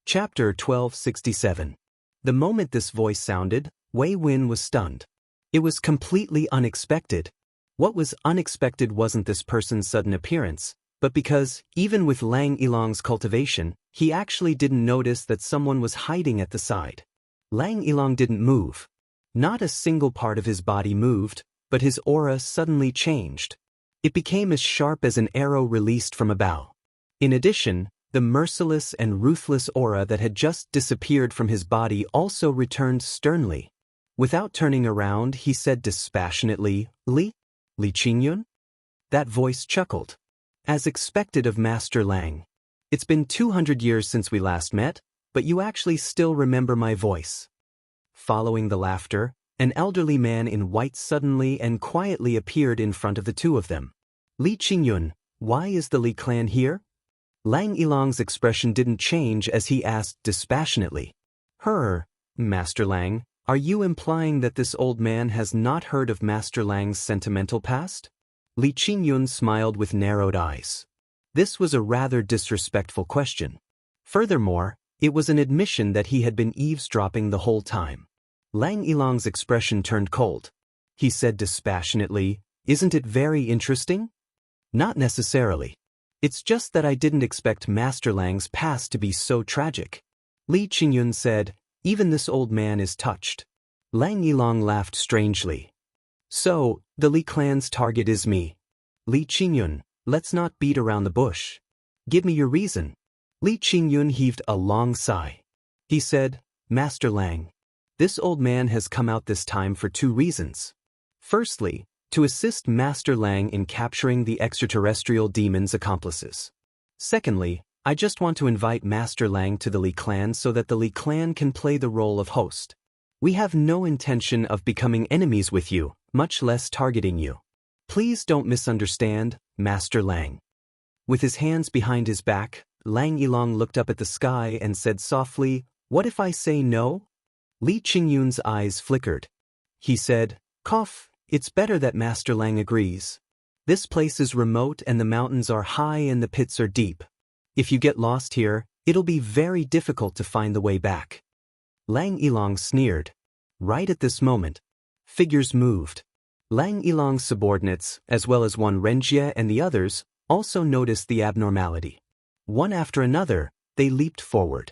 Chapter 1267. The moment this voice sounded, Wei Win was stunned. It was completely unexpected. What was unexpected wasn't this person's sudden appearance, but because, even with Lang Yilong's cultivation, he actually didn't notice that someone was hiding at the side. Lang Yilong didn't move. Not a single part of his body moved, but his aura suddenly changed. It became as sharp as an arrow released from a bow. In addition, the merciless and ruthless aura that had just disappeared from his body also returned sternly. Without turning around, he said dispassionately, Li Qingyun? That voice chuckled. As expected of Master Lang. It's been 200 years since we last met, but you actually still remember my voice. Following the laughter, an elderly man in white suddenly and quietly appeared in front of the two of them. Li Qingyun, why is the Li clan here? Lang Yilong's expression didn't change as he asked dispassionately. Master Lang, are you implying that this old man has not heard of Master Lang's sentimental past? Li Qingyun smiled with narrowed eyes. This was a rather disrespectful question. Furthermore, it was an admission that he had been eavesdropping the whole time. Lang Yilong's expression turned cold. He said dispassionately, isn't it very interesting? Not necessarily. It's just that I didn't expect Master Lang's past to be so tragic. Li Qingyun said, even this old man is touched. Lang Yilong laughed strangely. So, the Li clan's target is me. Li Qingyun, let's not beat around the bush. Give me your reason. Li Qingyun heaved a long sigh. He said, Master Lang, this old man has come out this time for two reasons. Firstly, to assist Master Lang in capturing the extraterrestrial demon's accomplices. Secondly, I just want to invite Master Lang to the Li clan so that the Li clan can play the role of host. We have no intention of becoming enemies with you, much less targeting you. Please don't misunderstand, Master Lang. With his hands behind his back, Lang Yilong looked up at the sky and said softly, what if I say no? Li Qingyun's eyes flickered. He said, cough. It's better that Master Lang agrees. This place is remote and the mountains are high and the pits are deep. If you get lost here, it'll be very difficult to find the way back. Lang Yilong sneered. Right at this moment, figures moved. Lang Yilong's subordinates, as well as one Renjie and the others, also noticed the abnormality. One after another, they leaped forward.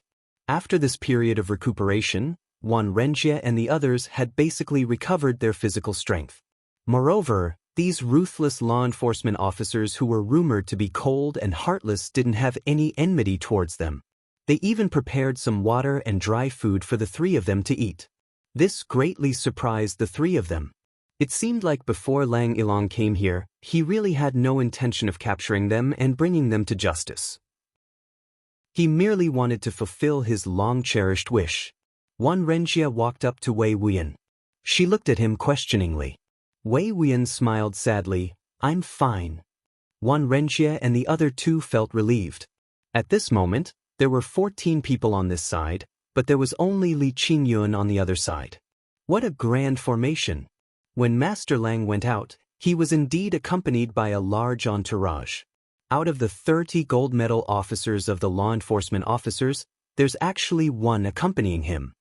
After this period of recuperation, one Renjie and the others had basically recovered their physical strength. Moreover, these ruthless law enforcement officers who were rumored to be cold and heartless didn't have any enmity towards them. They even prepared some water and dry food for the three of them to eat. This greatly surprised the three of them. It seemed like before Lang Yilong came here, he really had no intention of capturing them and bringing them to justice. He merely wanted to fulfill his long-cherished wish. One Renjie walked up to Wei Wuyan. She looked at him questioningly. Wei Wuyan smiled sadly, I'm fine. One Renjie and the other two felt relieved. At this moment, there were 14 people on this side, but there was only Li Qingyun on the other side. What a grand formation! When Master Lang went out, he was indeed accompanied by a large entourage. Out of the 30 gold medal officers of the law enforcement officers, there's actually one accompanying him.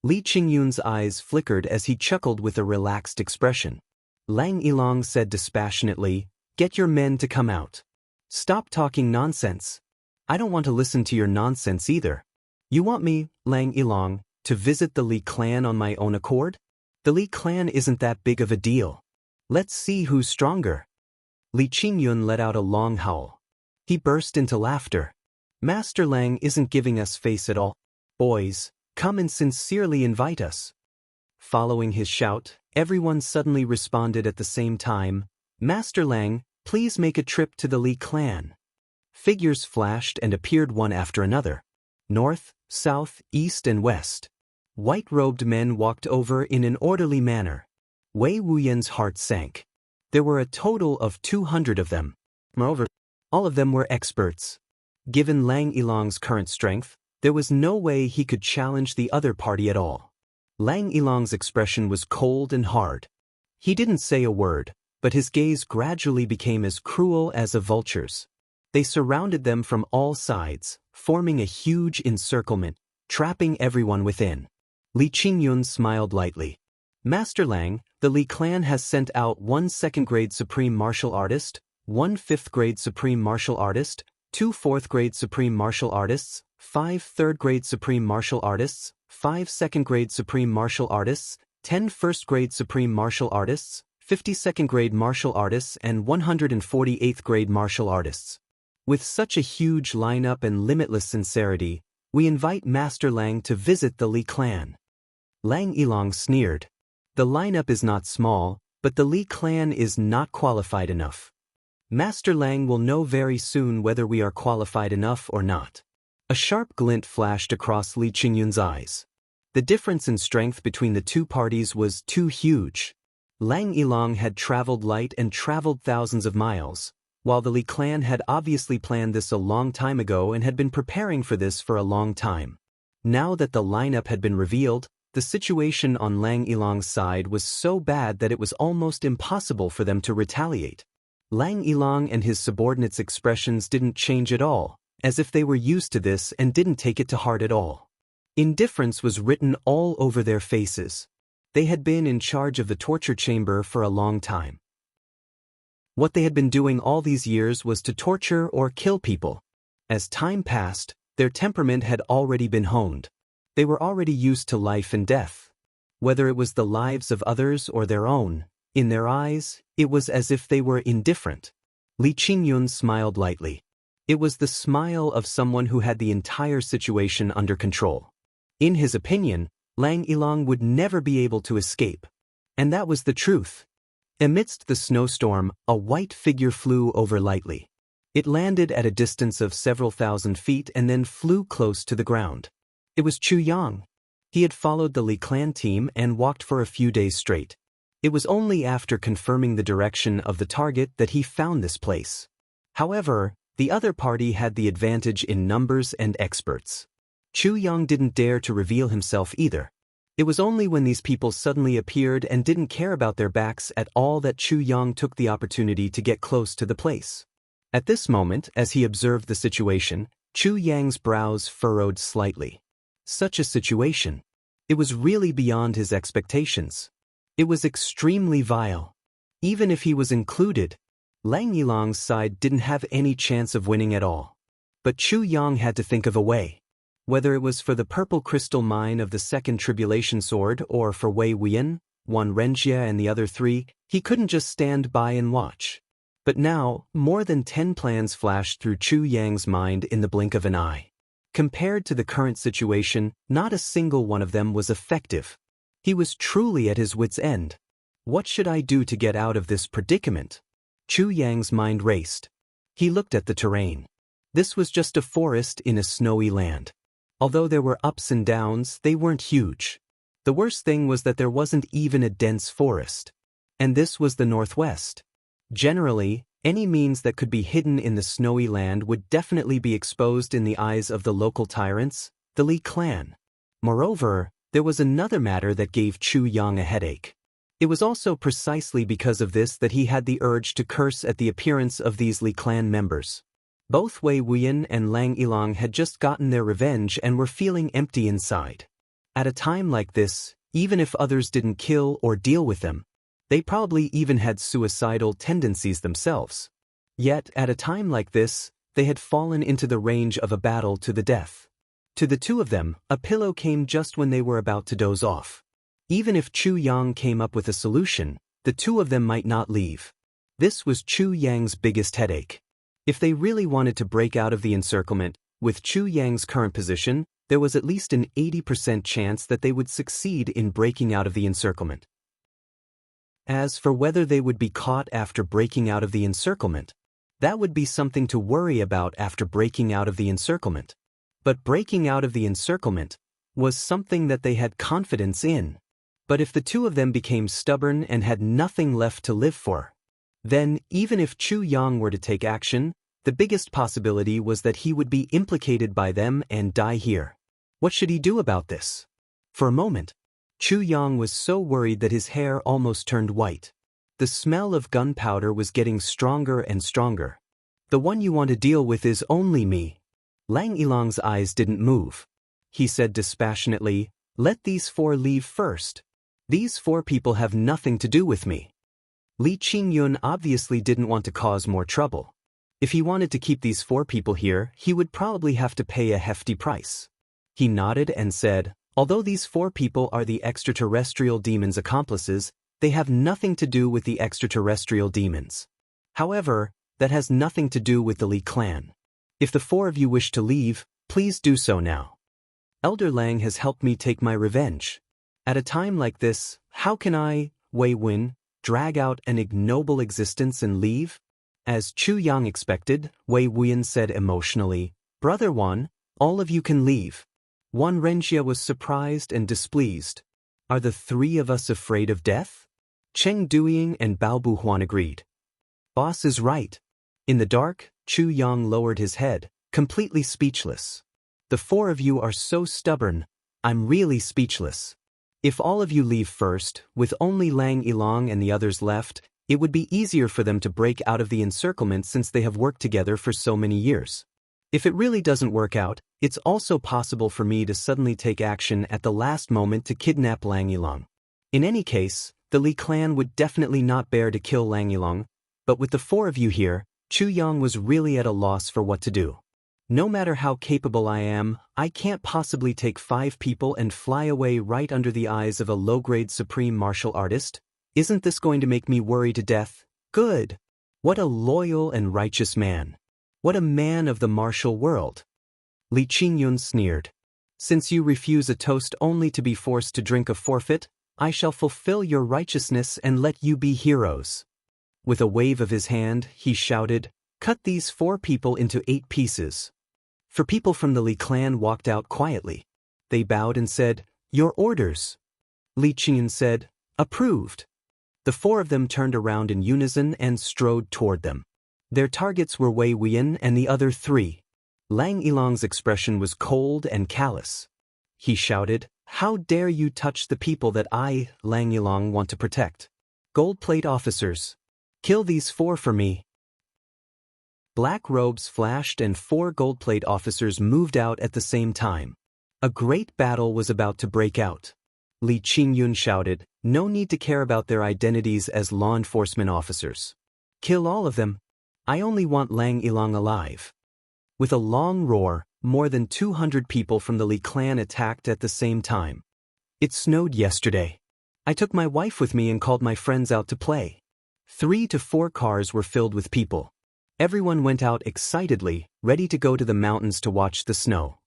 Li Qingyun's eyes flickered as he chuckled with a relaxed expression. Lang Yilong said dispassionately, get your men to come out. Stop talking nonsense. I don't want to listen to your nonsense either. You want me, Lang Yilong, to visit the Li clan on my own accord? The Li clan isn't that big of a deal. Let's see who's stronger. Li Qingyun let out a long howl. He burst into laughter. Master Lang isn't giving us face at all. Boys, come and sincerely invite us. Following his shout, everyone suddenly responded at the same time, Master Lang, please make a trip to the Li clan. Figures flashed and appeared one after another. North, south, east and west. White-robed men walked over in an orderly manner. Wei Wuyan's heart sank. There were a total of 200 of them. Moreover, all of them were experts. Given Lang Yilong's current strength, there was no way he could challenge the other party at all. Lang Yilong's expression was cold and hard. He didn't say a word, but his gaze gradually became as cruel as a vulture's. They surrounded them from all sides, forming a huge encirclement, trapping everyone within. Li Qingyun smiled lightly. Master Lang, the Li clan has sent out 1 second-grade supreme martial artist, 1 fifth-grade supreme martial artist, 2 fourth-grade supreme martial artists, 5 third-grade supreme martial artists, 5 second-grade supreme martial artists, 10 first-grade supreme martial artists, 52nd-grade martial artists and 148th-grade martial artists. With such a huge lineup and limitless sincerity, we invite Master Lang to visit the Li clan. Lang Yilong sneered. The lineup is not small, but the Li clan is not qualified enough. Master Lang will know very soon whether we are qualified enough or not. A sharp glint flashed across Li Qingyun's eyes. The difference in strength between the two parties was too huge. Lang Yilong had traveled light and traveled thousands of miles, while the Li clan had obviously planned this a long time ago and had been preparing for this for a long time. Now that the lineup had been revealed, the situation on Lang Yilong's side was so bad that it was almost impossible for them to retaliate. Lang Yilong and his subordinates' expressions didn't change at all, as if they were used to this and didn't take it to heart at all. Indifference was written all over their faces. They had been in charge of the torture chamber for a long time. What they had been doing all these years was to torture or kill people. As time passed, their temperament had already been honed. They were already used to life and death. Whether it was the lives of others or their own, in their eyes, it was as if they were indifferent. Li Qingyun smiled lightly. It was the smile of someone who had the entire situation under control. In his opinion, Lang Yilong would never be able to escape. And that was the truth. Amidst the snowstorm, a white figure flew over lightly. It landed at a distance of several thousand feet and then flew close to the ground. It was Chu Yang. He had followed the Li clan team and walked for a few days straight. It was only after confirming the direction of the target that he found this place. However, the other party had the advantage in numbers and experts. Chu Yang didn't dare to reveal himself either. It was only when these people suddenly appeared and didn't care about their backs at all that Chu Yang took the opportunity to get close to the place. At this moment, as he observed the situation, Chu Yang's brows furrowed slightly. Such a situation. It was really beyond his expectations. It was extremely vile. Even if he was included, Lang Yilong's side didn't have any chance of winning at all. But Chu Yang had to think of a way. Whether it was for the purple crystal mine of the second tribulation sword or for Wei Wuyan, one Renjia and the other 3, he couldn't just stand by and watch. But now, more than 10 plans flashed through Chu Yang's mind in the blink of an eye. Compared to the current situation, not a single one of them was effective. He was truly at his wit's end. What should I do to get out of this predicament? Chu Yang's mind raced. He looked at the terrain. This was just a forest in a snowy land. Although there were ups and downs, they weren't huge. The worst thing was that there wasn't even a dense forest. And this was the northwest. Generally, any means that could be hidden in the snowy land would definitely be exposed in the eyes of the local tyrants, the Li clan. Moreover, there was another matter that gave Chu Yang a headache. It was also precisely because of this that he had the urge to curse at the appearance of these Li clan members. Both Wei Wuyan and Lang Yilong had just gotten their revenge and were feeling empty inside. At a time like this, even if others didn't kill or deal with them, they probably even had suicidal tendencies themselves. Yet, at a time like this, they had fallen into the range of a battle to the death. To the two of them, a pillow came just when they were about to doze off. Even if Chu Yang came up with a solution, the two of them might not leave. This was Chu Yang's biggest headache. If they really wanted to break out of the encirclement, with Chu Yang's current position, there was at least an 80% chance that they would succeed in breaking out of the encirclement. As for whether they would be caught after breaking out of the encirclement, that would be something to worry about after breaking out of the encirclement. But breaking out of the encirclement was something that they had confidence in. But if the two of them became stubborn and had nothing left to live for, then, even if Chu Yang were to take action, the biggest possibility was that he would be implicated by them and die here. What should he do about this? For a moment, Chu Yang was so worried that his hair almost turned white. The smell of gunpowder was getting stronger and stronger. The one you want to deal with is only me. Lang Yilong's eyes didn't move. He said dispassionately, "Let these 4 leave first. These 4 people have nothing to do with me." Li Qingyun obviously didn't want to cause more trouble. If he wanted to keep these 4 people here, he would probably have to pay a hefty price. He nodded and said, "Although these 4 people are the extraterrestrial demons' accomplices, they have nothing to do with the extraterrestrial demons. However, that has nothing to do with the Li clan. If the 4 of you wish to leave, please do so now. Elder Lang has helped me take my revenge. At a time like this, how can I, Wei Wen, drag out an ignoble existence and leave?" As Chu Yang expected, Wei Wen said emotionally, "Brother Wan, all of you can leave." Wan Renjia was surprised and displeased. "Are the 3 of us afraid of death?" Cheng Duiying and Bao Buhuan agreed. "Boss is right." In the dark, Chu Yang lowered his head, completely speechless. "The 4 of you are so stubborn, I'm really speechless. If all of you leave first, with only Lang Yilong and the others left, it would be easier for them to break out of the encirclement since they have worked together for so many years. If it really doesn't work out, it's also possible for me to suddenly take action at the last moment to kidnap Lang Yilong. In any case, the Li clan would definitely not bear to kill Lang Yilong, but with the 4 of you here, Chu Yang was really at a loss for what to do. No matter how capable I am, I can't possibly take 5 people and fly away right under the eyes of a low-grade supreme martial artist. Isn't this going to make me worry to death? Good. What a loyal and righteous man. What a man of the martial world." Li Qingyun sneered. "Since you refuse a toast only to be forced to drink a forfeit, I shall fulfill your righteousness and let you be heroes." With a wave of his hand, he shouted, "Cut these 4 people into 8 pieces." 4 people from the Li clan walked out quietly. They bowed and said, "Your orders." Li Qingyun said, "Approved." The 4 of them turned around in unison and strode toward them. Their targets were Wei Wen and the other 3. Lang Yilong's expression was cold and callous. He shouted, "How dare you touch the people that I, Lang Yilong, want to protect? Gold plate officers, kill these 4 for me." Black robes flashed and 4 gold plate officers moved out at the same time. A great battle was about to break out. Li Qingyun shouted, "No need to care about their identities as law enforcement officers. Kill all of them. I only want Lang Yilong alive." With a long roar, more than 200 people from the Li clan attacked at the same time. "It snowed yesterday. I took my wife with me and called my friends out to play. 3 to 4 cars were filled with people. Everyone went out excitedly, ready to go to the mountains to watch the snow.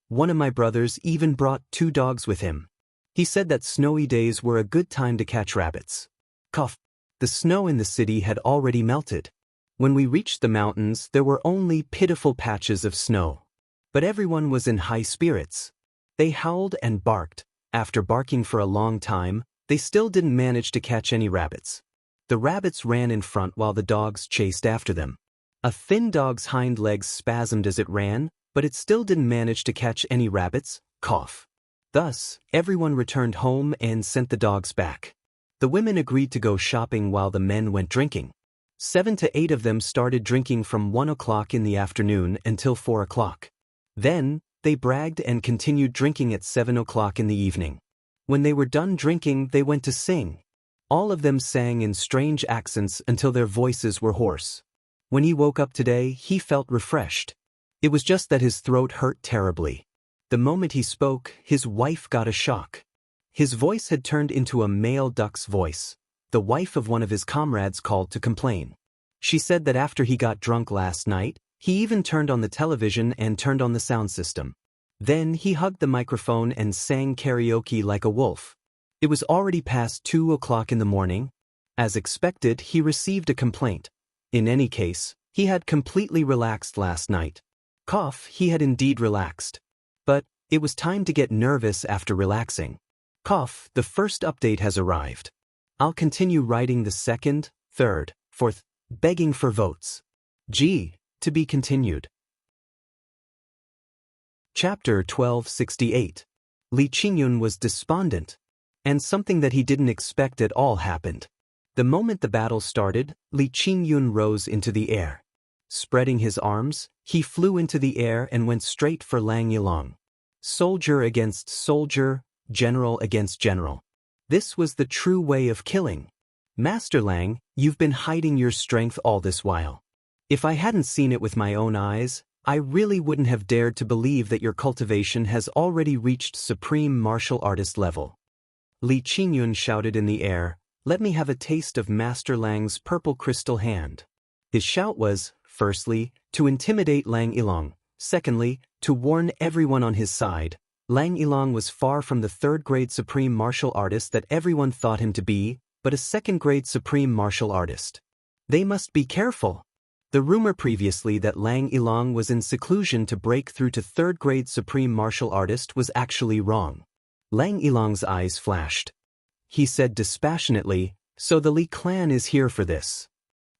One of my brothers even brought 2 dogs with him. He said that snowy days were a good time to catch rabbits." Cough. The snow in the city had already melted. When we reached the mountains, there were only pitiful patches of snow. But everyone was in high spirits. They howled and barked. After barking for a long time, they still didn't manage to catch any rabbits. The rabbits ran in front while the dogs chased after them. A thin dog's hind legs spasmed as it ran, but it still didn't manage to catch any rabbits. Cough. Thus, everyone returned home and sent the dogs back. The women agreed to go shopping while the men went drinking. 7 to 8 of them started drinking from 1 o'clock in the afternoon until 4 o'clock. Then, they bragged and continued drinking at 7 o'clock in the evening. When they were done drinking, they went to sing. All of them sang in strange accents until their voices were hoarse. When he woke up today, he felt refreshed. It was just that his throat hurt terribly. The moment he spoke, his wife got a shock. His voice had turned into a male duck's voice. The wife of one of his comrades called to complain. She said that after he got drunk last night, he even turned on the television and turned on the sound system. Then he hugged the microphone and sang karaoke like a wolf. It was already past 2 o'clock in the morning. As expected, he received a complaint. In any case, he had completely relaxed last night. Cough, he had indeed relaxed. But it was time to get nervous after relaxing. Cough, the first update has arrived. I'll continue writing the 2nd, 3rd, 4th, begging for votes. G. To be continued. Chapter 1268. Li Qingyun was despondent. And something that he didn't expect at all happened. The moment the battle started, Li Qingyun rose into the air. Spreading his arms, he flew into the air and went straight for Lang Yilong. Soldier against soldier, general against general. This was the true way of killing. Master Lang, you've been hiding your strength all this while. If I hadn't seen it with my own eyes, I really wouldn't have dared to believe that your cultivation has already reached supreme martial artist level. Li Qingyun shouted in the air, "Let me have a taste of Master Lang's purple crystal hand." His shout was, firstly, to intimidate Lang Yilong, secondly, to warn everyone on his side. Lang Yilong was far from the third-grade supreme martial artist that everyone thought him to be, but a second-grade supreme martial artist. They must be careful. The rumor previously that Lang Yilong was in seclusion to break through to third-grade supreme martial artist was actually wrong. Lang Yilong's eyes flashed. He said dispassionately, "So the Li clan is here for this."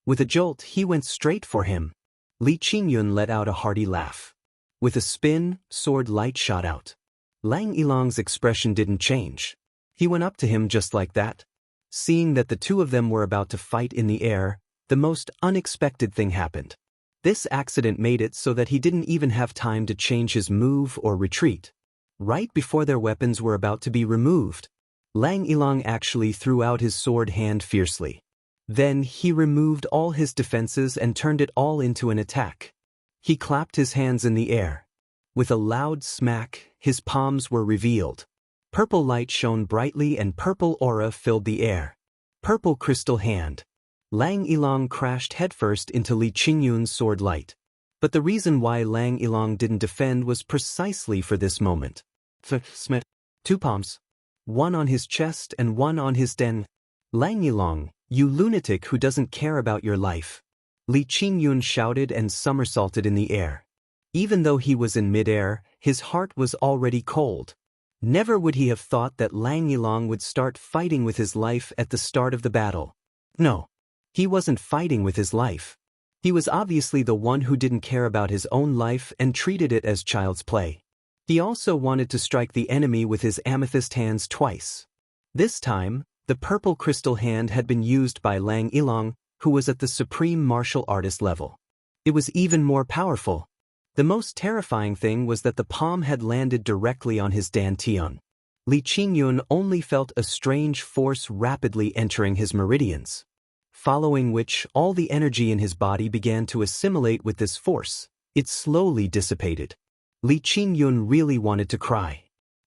With a jolt he went straight for him. Li Qingyun let out a hearty laugh. With a spin, sword light shot out. Lang Yilong's expression didn't change. He went up to him just like that. Seeing that the two of them were about to fight in the air, the most unexpected thing happened. This accident made it so that he didn't even have time to change his move or retreat. Right before their weapons were about to be removed, Lang Yilong actually threw out his sword hand fiercely. Then he removed all his defenses and turned it all into an attack. He clapped his hands in the air. With a loud smack, his palms were revealed. Purple light shone brightly and purple aura filled the air. Purple crystal hand. Lang Yilong crashed headfirst into Li Qingyun's sword light. But the reason why Lang Yilong didn't defend was precisely for this moment. Smith. Two palms. One on his chest and one on his den. Lang Yilong, you lunatic who doesn't care about your life. Li Qingyun shouted and somersaulted in the air. Even though he was in midair, his heart was already cold. Never would he have thought that Lang Yilong would start fighting with his life at the start of the battle. No. He wasn't fighting with his life. He was obviously the one who didn't care about his own life and treated it as child's play. He also wanted to strike the enemy with his amethyst hands twice. This time, the purple crystal hand had been used by Lang Yilong, who was at the supreme martial artist level. It was even more powerful. The most terrifying thing was that the palm had landed directly on his dantian. Li Qingyun only felt a strange force rapidly entering his meridians. Following which all the energy in his body began to assimilate with this force. It slowly dissipated. Li Qingyun really wanted to cry.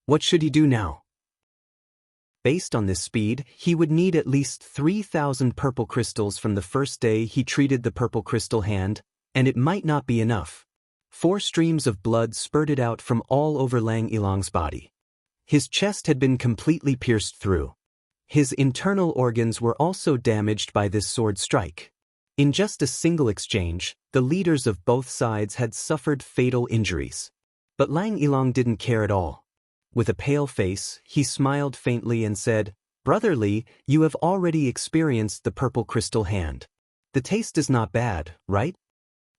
What should he do now? Based on this speed, he would need at least 3,000 purple crystals from the first day he treated the purple crystal hand, and it might not be enough. 4 streams of blood spurted out from all over Lang Yilong's body. His chest had been completely pierced through. His internal organs were also damaged by this sword strike. In just a single exchange, the leaders of both sides had suffered fatal injuries. But Lang Yilong didn't care at all. With a pale face, he smiled faintly and said, "Brother Li, you have already experienced the purple crystal hand. The taste is not bad, right?"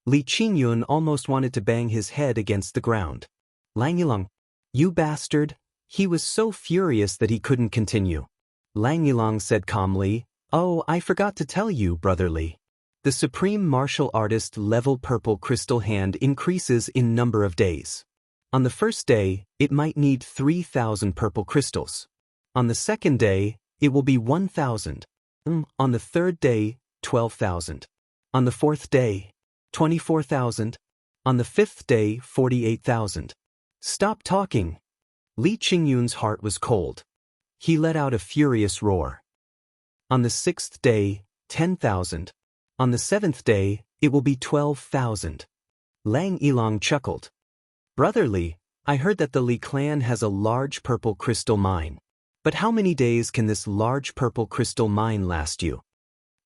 Li Qingyun almost wanted to bang his head against the ground. Lang Yilong, you bastard! He was so furious that he couldn't continue. Lang Yilong said calmly, "Oh, I forgot to tell you, Brother Li. The supreme martial artist level purple crystal hand increases in number of days. On the first day, it might need 3,000 purple crystals. On the second day, it will be 1,000. On the third day, 12,000. On the fourth day, 24,000. On the fifth day, 48,000. Stop talking." Li Qingyun's heart was cold. He let out a furious roar. On the 6th day, 10,000. On the 7th day, it will be 12,000. Lang Yilong chuckled. "Brother Li, I heard that the Li clan has a large purple crystal mine. But how many days can this large purple crystal mine last you?"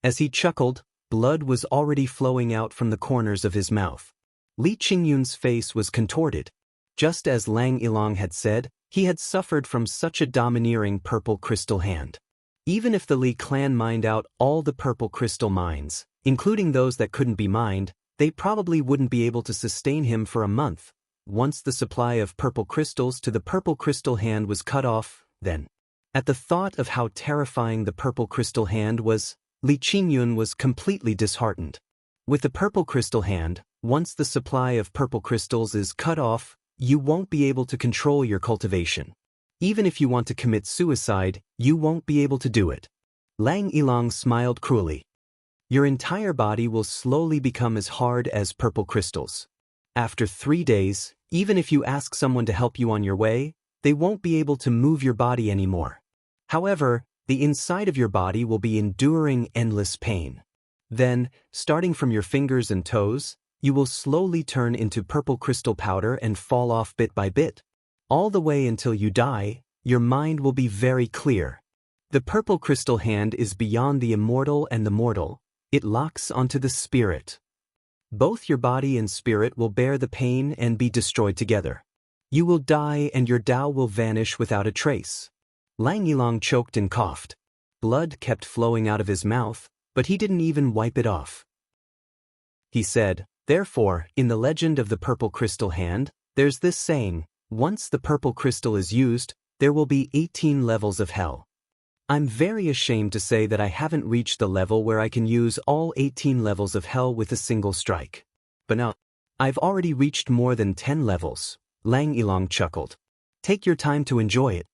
As he chuckled, blood was already flowing out from the corners of his mouth. Li Qingyun's face was contorted. Just as Lang Yilong had said, he had suffered from such a domineering purple crystal hand. Even if the Li clan mined out all the purple crystal mines, including those that couldn't be mined, they probably wouldn't be able to sustain him for a month. Once the supply of purple crystals to the purple crystal hand was cut off, then. At the thought of how terrifying the purple crystal hand was, Li Qingyun was completely disheartened. With the purple crystal hand, once the supply of purple crystals is cut off, you won't be able to control your cultivation. Even if you want to commit suicide, you won't be able to do it. Lang Ilang smiled cruelly. Your entire body will slowly become as hard as purple crystals. After 3 days, even if you ask someone to help you on your way, they won't be able to move your body anymore. However, the inside of your body will be enduring endless pain. Then, starting from your fingers and toes, you will slowly turn into purple crystal powder and fall off bit by bit. All the way until you die, your mind will be very clear. The purple crystal hand is beyond the immortal and the mortal. It locks onto the spirit. Both your body and spirit will bear the pain and be destroyed together. You will die and your Tao will vanish without a trace. Lang Ilang choked and coughed. Blood kept flowing out of his mouth, but he didn't even wipe it off. He said, therefore, in the legend of the purple crystal hand, there's this saying, once the purple crystal is used, there will be 18 levels of hell. I'm very ashamed to say that I haven't reached the level where I can use all 18 levels of hell with a single strike. But now, I've already reached more than 10 levels, Lang Ilang chuckled. Take your time to enjoy it.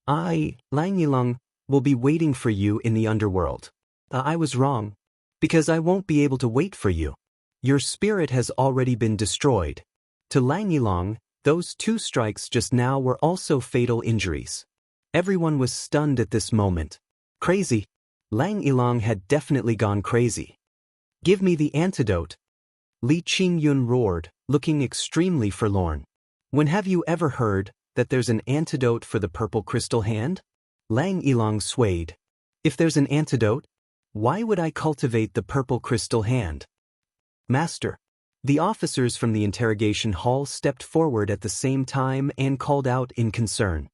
Lang Ilang, will be waiting for you in the underworld. I was wrong. Because I won't be able to wait for you. Your spirit has already been destroyed. To Lang Ilang, those 2 strikes just now were also fatal injuries. Everyone was stunned at this moment. Crazy. Lang Ilang had definitely gone crazy. Give me the antidote. Li Qingyun roared, looking extremely forlorn. When have you ever heard that there's an antidote for the purple crystal hand? Lang Ilang swayed. If there's an antidote, why would I cultivate the purple crystal hand? Master. The officers from the interrogation hall stepped forward at the same time and called out in concern.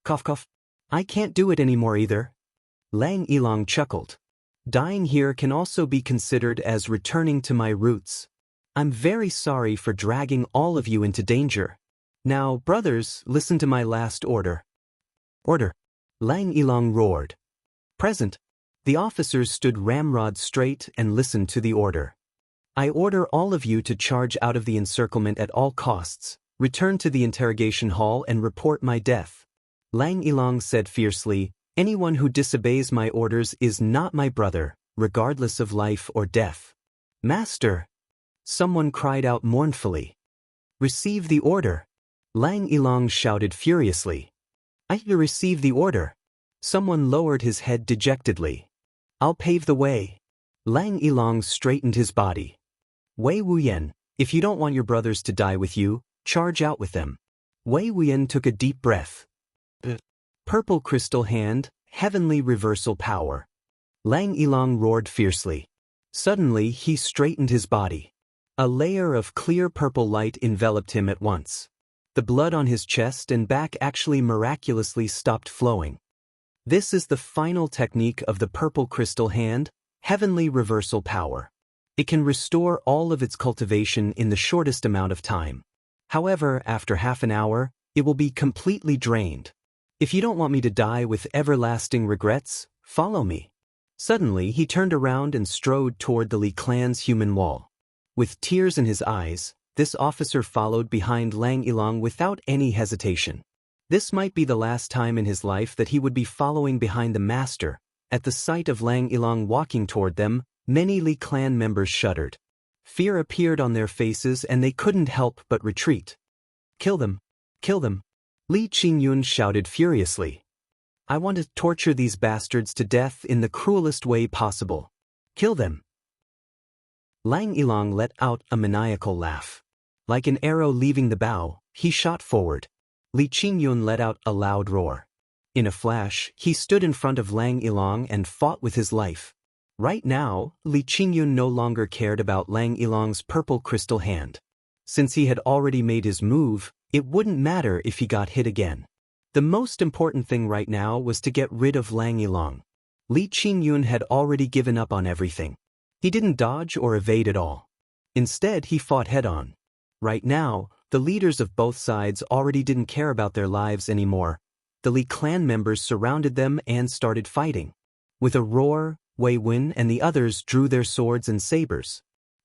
Cough cough. I can't do it anymore either. Lang Ilang chuckled. Dying here can also be considered as returning to my roots. I'm very sorry for dragging all of you into danger. Now, brothers, listen to my last order. Order. Lang Ilang roared. Present. The officers stood ramrod straight and listened to the order. I order all of you to charge out of the encirclement at all costs, return to the interrogation hall and report my death. Lang Ilang said fiercely, anyone who disobeys my orders is not my brother, regardless of life or death. Master! Someone cried out mournfully. Receive the order! Lang Ilang shouted furiously. I receive the order. Someone lowered his head dejectedly. I'll pave the way. Lang Ilang straightened his body. Wei Wuyan, if you don't want your brothers to die with you, charge out with them. Wei Wuyan took a deep breath. Purple crystal hand, heavenly reversal power. Lang Ilang roared fiercely. Suddenly he straightened his body. A layer of clear purple light enveloped him at once. The blood on his chest and back actually miraculously stopped flowing. This is the final technique of the purple crystal hand, heavenly reversal power. It can restore all of its cultivation in the shortest amount of time. However, after half an hour, it will be completely drained. If you don't want me to die with everlasting regrets, follow me. Suddenly he turned around and strode toward the Li clan's human wall. With tears in his eyes, this officer followed behind Lang Ilang without any hesitation. This might be the last time in his life that he would be following behind the master. At the sight of Lang Ilang walking toward them, many Li clan members shuddered. Fear appeared on their faces and they couldn't help but retreat. Kill them! Kill them! Li Qingyun shouted furiously. I want to torture these bastards to death in the cruelest way possible. Kill them! Lang Ilang let out a maniacal laugh. Like an arrow leaving the bow, he shot forward. Li Qingyun let out a loud roar. In a flash, he stood in front of Lang Ilang and fought with his life. Right now, Li Qingyun no longer cared about Lang Ilang's purple crystal hand. Since he had already made his move, it wouldn't matter if he got hit again. The most important thing right now was to get rid of Lang Ilang. Li Qingyun had already given up on everything. He didn't dodge or evade at all. Instead, he fought head-on. Right now, the leaders of both sides already didn't care about their lives anymore. The Li clan members surrounded them and started fighting. With a roar, Wei Wen and the others drew their swords and sabers.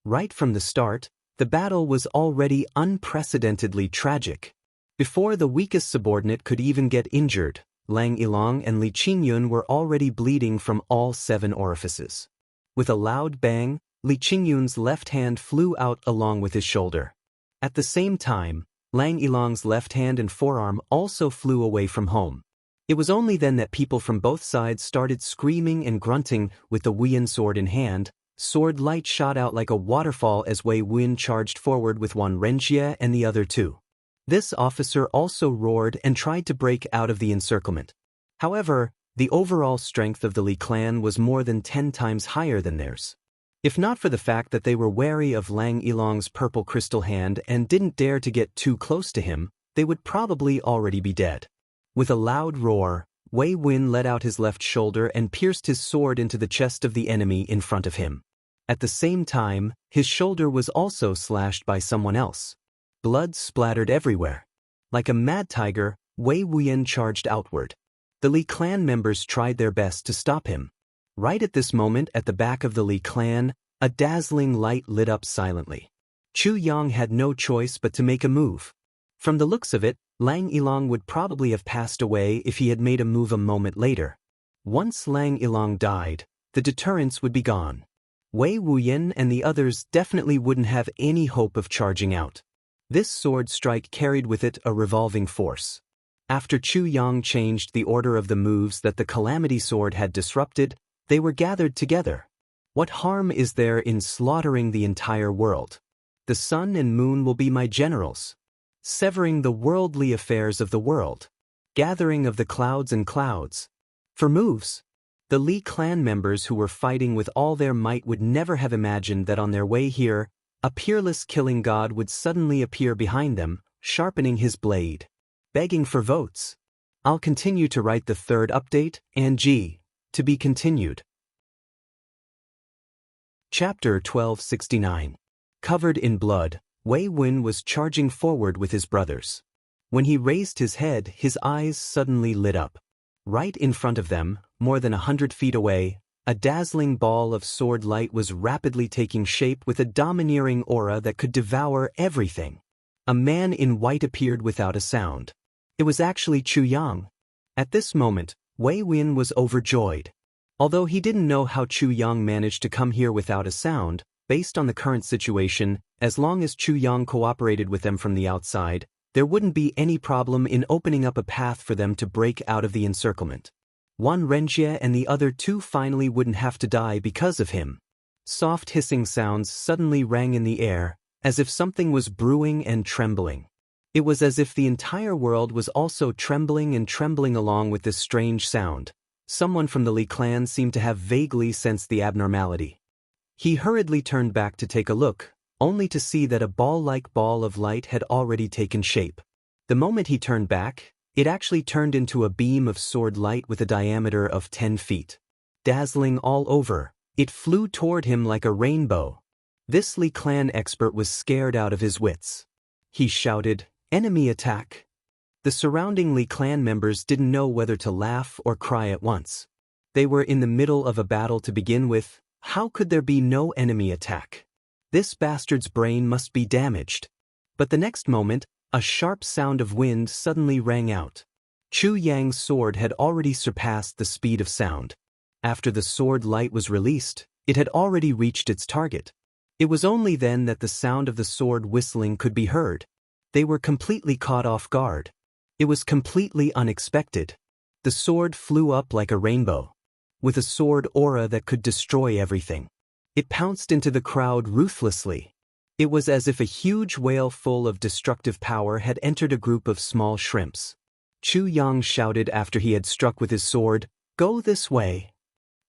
Right from the start, the battle was already unprecedentedly tragic. Before the weakest subordinate could even get injured, Lang Ilong and Li Qingyun were already bleeding from all 7 orifices. With a loud bang, Li Qingyun's left hand flew out along with his shoulder. At the same time, Lang Ilong's left hand and forearm also flew away from home. It was only then that people from both sides started screaming and grunting. With the Wuyan sword in hand, sword light shot out like a waterfall as Wei Wuyan charged forward with one Renjie and the other 2. This officer also roared and tried to break out of the encirclement. However, the overall strength of the Li clan was more than 10 times higher than theirs. If not for the fact that they were wary of Lang Ilong's purple crystal hand and didn't dare to get too close to him, they would probably already be dead. With a loud roar, Wei Wuyan let out his left shoulder and pierced his sword into the chest of the enemy in front of him. At the same time, his shoulder was also slashed by someone else. Blood splattered everywhere. Like a mad tiger, Wei Wuyan charged outward. The Li clan members tried their best to stop him. Right at this moment at the back of the Li clan, a dazzling light lit up silently. Chu Yang had no choice but to make a move. From the looks of it, Lang Ilong would probably have passed away if he had made a move a moment later. Once Lang Ilong died, the deterrence would be gone. Wei Wuyan and the others definitely wouldn't have any hope of charging out. This sword strike carried with it a revolving force. After Chu Yang changed the order of the moves that the Calamity Sword had disrupted, they were gathered together. What harm is there in slaughtering the entire world? The sun and moon will be my generals. Severing the worldly affairs of the world. Gathering of the clouds and clouds. For moves. The Li clan members who were fighting with all their might would never have imagined that on their way here, a peerless killing god would suddenly appear behind them, sharpening his blade. Begging for votes. I'll continue to write the 3rd update, and G. To be continued. Chapter 1269. Covered in blood, Wei Wuyan was charging forward with his brothers. When he raised his head, his eyes suddenly lit up. Right in front of them, more than 100 feet away, a dazzling ball of sword light was rapidly taking shape with a domineering aura that could devour everything. A man in white appeared without a sound. It was actually Chu Yang. At this moment, Wei Wuyan was overjoyed. Although he didn't know how Chu Yang managed to come here without a sound, based on the current situation, as long as Chu Yang cooperated with them from the outside, there wouldn't be any problem in opening up a path for them to break out of the encirclement. One Renjie and the other 2 finally wouldn't have to die because of him. Soft hissing sounds suddenly rang in the air, as if something was brewing and trembling. It was as if the entire world was also trembling and trembling along with this strange sound. Someone from the Li clan seemed to have vaguely sensed the abnormality. He hurriedly turned back to take a look, only to see that a ball-like ball of light had already taken shape. The moment he turned back, it actually turned into a beam of sword light with a diameter of 10 feet. Dazzling all over, it flew toward him like a rainbow. This Li clan expert was scared out of his wits. He shouted, "Enemy attack!" The surrounding Li clan members didn't know whether to laugh or cry at once. They were in the middle of a battle to begin with. How could there be no enemy attack? This bastard's brain must be damaged. But the next moment, a sharp sound of wind suddenly rang out. Chu Yang's sword had already surpassed the speed of sound. After the sword light was released, it had already reached its target. It was only then that the sound of the sword whistling could be heard. They were completely caught off guard. It was completely unexpected. The sword flew up like a rainbow, with a sword aura that could destroy everything. It pounced into the crowd ruthlessly. It was as if a huge whale full of destructive power had entered a group of small shrimps. Chu Yang shouted after he had struck with his sword, "Go this way!"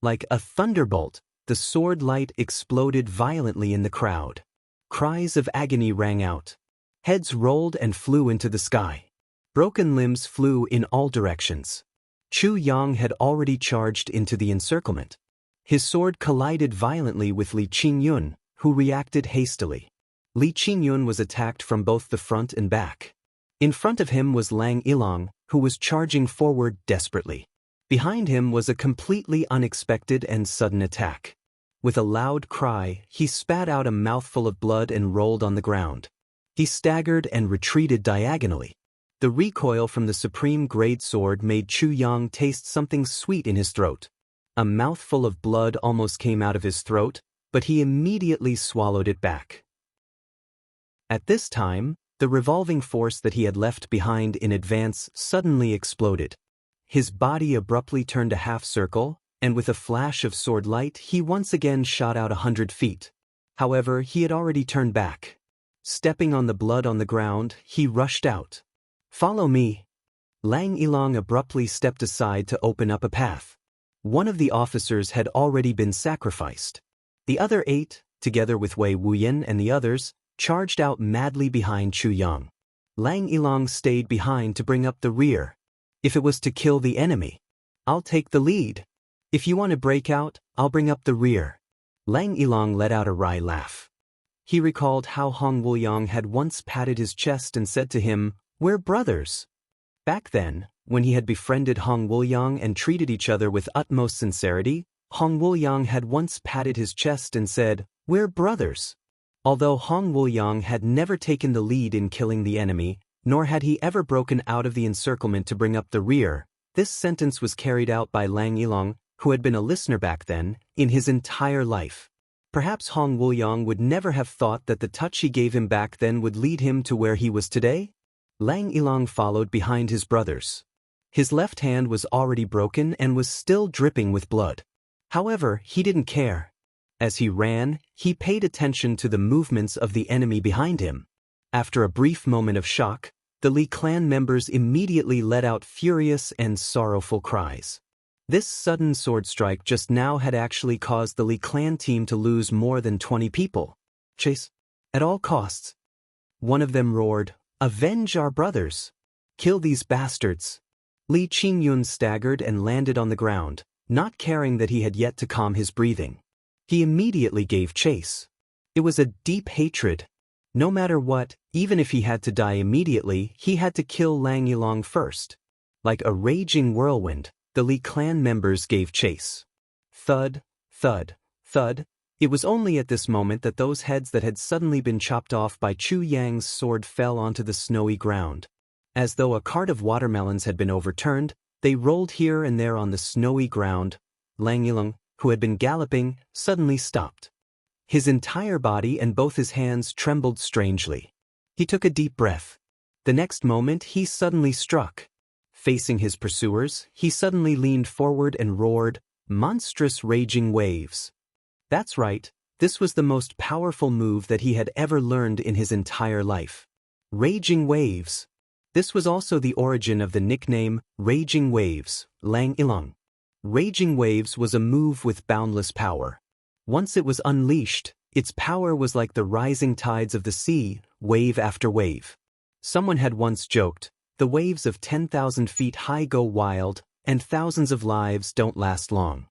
Like a thunderbolt, the sword light exploded violently in the crowd. Cries of agony rang out. Heads rolled and flew into the sky. Broken limbs flew in all directions. Chu Yang had already charged into the encirclement. His sword collided violently with Li Qingyun, who reacted hastily. Li Qingyun was attacked from both the front and back. In front of him was Lang Ilong, who was charging forward desperately. Behind him was a completely unexpected and sudden attack. With a loud cry, he spat out a mouthful of blood and rolled on the ground. He staggered and retreated diagonally. The recoil from the supreme grade sword made Chu Yang taste something sweet in his throat. A mouthful of blood almost came out of his throat, but he immediately swallowed it back. At this time, the revolving force that he had left behind in advance suddenly exploded. His body abruptly turned a half-circle, and with a flash of sword light he once again shot out 100 feet. However, he had already turned back. Stepping on the blood on the ground, he rushed out. "Follow me." Lang Ilang abruptly stepped aside to open up a path. One of the officers had already been sacrificed. The other 8, together with Wei Wuyan and the others, charged out madly behind Chu Yang. Lang Ilang stayed behind to bring up the rear. If it was to kill the enemy, "I'll take the lead. If you want to break out, I'll bring up the rear." Lang Ilang let out a wry laugh. He recalled how Hong Wuliang had once patted his chest and said to him, "We're brothers." Back then, when he had befriended Hong Wuliang and treated each other with utmost sincerity, Hong Wuliang had once patted his chest and said, "We're brothers." Although Hong Wuliang had never taken the lead in killing the enemy, nor had he ever broken out of the encirclement to bring up the rear, this sentence was carried out by Lang Ilang, who had been a listener back then, in his entire life. Perhaps Hong Wuliang would never have thought that the touch he gave him back then would lead him to where he was today. Lang Ilang followed behind his brothers. His left hand was already broken and was still dripping with blood. However, he didn't care. As he ran, he paid attention to the movements of the enemy behind him. After a brief moment of shock, the Li clan members immediately let out furious and sorrowful cries. This sudden sword strike just now had actually caused the Li clan team to lose more than 20 people. "Chase! At all costs!" One of them roared, "Avenge our brothers! Kill these bastards!" Li Qingyun staggered and landed on the ground, not caring that he had yet to calm his breathing. He immediately gave chase. It was a deep hatred. No matter what, even if he had to die immediately, he had to kill Lang Ilang first. Like a raging whirlwind, the Li clan members gave chase. Thud, thud, thud. It was only at this moment that those heads that had suddenly been chopped off by Chu Yang's sword fell onto the snowy ground. As though a cart of watermelons had been overturned, they rolled here and there on the snowy ground. Lang Ilang, who had been galloping, suddenly stopped. His entire body and both his hands trembled strangely. He took a deep breath. The next moment he suddenly struck. Facing his pursuers, he suddenly leaned forward and roared, "Monstrous raging waves." That's right, this was the most powerful move that he had ever learned in his entire life. Raging waves. This was also the origin of the nickname, Raging Waves, Lang Ilang. Raging Waves was a move with boundless power. Once it was unleashed, its power was like the rising tides of the sea, wave after wave. Someone had once joked, "The waves of 10,000 feet high go wild, and thousands of lives don't last long."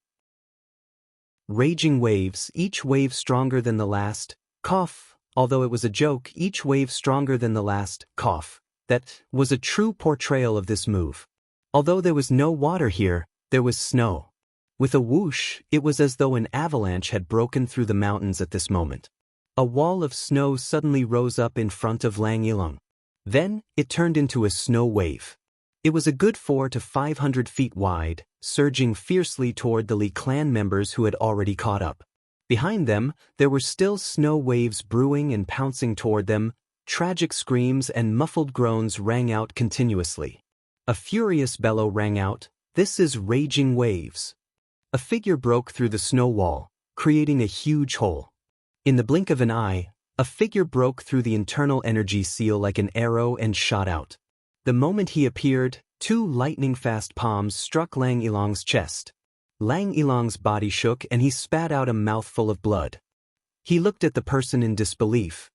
Raging waves, each wave stronger than the last, cough. Although it was a joke, each wave stronger than the last, cough. That was a true portrayal of this move. Although there was no water here, there was snow. With a whoosh, it was as though an avalanche had broken through the mountains at this moment. A wall of snow suddenly rose up in front of Lang Ilang. Then, it turned into a snow wave. It was a good 400 to 500 feet wide, surging fiercely toward the Li clan members who had already caught up. Behind them, there were still snow waves brewing and pouncing toward them. Tragic screams and muffled groans rang out continuously. A furious bellow rang out, "This is raging waves." A figure broke through the snow wall, creating a huge hole. In the blink of an eye, a figure broke through the internal energy seal like an arrow and shot out. The moment he appeared, 2 lightning-fast palms struck Lang Ilang's chest. Lang Ilang's body shook and he spat out a mouthful of blood. He looked at the person in disbelief.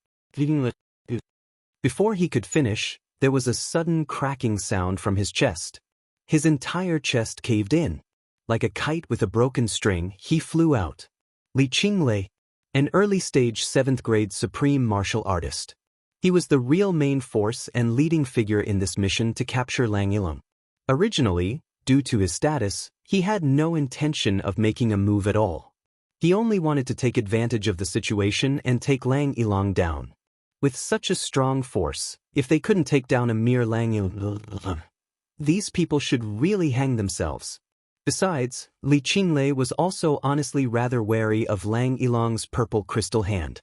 Before he could finish, there was a sudden cracking sound from his chest. His entire chest caved in. Like a kite with a broken string, he flew out. Li Qinglei, an early-stage 7th grade supreme martial artist. He was the real main force and leading figure in this mission to capture Lang Ilang. Originally, due to his status, he had no intention of making a move at all. He only wanted to take advantage of the situation and take Lang Yilong down. With such a strong force, if they couldn't take down a mere Lang Yilong, these people should really hang themselves. Besides, Li Qinglei was also honestly rather wary of Lang Yilong's purple crystal hand.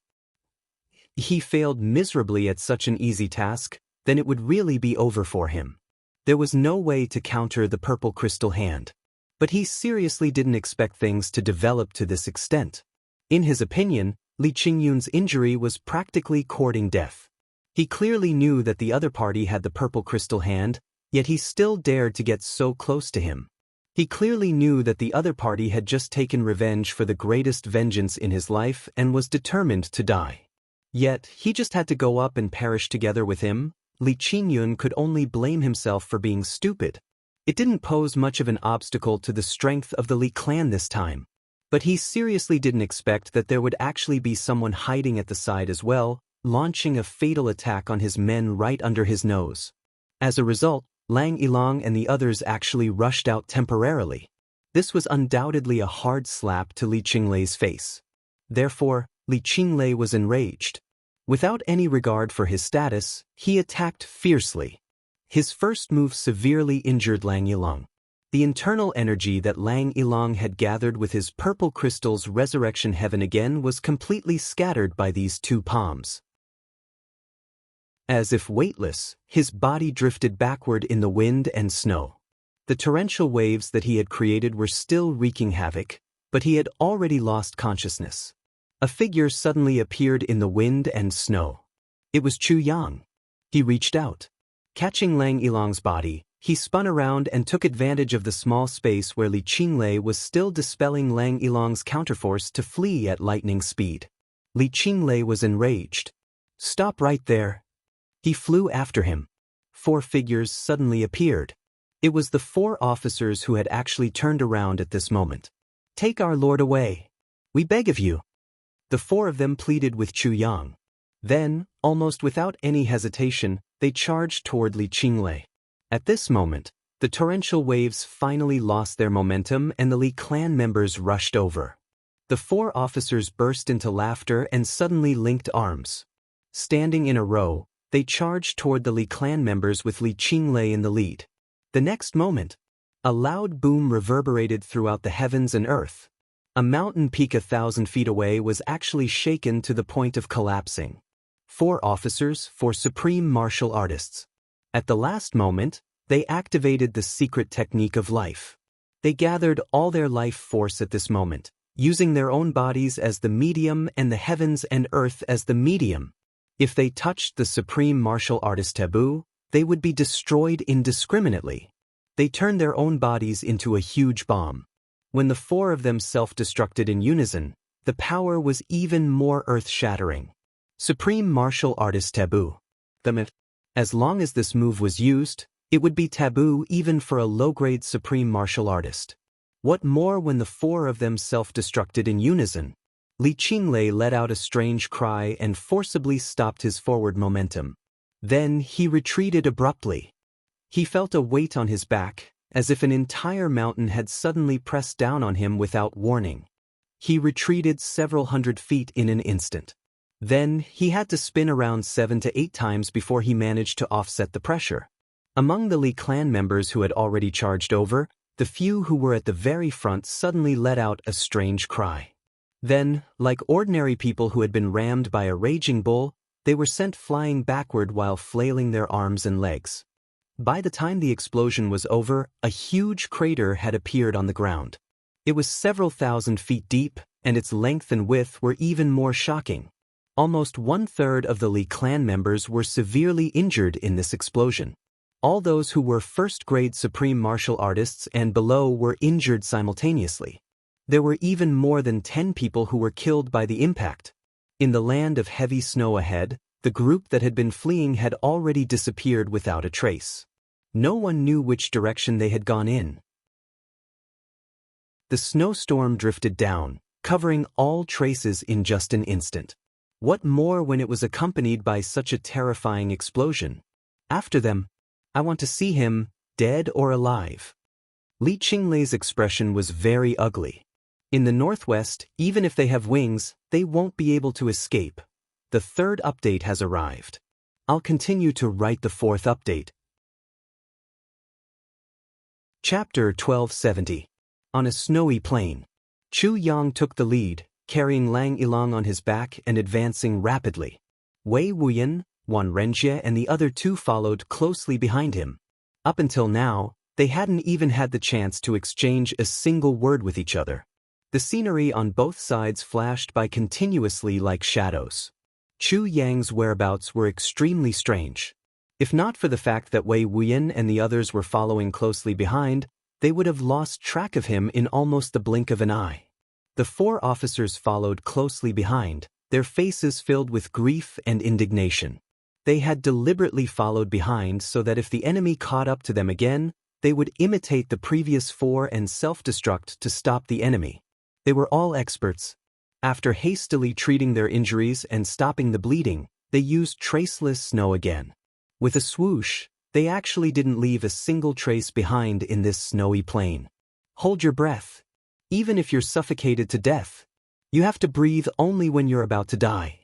He failed miserably at such an easy task, then it would really be over for him. There was no way to counter the purple crystal hand. But he seriously didn't expect things to develop to this extent. In his opinion, Li Qingyun's injury was practically courting death. He clearly knew that the other party had the purple crystal hand, yet he still dared to get so close to him. He clearly knew that the other party had just taken revenge for the greatest vengeance in his life and was determined to die. Yet, he just had to go up and perish together with him. Li Qingyun could only blame himself for being stupid. It didn't pose much of an obstacle to the strength of the Li clan this time. But he seriously didn't expect that there would actually be someone hiding at the side as well, launching a fatal attack on his men right under his nose. As a result, Lang Yilong and the others actually rushed out temporarily. This was undoubtedly a hard slap to Li Qinglei's face. Therefore, Li Qinglei was enraged. Without any regard for his status, he attacked fiercely. His first move severely injured Lang Yilong. The internal energy that Lang Yilong had gathered with his purple crystal's resurrection heaven again was completely scattered by these two palms. As if weightless, his body drifted backward in the wind and snow. The torrential waves that he had created were still wreaking havoc, but he had already lost consciousness. A figure suddenly appeared in the wind and snow. It was Chu Yang. He reached out. Catching Lang Yilong's body, he spun around and took advantage of the small space where Li Qinglei was still dispelling Lang Yilong's counterforce to flee at lightning speed. Li Qinglei was enraged. "Stop right there." He flew after him. 4 figures suddenly appeared. It was the 4 officers who had actually turned around at this moment. "Take our lord away. We beg of you." The 4 of them pleaded with Chu Yang. Then, almost without any hesitation, they charged toward Li Qinglei. At this moment, the torrential waves finally lost their momentum and the Li clan members rushed over. The 4 officers burst into laughter and suddenly linked arms. Standing in a row, they charged toward the Li clan members with Li Qinglei in the lead. The next moment, a loud boom reverberated throughout the heavens and earth. A mountain peak 1,000 feet away was actually shaken to the point of collapsing. 4 officers, 4 supreme martial artists. At the last moment, they activated the secret technique of life. They gathered all their life force at this moment, using their own bodies as the medium and the heavens and earth as the medium. If they touched the supreme martial artist taboo, they would be destroyed indiscriminately. They turned their own bodies into a huge bomb. When the 4 of them self-destructed in unison, the power was even more earth-shattering. Supreme martial artist taboo. As long as this move was used, it would be taboo even for a low-grade supreme martial artist. What more when the 4 of them self-destructed in unison? Li Qinglei let out a strange cry and forcibly stopped his forward momentum. Then he retreated abruptly. He felt a weight on his back, as if an entire mountain had suddenly pressed down on him without warning. He retreated several hundred feet in an instant. Then, he had to spin around 7 to 8 times before he managed to offset the pressure. Among the Li clan members who had already charged over, the few who were at the very front suddenly let out a strange cry. Then, like ordinary people who had been rammed by a raging bull, they were sent flying backward while flailing their arms and legs. By the time the explosion was over, a huge crater had appeared on the ground. It was several thousand feet deep, and its length and width were even more shocking. Almost 1/3 of the Li clan members were severely injured in this explosion. All those who were first-grade supreme martial artists and below were injured simultaneously. There were even more than 10 people who were killed by the impact. In the land of heavy snow ahead, the group that had been fleeing had already disappeared without a trace. No one knew which direction they had gone in. The snowstorm drifted down, covering all traces in just an instant. What more when it was accompanied by such a terrifying explosion? After them, I want to see him, dead or alive. Li Qinglei's expression was very ugly. In the northwest, even if they have wings, they won't be able to escape. The third update has arrived. I'll continue to write the fourth update. Chapter 1270. On a snowy plain. Chu Yang took the lead, carrying Lang Ilang on his back and advancing rapidly. Wei Wuyan, Wan Renjie and the other two followed closely behind him. Up until now, they hadn't even had the chance to exchange a single word with each other. The scenery on both sides flashed by continuously like shadows. Chu Yang's whereabouts were extremely strange. If not for the fact that Wei Wuyan and the others were following closely behind, they would have lost track of him in almost the blink of an eye. The four officers followed closely behind, their faces filled with grief and indignation. They had deliberately followed behind so that if the enemy caught up to them again, they would imitate the previous four and self-destruct to stop the enemy. They were all experts. After hastily treating their injuries and stopping the bleeding, they used traceless snow again. With a swoosh, they actually didn't leave a single trace behind in this snowy plain. Hold your breath. Even if you're suffocated to death, you have to breathe only when you're about to die.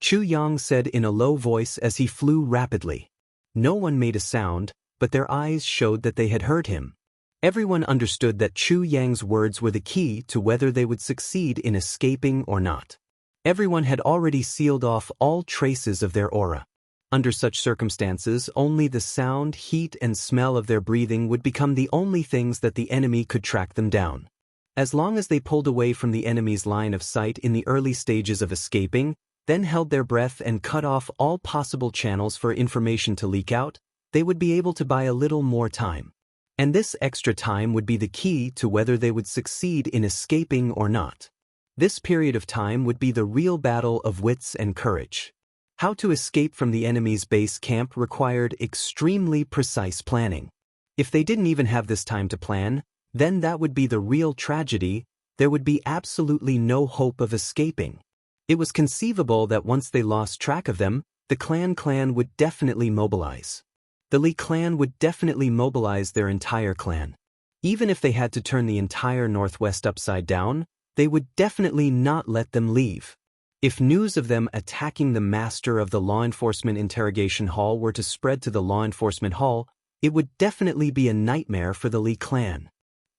Chu Yang said in a low voice as he flew rapidly. No one made a sound, but their eyes showed that they had heard him. Everyone understood that Chu Yang's words were the key to whether they would succeed in escaping or not. Everyone had already sealed off all traces of their aura. Under such circumstances, only the sound, heat, and smell of their breathing would become the only things that the enemy could track them down. As long as they pulled away from the enemy's line of sight in the early stages of escaping, then held their breath and cut off all possible channels for information to leak out, they would be able to buy a little more time. And this extra time would be the key to whether they would succeed in escaping or not. This period of time would be the real battle of wits and courage. How to escape from the enemy's base camp required extremely precise planning. If they didn't even have this time to plan, then that would be the real tragedy. There would be absolutely no hope of escaping. It was conceivable that once they lost track of them, the clan would definitely mobilize. The Li clan would definitely mobilize their entire clan. Even if they had to turn the entire northwest upside down, they would definitely not let them leave. If news of them attacking the master of the law enforcement interrogation hall were to spread to the law enforcement hall, it would definitely be a nightmare for the Li clan.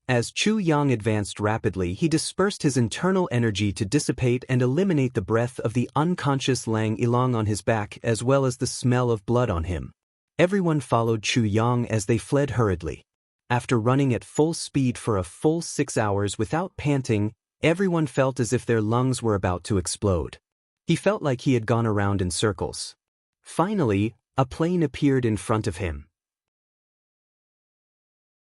As Chu Yang advanced rapidly, he dispersed his internal energy to dissipate and eliminate the breath of the unconscious Lang Ilang on his back as well as the smell of blood on him. Everyone followed Chu Yang as they fled hurriedly. After running at full speed for a full 6 hours without panting, everyone felt as if their lungs were about to explode. He felt like he had gone around in circles. Finally, a plane appeared in front of him.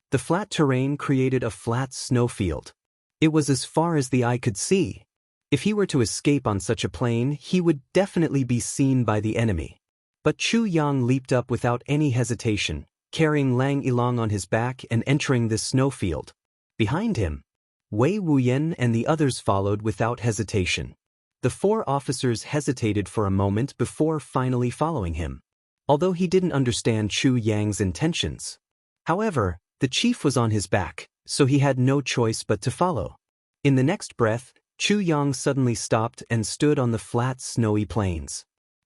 The flat terrain created a flat snowfield. It was as far as the eye could see. If he were to escape on such a plane, he would definitely be seen by the enemy. But Chu Yang leaped up without any hesitation, carrying Lang Ilang on his back and entering this snowfield. Behind him, Wei Wuyan and the others followed without hesitation. The four officers hesitated for a moment before finally following him, although he didn't understand Chu Yang's intentions. However, the chief was on his back, so he had no choice but to follow. In the next breath, Chu Yang suddenly stopped and stood on the flat, snowy plains.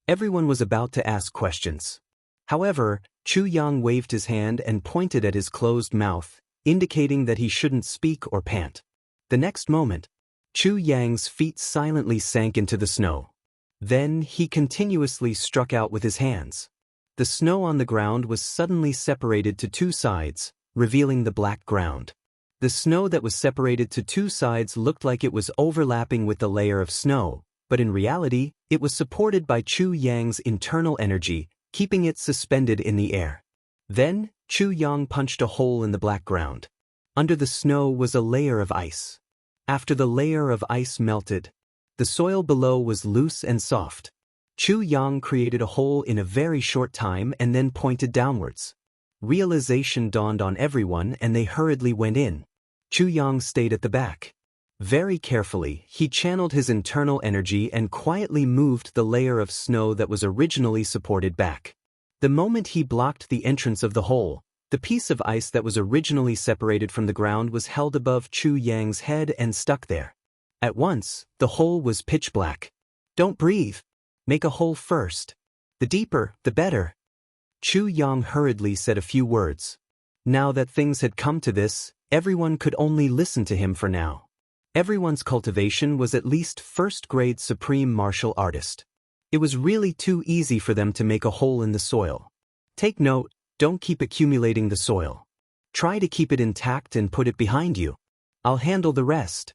Everyone was about to ask questions. However, Chu Yang waved his hand and pointed at his closed mouth, indicating that he shouldn't speak or pant. The next moment, Chu Yang's feet silently sank into the snow. Then he continuously struck out with his hands. The snow on the ground was suddenly separated to two sides, revealing the black ground. The snow that was separated to two sides looked like it was overlapping with the layer of snow, but in reality, it was supported by Chu Yang's internal energy, keeping it suspended in the air. Then, Chu Yang punched a hole in the black ground. Under the snow was a layer of ice. After the layer of ice melted, the soil below was loose and soft. Chu Yang created a hole in a very short time and then pointed downwards. Realization dawned on everyone and they hurriedly went in. Chu Yang stayed at the back. Very carefully, he channeled his internal energy and quietly moved the layer of snow that was originally supported back. The moment he blocked the entrance of the hole, The piece of ice that was originally separated from the ground was held above Chu Yang's head and stuck there. At once, the hole was pitch black. Don't breathe. Make a hole first. The deeper, the better. Chu Yang hurriedly said a few words. Now that things had come to this, everyone could only listen to him for now. Everyone's cultivation was at least first-grade supreme martial artist. It was really too easy for them to make a hole in the soil. Take note, don't keep accumulating the soil. Try to keep it intact and put it behind you. I'll handle the rest.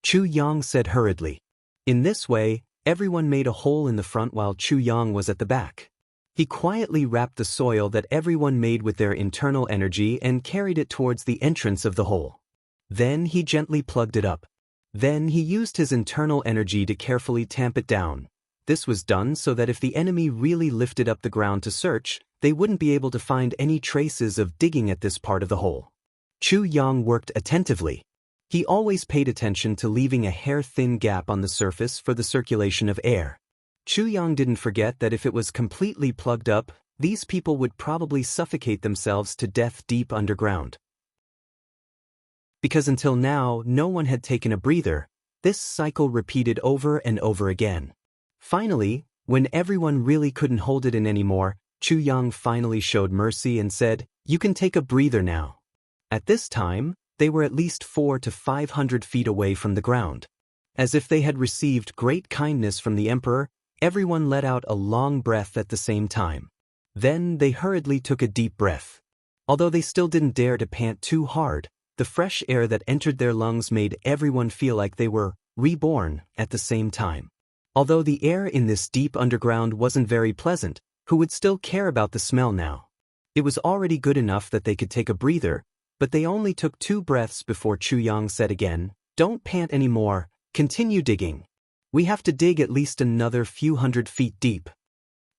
Chu Yang said hurriedly. In this way, everyone made a hole in the front while Chu Yang was at the back. He quietly wrapped the soil that everyone made with their internal energy and carried it towards the entrance of the hole. Then he gently plugged it up. Then he used his internal energy to carefully tamp it down. This was done so that if the enemy really lifted up the ground to search, they wouldn't be able to find any traces of digging at this part of the hole. Chu Yang worked attentively. He always paid attention to leaving a hair-thin gap on the surface for the circulation of air. Chu Yang didn't forget that if it was completely plugged up, these people would probably suffocate themselves to death deep underground. Because until now, no one had taken a breather, this cycle repeated over and over again. Finally, when everyone really couldn't hold it in anymore, Chu Yang finally showed mercy and said, "You can take a breather now." At this time, they were at least 400 to 500 feet away from the ground. As if they had received great kindness from the emperor, everyone let out a long breath at the same time. Then they hurriedly took a deep breath. Although they still didn't dare to pant too hard, the fresh air that entered their lungs made everyone feel like they were reborn at the same time. Although the air in this deep underground wasn't very pleasant, who would still care about the smell now? It was already good enough that they could take a breather, but they only took 2 breaths before Chu Yang said again, "Don't pant anymore, continue digging. We have to dig at least another few hundred feet deep."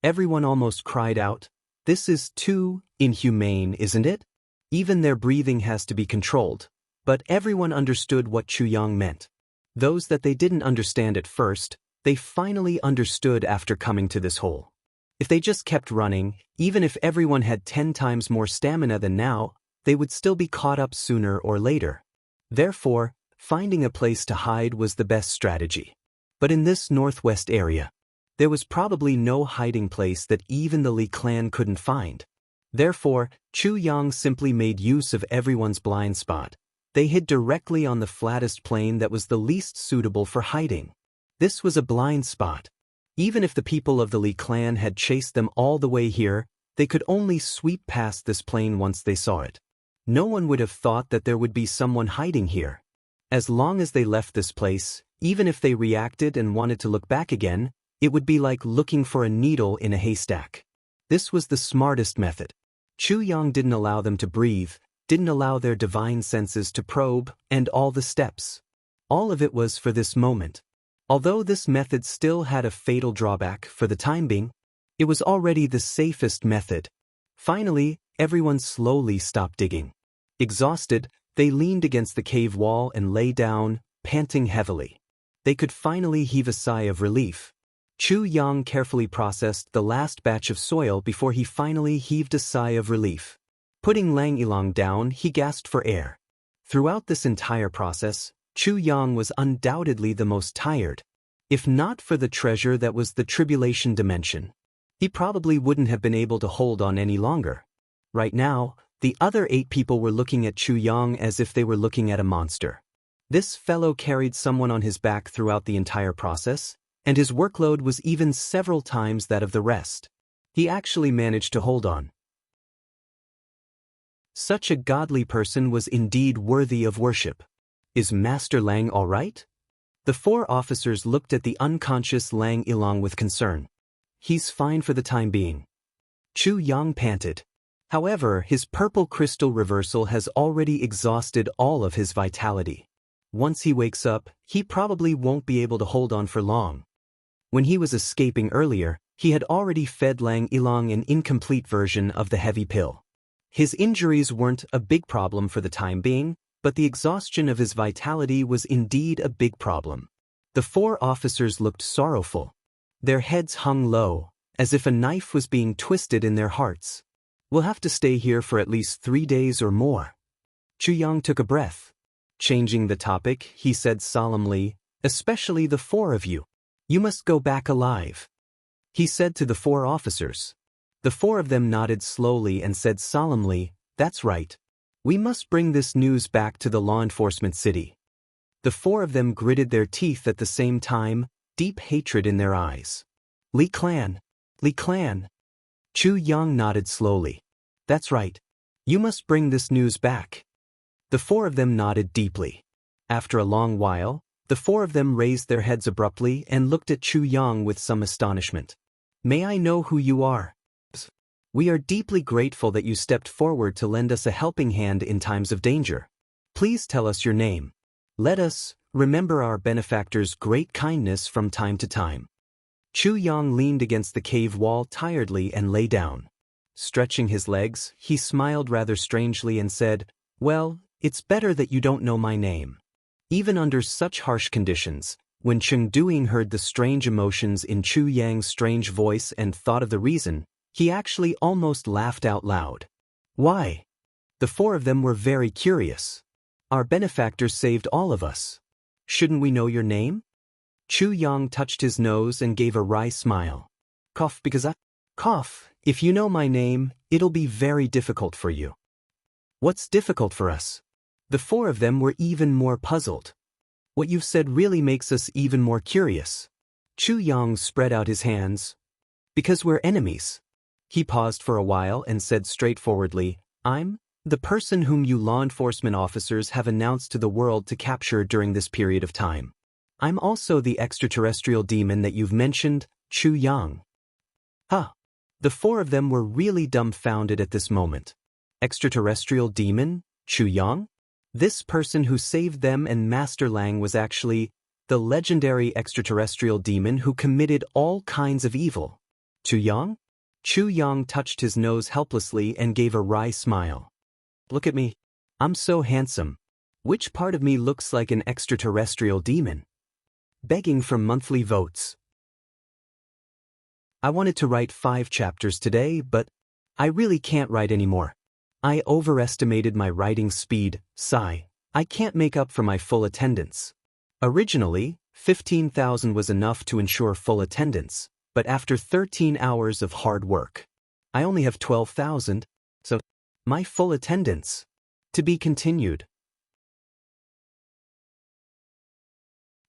Everyone almost cried out, "This is too inhumane, isn't it? Even their breathing has to be controlled." But everyone understood what Chu Yang meant. Those that they didn't understand at first, they finally understood after coming to this hole. If they just kept running, even if everyone had 10 times more stamina than now, they would still be caught up sooner or later. Therefore, finding a place to hide was the best strategy. But in this northwest area, there was probably no hiding place that even the Li clan couldn't find. Therefore, Chu Yang simply made use of everyone's blind spot. They hid directly on the flattest plain that was the least suitable for hiding. This was a blind spot. Even if the people of the Li clan had chased them all the way here, they could only sweep past this plain once they saw it. No one would have thought that there would be someone hiding here. As long as they left this place, even if they reacted and wanted to look back again, it would be like looking for a needle in a haystack. This was the smartest method. Chu Yang didn't allow them to breathe, didn't allow their divine senses to probe, and all the steps. All of it was for this moment. Although this method still had a fatal drawback for the time being, it was already the safest method. Finally, everyone slowly stopped digging. Exhausted, they leaned against the cave wall and lay down, panting heavily. They could finally heave a sigh of relief. Chu Yang carefully processed the last batch of soil before he finally heaved a sigh of relief. Putting Lang Ilang down, he gasped for air. Throughout this entire process, Chu Yang was undoubtedly the most tired. If not for the treasure that was the tribulation dimension, he probably wouldn't have been able to hold on any longer. Right now, the other 8 people were looking at Chu Yang as if they were looking at a monster. This fellow carried someone on his back throughout the entire process, and his workload was even several times that of the rest. He actually managed to hold on. Such a godly person was indeed worthy of worship. Is Master Lang all right? The 4 officers looked at the unconscious Lang Ilang with concern. He's fine for the time being. Chu Yang panted. However, his purple crystal reversal has already exhausted all of his vitality. Once he wakes up, he probably won't be able to hold on for long. When he was escaping earlier, he had already fed Lang Ilang an incomplete version of the heavy pill. His injuries weren't a big problem for the time being, but the exhaustion of his vitality was indeed a big problem. The 4 officers looked sorrowful. Their heads hung low, as if a knife was being twisted in their hearts. We'll have to stay here for at least 3 days or more. Chu Yang took a breath. Changing the topic, he said solemnly, especially the 4 of you. You must go back alive. He said to the 4 officers. The 4 of them nodded slowly and said solemnly, that's right. We must bring this news back to the law enforcement city. The 4 of them gritted their teeth at the same time, deep hatred in their eyes. Li Clan. Li Clan. Chu Yang nodded slowly. That's right. You must bring this news back. The 4 of them nodded deeply. After a long while, the 4 of them raised their heads abruptly and looked at Chu Yang with some astonishment. May I know who you are? We are deeply grateful that you stepped forward to lend us a helping hand in times of danger. Please tell us your name. Let us remember our benefactor's great kindness from time to time. Chu Yang leaned against the cave wall tiredly and lay down. Stretching his legs, he smiled rather strangely and said, well, it's better that you don't know my name. Even under such harsh conditions, when Cheng Duing heard the strange emotions in Chu Yang's strange voice and thought of the reason, he actually almost laughed out loud. Why? The 4 of them were very curious. Our benefactor saved all of us. Shouldn't we know your name? Chu Yang touched his nose and gave a wry smile. Cough because I... Cough, if you know my name, it'll be very difficult for you. What's difficult for us? The 4 of them were even more puzzled. What you've said really makes us even more curious. Chu Yang spread out his hands. Because we're enemies. He paused for a while and said straightforwardly, I'm the person whom you law enforcement officers have announced to the world to capture during this period of time. I'm also the extraterrestrial demon that you've mentioned, Chu Yang. Huh. The 4 of them were really dumbfounded at this moment. Extraterrestrial demon, Chu Yang? This person who saved them and Master Lang was actually the legendary extraterrestrial demon who committed all kinds of evil. Chu Yang? Chu Yang touched his nose helplessly and gave a wry smile. Look at me. I'm so handsome. Which part of me looks like an extraterrestrial demon? Begging for monthly votes. I wanted to write 5 chapters today, but I really can't write anymore. I overestimated my writing speed, sigh. I can't make up for my full attendance. Originally, 15,000 was enough to ensure full attendance, but after 13 hours of hard work, I only have 12,000, so my full attendance. To be continued.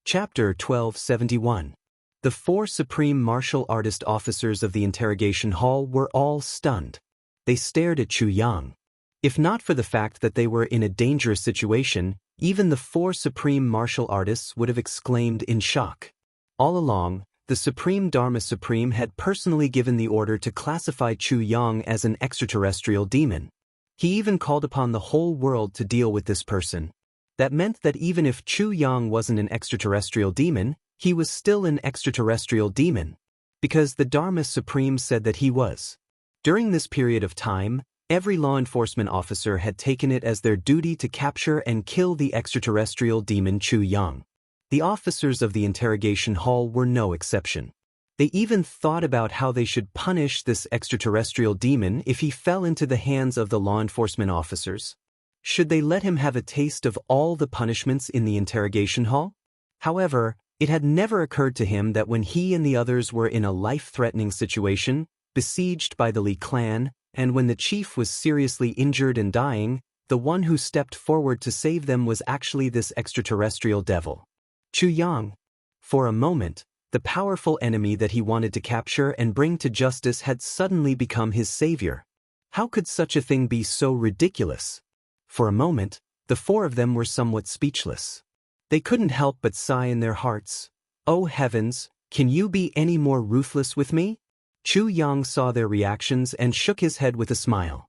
Chapter 1271. The 4 supreme martial artist officers of the interrogation hall were all stunned. They stared at Chu Yang. If not for the fact that they were in a dangerous situation, even the 4 supreme martial artists would have exclaimed in shock. All along, the Supreme Dharma Supreme had personally given the order to classify Chu Yang as an extraterrestrial demon. He even called upon the whole world to deal with this person. That meant that even if Chu Yang wasn't an extraterrestrial demon, he was still an extraterrestrial demon, because the Dharma Supreme said that he was. During this period of time, every law enforcement officer had taken it as their duty to capture and kill the extraterrestrial demon Chu Yang. The officers of the interrogation hall were no exception. They even thought about how they should punish this extraterrestrial demon if he fell into the hands of the law enforcement officers. Should they let him have a taste of all the punishments in the interrogation hall? However, it had never occurred to him that when he and the others were in a life-threatening situation, besieged by the Li clan, and when the chief was seriously injured and dying, the one who stepped forward to save them was actually this extraterrestrial devil. Chu Yang. For a moment, the powerful enemy that he wanted to capture and bring to justice had suddenly become his savior. How could such a thing be so ridiculous? For a moment, the 4 of them were somewhat speechless. They couldn't help but sigh in their hearts. Oh heavens, can you be any more ruthless with me? Chu Yang saw their reactions and shook his head with a smile.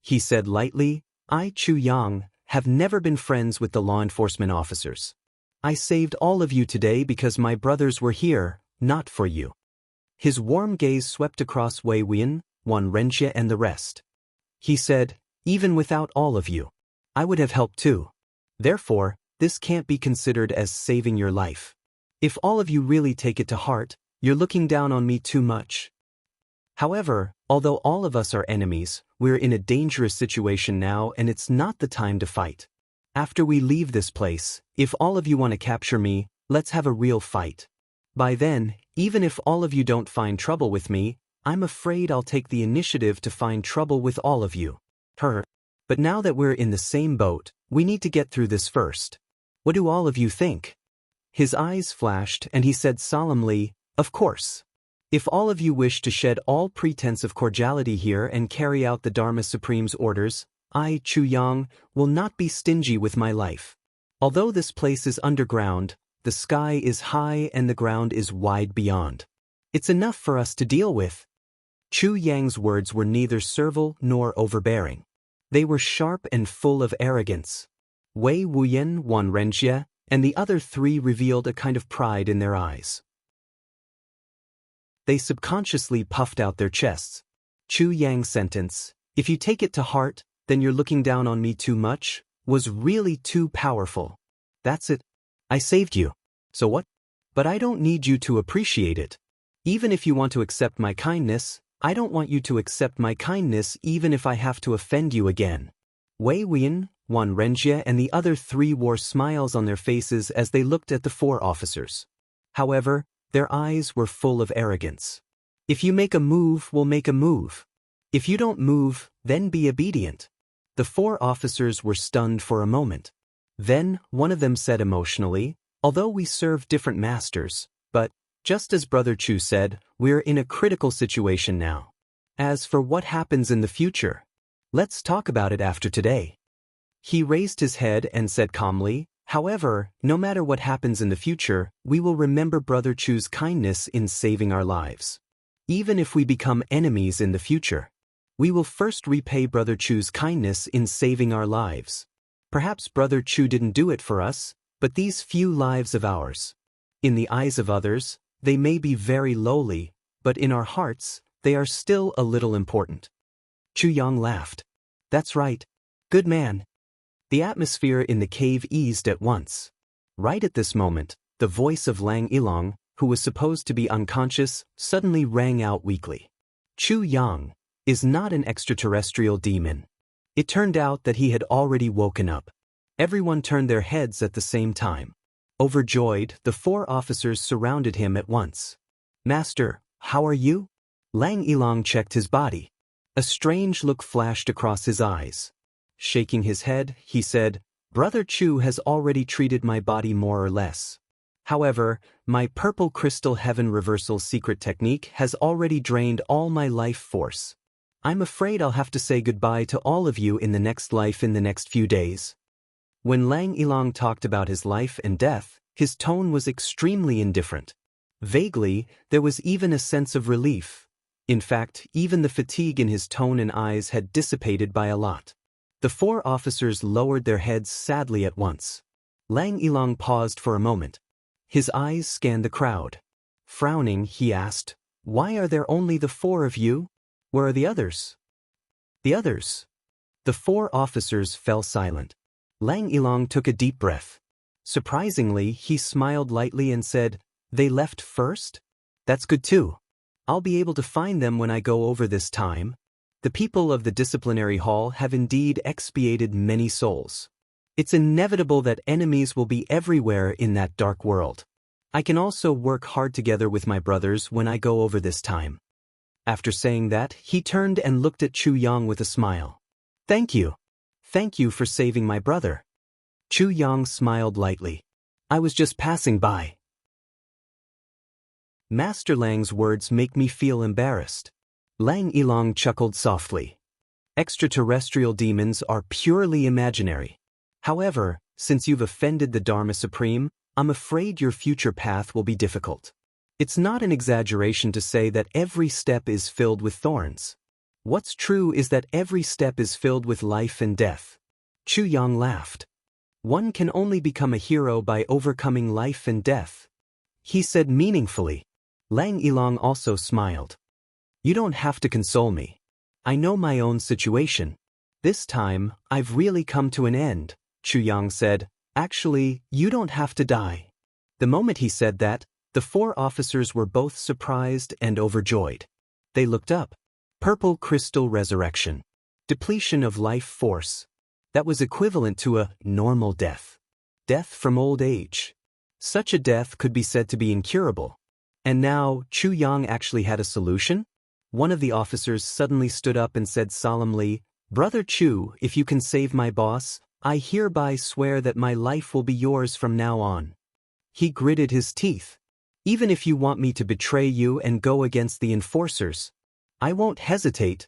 He said lightly, I, Chu Yang, have never been friends with the law enforcement officers. I saved all of you today because my brothers were here, not for you. His warm gaze swept across Wei Win, Wan Renjie and the rest. He said, even without all of you, I would have helped too. Therefore, this can't be considered as saving your life. If all of you really take it to heart, you're looking down on me too much. However, although all of us are enemies, we're in a dangerous situation now and it's not the time to fight. After we leave this place, if all of you want to capture me, let's have a real fight. By then, even if all of you don't find trouble with me, I'm afraid I'll take the initiative to find trouble with all of you. But now that we're in the same boat, we need to get through this first. What do all of you think? His eyes flashed and he said solemnly, "Of course. If all of you wish to shed all pretense of cordiality here and carry out the Dharma Supreme's orders, I, Chu Yang, will not be stingy with my life. Although this place is underground, the sky is high and the ground is wide beyond. It's enough for us to deal with." Chu Yang's words were neither servile nor overbearing. They were sharp and full of arrogance. Wei Wuyan, Wan Renjie, and the other three revealed a kind of pride in their eyes. They subconsciously puffed out their chests. Chu Yang's sentence, "If you take it to heart, then you're looking down on me too much," was really too powerful. That's it. I saved you. So what? But I don't need you to appreciate it. Even if you want to accept my kindness, I don't want you to accept my kindness even if I have to offend you again. Wei Wuyan, Wan Renjie and the other three wore smiles on their faces as they looked at the four officers. However, their eyes were full of arrogance. If you make a move, we'll make a move. If you don't move, then be obedient. The four officers were stunned for a moment. Then, one of them said emotionally, "Although we serve different masters, but, just as Brother Chu said, we're in a critical situation now. As for what happens in the future, let's talk about it after today." He raised his head and said calmly, "However, no matter what happens in the future, we will remember Brother Chu's kindness in saving our lives. Even if we become enemies in the future, we will first repay Brother Chu's kindness in saving our lives. Perhaps Brother Chu didn't do it for us, but these few lives of ours. In the eyes of others, they may be very lowly, but in our hearts, they are still a little important." Chu Yang laughed. "That's right. Good man." The atmosphere in the cave eased at once. Right at this moment, the voice of Lang Ilong, who was supposed to be unconscious, suddenly rang out weakly. Chu Yang is not an extraterrestrial demon. It turned out that he had already woken up. Everyone turned their heads at the same time. Overjoyed, the four officers surrounded him at once. "Master, how are you?" Lang Ilong checked his body. A strange look flashed across his eyes. Shaking his head, he said, "Brother Chu has already treated my body more or less. However, my purple crystal heaven reversal secret technique has already drained all my life force. I'm afraid I'll have to say goodbye to all of you in the next life in the next few days." When Lang Ilong talked about his life and death, his tone was extremely indifferent. Vaguely, there was even a sense of relief. In fact, even the fatigue in his tone and eyes had dissipated by a lot. The four officers lowered their heads sadly at once. Lang Ilong paused for a moment. His eyes scanned the crowd. Frowning, he asked, "Why are there only the four of you? Where are the others?" "The others?" The four officers fell silent. Lang Ilong took a deep breath. Surprisingly, he smiled lightly and said, "They left first? That's good too. I'll be able to find them when I go over this time. The people of the disciplinary hall have indeed expiated many souls. It's inevitable that enemies will be everywhere in that dark world. I can also work hard together with my brothers when I go over this time." After saying that, he turned and looked at Chu Yang with a smile. "Thank you. Thank you for saving my brother." Chu Yang smiled lightly. "I was just passing by." Master Lang's words make me feel embarrassed. Lang Ilong chuckled softly. "Extraterrestrial demons are purely imaginary. However, since you've offended the Dharma Supreme, I'm afraid your future path will be difficult. It's not an exaggeration to say that every step is filled with thorns. What's true is that every step is filled with life and death." Chu Yang laughed. "One can only become a hero by overcoming life and death," he said meaningfully. Lang Ilong also smiled. "You don't have to console me. I know my own situation. This time, I've really come to an end," Chu Yang said. "Actually, you don't have to die." The moment he said that, the four officers were both surprised and overjoyed. They looked up. Purple crystal resurrection. Depletion of life force. That was equivalent to a normal death. Death from old age. Such a death could be said to be incurable. And now, Chu Yang actually had a solution? One of the officers suddenly stood up and said solemnly, "Brother Chu, if you can save my boss, I hereby swear that my life will be yours from now on." He gritted his teeth. "Even if you want me to betray you and go against the enforcers, I won't hesitate."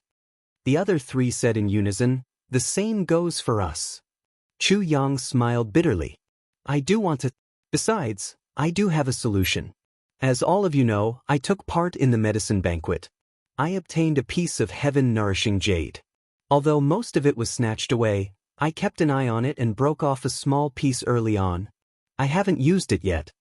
The other three said in unison, "The same goes for us." Chu Yang smiled bitterly. "I do want to. Besides, I do have a solution. As all of you know, I took part in the medicine banquet. I obtained a piece of heaven-nourishing jade. Although most of it was snatched away, I kept an eye on it and broke off a small piece early on. I haven't used it yet."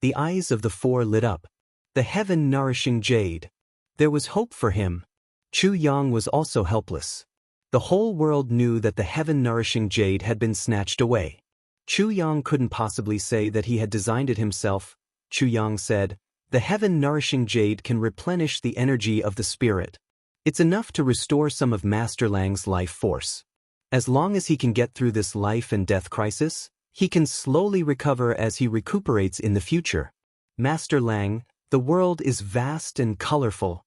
The eyes of the four lit up. The heaven-nourishing jade. There was hope for him. Chu Yang was also helpless. The whole world knew that the heaven-nourishing jade had been snatched away. Chu Yang couldn't possibly say that he had designed it himself. Chu Yang said, "The heaven-nourishing jade can replenish the energy of the spirit. It's enough to restore some of Master Lang's life force. As long as he can get through this life and death crisis, he can slowly recover as he recuperates in the future. Master Lang, the world is vast and colorful.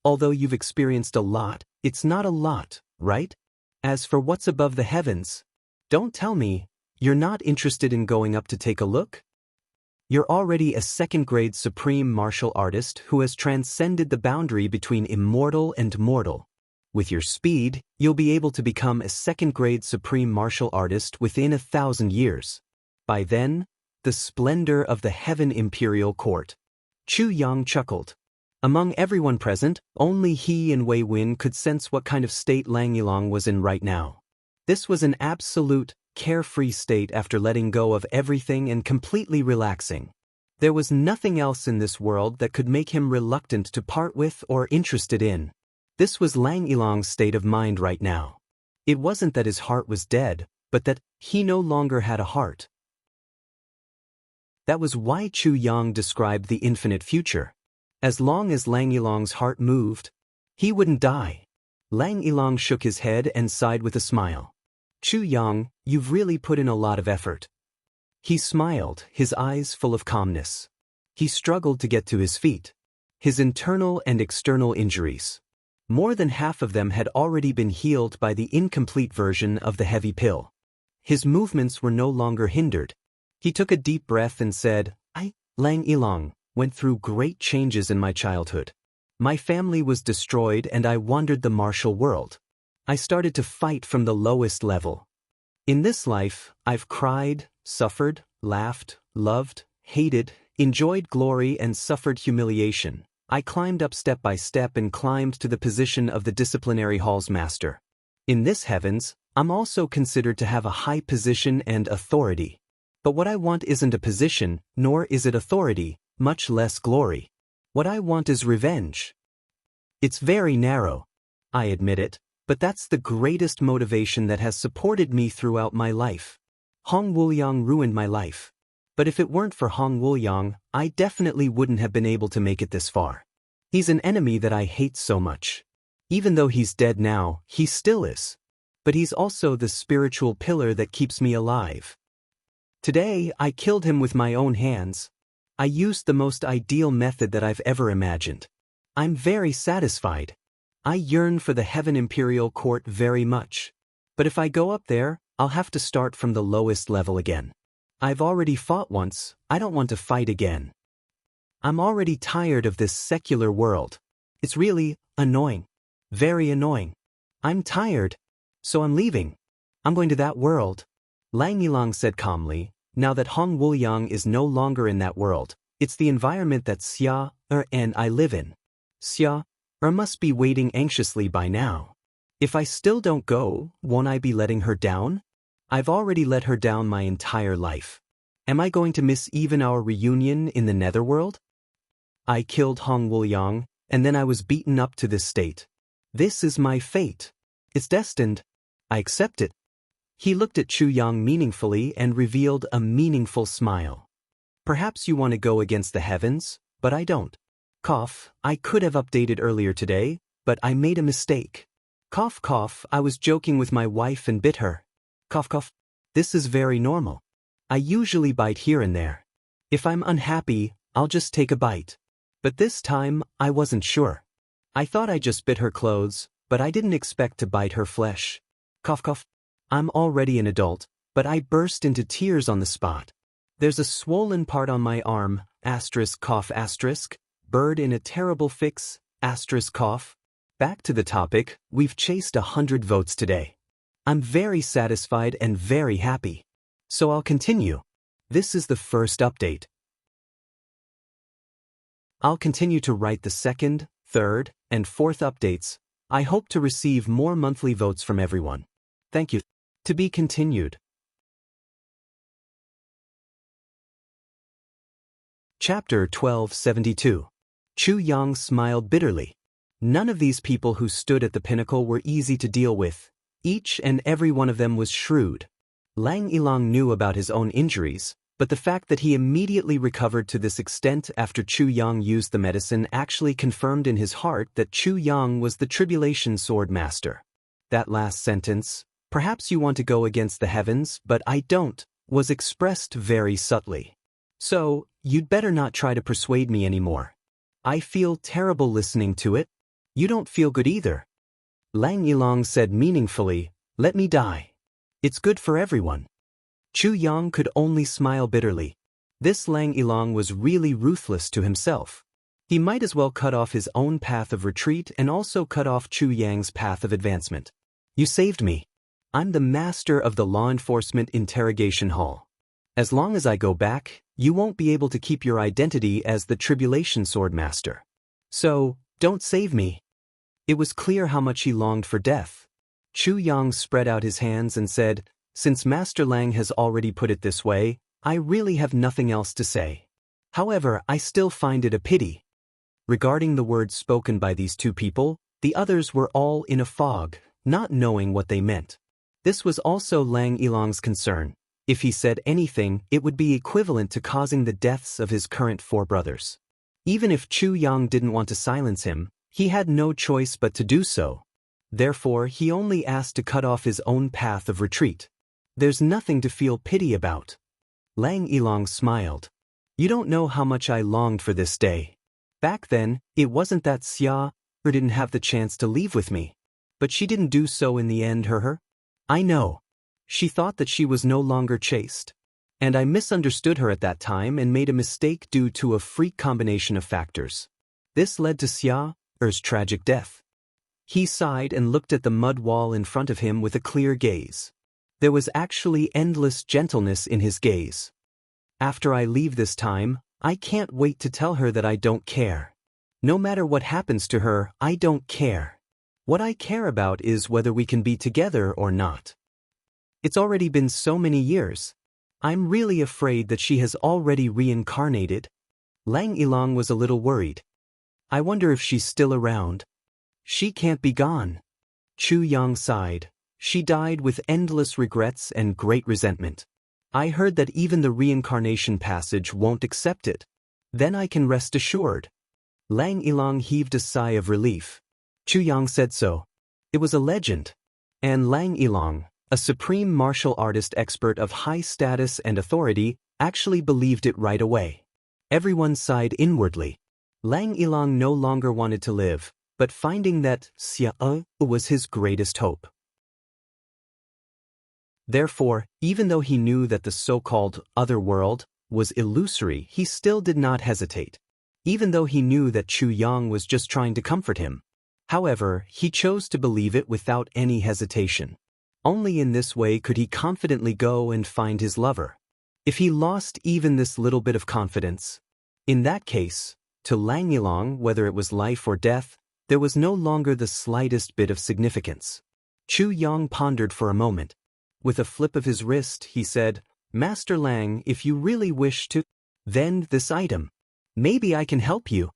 Although you've experienced a lot, it's not a lot, right? As for what's above the heavens, don't tell me you're not interested in going up to take a look? You're already a second-grade supreme martial artist who has transcended the boundary between immortal and mortal. With your speed, you'll be able to become a second-grade supreme martial artist within 1,000 years. By then, the splendor of the Heaven Imperial Court." Chu Yang chuckled. Among everyone present, only he and Wei Win could sense what kind of state Lang Yilong was in right now. This was an absolute, carefree state after letting go of everything and completely relaxing. There was nothing else in this world that could make him reluctant to part with or interested in. This was Lang Yilong's state of mind right now. It wasn't that his heart was dead, but that he no longer had a heart. That was why Chu Yang described the infinite future. As long as Lang Yilong's heart moved, he wouldn't die. Lang Yilong shook his head and sighed with a smile. "Chu Yang, you've really put in a lot of effort." He smiled, his eyes full of calmness. He struggled to get to his feet. His internal and external injuries. More than half of them had already been healed by the incomplete version of the heavy pill. His movements were no longer hindered. He took a deep breath and said, Lang Yilong, went through great changes in my childhood. My family was destroyed and I wandered the martial world. I started to fight from the lowest level. In this life, I've cried, suffered, laughed, loved, hated, enjoyed glory and suffered humiliation. I climbed up step by step and climbed to the position of the disciplinary hall's master. In this heavens, I'm also considered to have a high position and authority. But what I want isn't a position, nor is it authority, much less glory. What I want is revenge. It's very narrow. I admit it, but that's the greatest motivation that has supported me throughout my life. Hong Wuliang ruined my life. But if it weren't for Hong Wuliang, I definitely wouldn't have been able to make it this far. He's an enemy that I hate so much. Even though he's dead now, he still is. But he's also the spiritual pillar that keeps me alive. Today, I killed him with my own hands. I used the most ideal method that I've ever imagined. I'm very satisfied. I yearn for the Heaven Imperial Court very much. But if I go up there, I'll have to start from the lowest level again. I've already fought once, I don't want to fight again. I'm already tired of this secular world. It's really annoying. Very annoying. I'm tired. So I'm leaving. I'm going to that world. Lang Yilong said calmly, now that Hong Wuliang is no longer in that world, it's the environment that Xia and I live in. Xia must be waiting anxiously by now. If I still don't go, won't I be letting her down? I've already let her down my entire life. Am I going to miss even our reunion in the netherworld? I killed Hong Wuliang, and then I was beaten up to this state. This is my fate. It's destined. I accept it. He looked at Chu Yang meaningfully and revealed a meaningful smile. Perhaps you want to go against the heavens, but I don't. Cough, I could have updated earlier today, but I made a mistake. Cough cough, I was joking with my wife and bit her. Cough cough. This is very normal. I usually bite here and there. If I'm unhappy, I'll just take a bite. But this time, I wasn't sure. I thought I just bit her clothes, but I didn't expect to bite her flesh. Cough cough. I'm already an adult, but I burst into tears on the spot. There's a swollen part on my arm, asterisk cough asterisk, bird in a terrible fix, asterisk cough. Back to the topic, we've chased 100 votes today. I'm very satisfied and very happy. So I'll continue. This is the first update. I'll continue to write the second, third, and fourth updates. I hope to receive more monthly votes from everyone. Thank you. To be continued. Chapter 1272. Chu Yang smiled bitterly. None of these people who stood at the pinnacle were easy to deal with. Each and every one of them was shrewd. Lang Ilang knew about his own injuries, but the fact that he immediately recovered to this extent after Chu Yang used the medicine actually confirmed in his heart that Chu Yang was the Tribulation Sword Master. That last sentence, "Perhaps you want to go against the heavens, but I don't," was expressed very subtly. So, you'd better not try to persuade me anymore. I feel terrible listening to it. You don't feel good either. Lang Ilang said meaningfully, "Let me die. It's good for everyone." Chu Yang could only smile bitterly. This Lang Ilang was really ruthless to himself. He might as well cut off his own path of retreat and also cut off Chu Yang's path of advancement. You saved me. I'm the master of the law enforcement interrogation hall. As long as I go back, you won't be able to keep your identity as the Tribulation Sword Master. So, don't save me. It was clear how much he longed for death. Chu Yang spread out his hands and said, "Since Master Lang has already put it this way, I really have nothing else to say. However, I still find it a pity." Regarding the words spoken by these two people, the others were all in a fog, not knowing what they meant. This was also Lang Ilang's concern. If he said anything, it would be equivalent to causing the deaths of his current 4 brothers. Even if Chu Yang didn't want to silence him, he had no choice but to do so. Therefore, he only asked to cut off his own path of retreat. There's nothing to feel pity about. Lang Ilang smiled. You don't know how much I longed for this day. Back then, it wasn't that Xia didn't have the chance to leave with me. But she didn't do so in the end, her. I know. She thought that she was no longer chaste. And I misunderstood her at that time and made a mistake due to a freak combination of factors. This led to Xia's tragic death. He sighed and looked at the mud wall in front of him with a clear gaze. There was actually endless gentleness in his gaze. After I leave this time, I can't wait to tell her that I don't care. No matter what happens to her, I don't care. What I care about is whether we can be together or not. It's already been so many years. I'm really afraid that she has already reincarnated. Lang Ilang was a little worried. I wonder if she's still around. She can't be gone. Chu Yang sighed. She died with endless regrets and great resentment. I heard that even the reincarnation passage won't accept it. Then I can rest assured. Lang Ilang heaved a sigh of relief. Chu Yang said so. It was a legend. And Lang Ilang, a supreme martial artist expert of high status and authority, actually believed it right away. Everyone sighed inwardly. Lang Ilang no longer wanted to live, but finding that Xia was his greatest hope. Therefore, even though he knew that the so-called other world was illusory, he still did not hesitate. Even though he knew that Chu Yang was just trying to comfort him. However, he chose to believe it without any hesitation. Only in this way could he confidently go and find his lover. If he lost even this little bit of confidence, in that case, to Lang Ilang, whether it was life or death, there was no longer the slightest bit of significance. Chu Yang pondered for a moment. With a flip of his wrist, he said, "Master Lang, if you really wish to vend this item, maybe I can help you."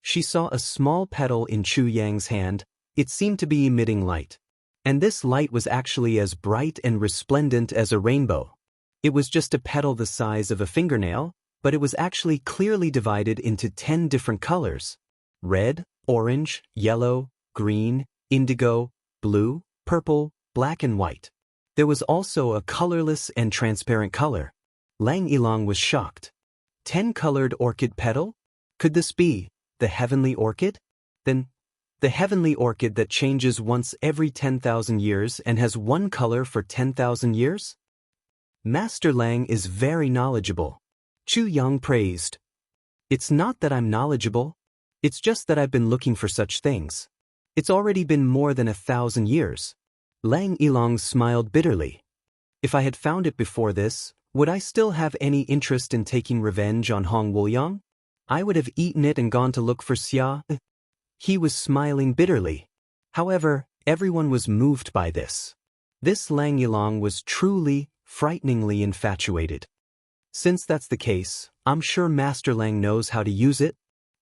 She saw a small petal in Chu Yang's hand. It seemed to be emitting light. And this light was actually as bright and resplendent as a rainbow. It was just a petal the size of a fingernail, but it was actually clearly divided into 10 different colors: red, orange, yellow, green, indigo, blue, purple, black and white. There was also a colorless and transparent color. Lang Ilang was shocked. 10-colored orchid petal? Could this be the heavenly orchid? Then, the heavenly orchid that changes once every 10,000 years and has one color for 10,000 years? Master Lang is very knowledgeable. Chu Yang praised. It's not that I'm knowledgeable. It's just that I've been looking for such things. It's already been more than 1,000 years. Lang Ilang smiled bitterly. If I had found it before this, would I still have any interest in taking revenge on Hong Wuliang? I would have eaten it and gone to look for Xia. He was smiling bitterly. However, everyone was moved by this. This Lang Ilang was truly, frighteningly infatuated. Since that's the case, I'm sure Master Lang knows how to use it.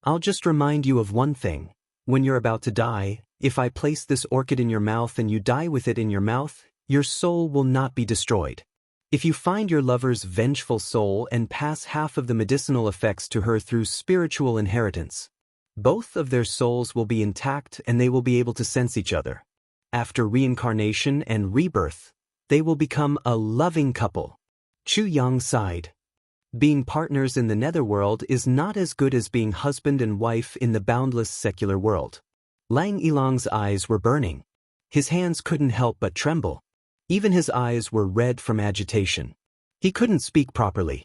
I'll just remind you of one thing. When you're about to die, if I place this orchid in your mouth and you die with it in your mouth, your soul will not be destroyed. If you find your lover's vengeful soul and pass half of the medicinal effects to her through spiritual inheritance, both of their souls will be intact and they will be able to sense each other. After reincarnation and rebirth, they will become a loving couple. Chu Yang sighed. Being partners in the netherworld is not as good as being husband and wife in the boundless secular world. Lang Ilang's eyes were burning. His hands couldn't help but tremble. Even his eyes were red from agitation. He couldn't speak properly.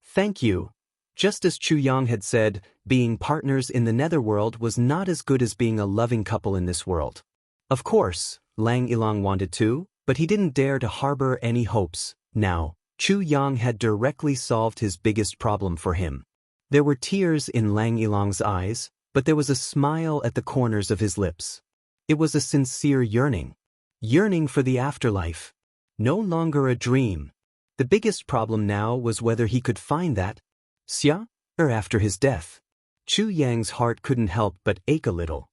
Thank you. Just as Chu Yang had said, being partners in the netherworld was not as good as being a loving couple in this world. Of course, Lang Ilang wanted to, but he didn't dare to harbor any hopes. Now, Chu Yang had directly solved his biggest problem for him. There were tears in Lang Ilang's eyes, but there was a smile at the corners of his lips. It was a sincere yearning. Yearning for the afterlife. No longer a dream. The biggest problem now was whether he could find that, Xia, or after his death. Chu Yang's heart couldn't help but ache a little.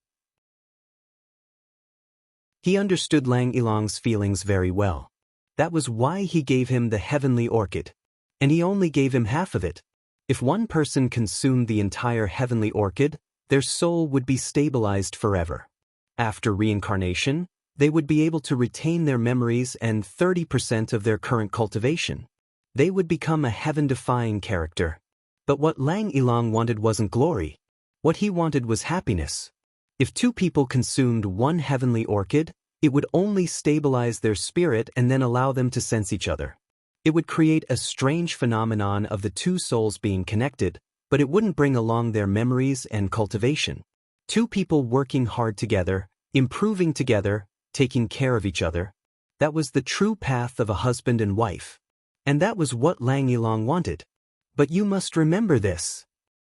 He understood Lang Ilang's feelings very well. That was why he gave him the heavenly orchid. And he only gave him half of it. If one person consumed the entire heavenly orchid, their soul would be stabilized forever. After reincarnation, they would be able to retain their memories and 30% of their current cultivation. They would become a heaven-defying character. But what Lang Ilang wanted wasn't glory. What he wanted was happiness. If two people consumed one heavenly orchid, it would only stabilize their spirit and then allow them to sense each other. It would create a strange phenomenon of the two souls being connected, but it wouldn't bring along their memories and cultivation. Two people working hard together, improving together, taking care of each other. That was the true path of a husband and wife. And that was what Lang Ilang wanted. But you must remember this.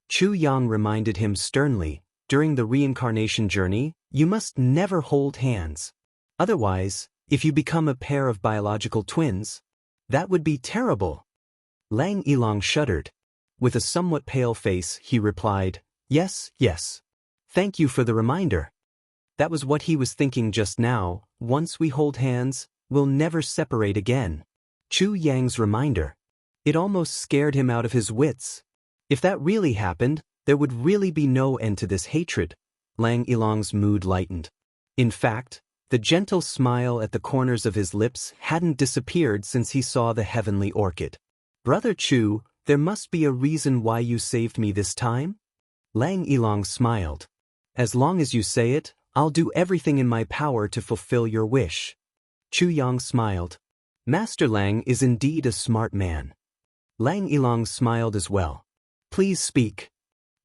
Chu Yang reminded him sternly, during the reincarnation journey, you must never hold hands. Otherwise, if you become a pair of biological twins, that would be terrible. Lang Ilang shuddered. With a somewhat pale face, he replied, Yes, yes. Thank you for the reminder. That was what he was thinking just now. Once we hold hands, we'll never separate again. Chu Yang's reminder. It almost scared him out of his wits. If that really happened, there would really be no end to this hatred. Lang Ilang's mood lightened. In fact, the gentle smile at the corners of his lips hadn't disappeared since he saw the heavenly orchid. Brother Chu, there must be a reason why you saved me this time? Lang Ilang smiled. As long as you say it, I'll do everything in my power to fulfill your wish. Chu Yang smiled. Master Lang is indeed a smart man. Lang Ilang smiled as well. Please speak.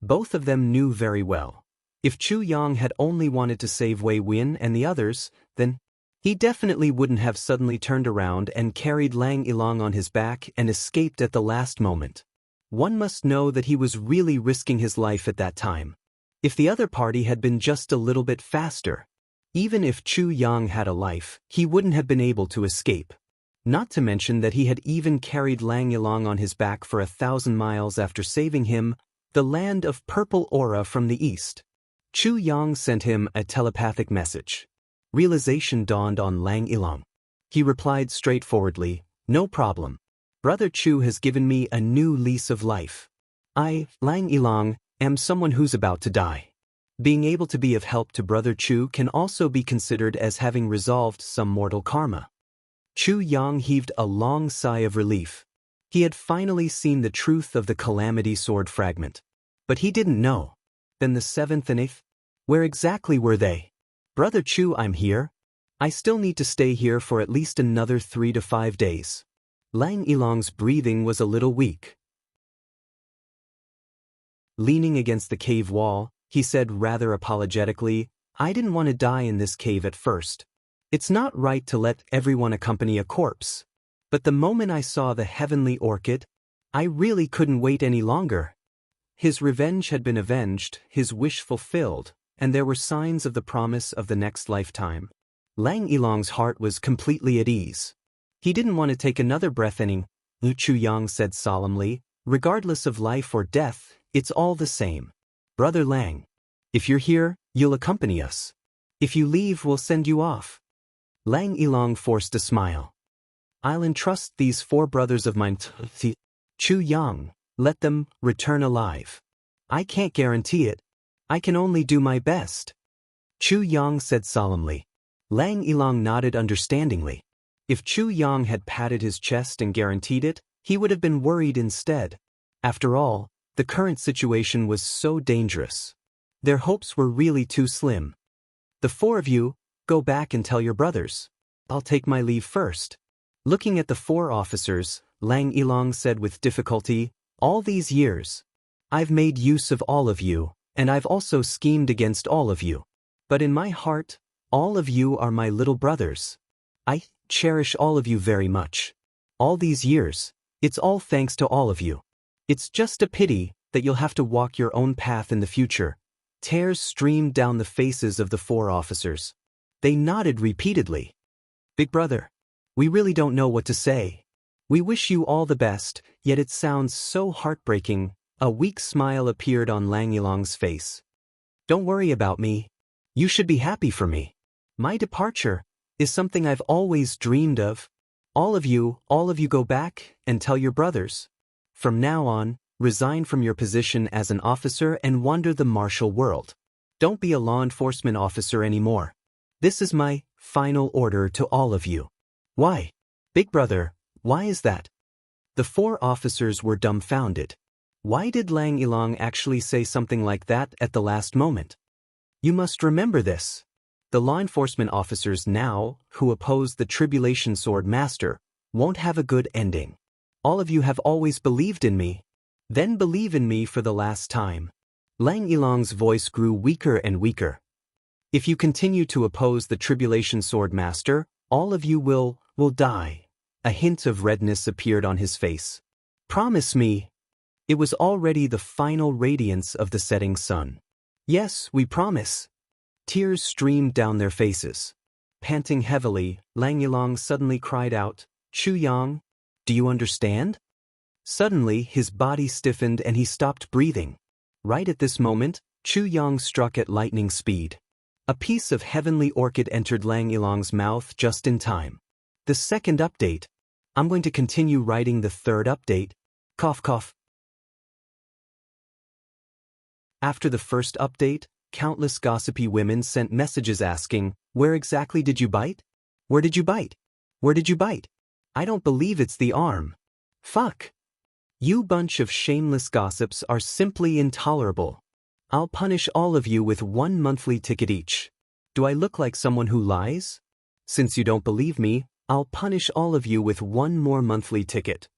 Both of them knew very well. If Chu Yang had only wanted to save Wei Win and the others, then he definitely wouldn't have suddenly turned around and carried Lang Ilang on his back and escaped at the last moment. One must know that he was really risking his life at that time. If the other party had been just a little bit faster, even if Chu Yang had a life, he wouldn't have been able to escape. Not to mention that he had even carried Lang Ilang on his back for 1,000 miles after saving him, the land of purple aura from the east. Chu Yang sent him a telepathic message. Realization dawned on Lang Ilang. He replied straightforwardly, No problem. Brother Chu has given me a new lease of life. I, Lang Ilang, am someone who's about to die. Being able to be of help to Brother Chu can also be considered as having resolved some mortal karma. Chu Yang heaved a long sigh of relief. He had finally seen the truth of the Calamity Sword fragment. But he didn't know. Then the seventh and eighth? Where exactly were they? Brother Chu, I'm here. I still need to stay here for at least another 3 to 5 days. Lang Ilang's breathing was a little weak. Leaning against the cave wall, he said rather apologetically, I didn't want to die in this cave at first. It's not right to let everyone accompany a corpse. But the moment I saw the heavenly orchid, I really couldn't wait any longer. His revenge had been avenged, his wish fulfilled, and there were signs of the promise of the next lifetime. Lang Ilang's heart was completely at ease. He didn't want to take another breath inning, Chu Yang said solemnly, regardless of life or death, it's all the same. Brother Lang, if you're here, you'll accompany us. If you leave, we'll send you off. Lang Ilang forced a smile. I'll entrust these 4 brothers of mine to Chu Yang, let them return alive. I can't guarantee it. I can only do my best. Chu Yang said solemnly. Lang Ilang nodded understandingly. If Chu Yang had patted his chest and guaranteed it, he would have been worried instead. After all, the current situation was so dangerous. Their hopes were really too slim. The 4 of you, go back and tell your brothers. I'll take my leave first. Looking at the 4 officers, Lang Ilang said with difficulty, all these years, I've made use of all of you, and I've also schemed against all of you. But in my heart, all of you are my little brothers. I cherish all of you very much. All these years, it's all thanks to all of you. It's just a pity that you'll have to walk your own path in the future. Tears streamed down the faces of the 4 officers. They nodded repeatedly. Big brother, we really don't know what to say. We wish you all the best, yet it sounds so heartbreaking. A weak smile appeared on Lang Ilang's face. Don't worry about me. You should be happy for me. My departure is something I've always dreamed of. All of you go back and tell your brothers. From now on, resign from your position as an officer and wander the martial world. Don't be a law enforcement officer anymore. This is my final order to all of you. Why? Big brother, why is that? The 4 officers were dumbfounded. Why did Lang Ilang actually say something like that at the last moment? You must remember this. The law enforcement officers now, who oppose the Tribulation Sword Master, won't have a good ending. All of you have always believed in me. Then believe in me for the last time. Lang Ilang's voice grew weaker and weaker. If you continue to oppose the Tribulation Sword Master, all of you will die. A hint of redness appeared on his face. Promise me. It was already the final radiance of the setting sun. Yes, we promise. Tears streamed down their faces. Panting heavily, Lang Ilang suddenly cried out, Chu Yang, do you understand? Suddenly, his body stiffened and he stopped breathing. Right at this moment, Chu Yang struck at lightning speed. A piece of heavenly orchid entered Lang Ilang's mouth just in time. The second update. I'm going to continue writing the third update. Cough cough. After the first update, countless gossipy women sent messages asking, where exactly did you bite? Where did you bite? Where did you bite? I don't believe it's the arm. Fuck. You bunch of shameless gossips are simply intolerable. I'll punish all of you with 1 monthly ticket each. Do I look like someone who lies? Since you don't believe me, I'll punish all of you with 1 more monthly ticket.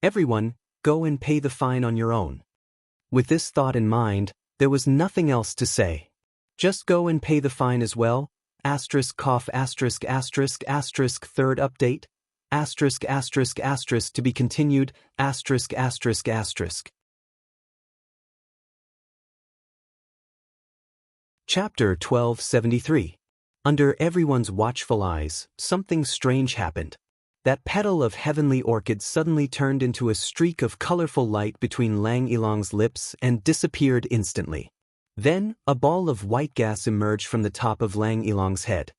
Everyone, go and pay the fine on your own. With this thought in mind, there was nothing else to say. Just go and pay the fine as well. Asterisk cough asterisk asterisk asterisk third update. Asterisk asterisk asterisk to be continued. Asterisk asterisk asterisk. Chapter 1273. Under everyone's watchful eyes, something strange happened. That petal of heavenly orchid suddenly turned into a streak of colorful light between Lang Ilang's lips and disappeared instantly. Then, a ball of white gas emerged from the top of Lang Ilang's head.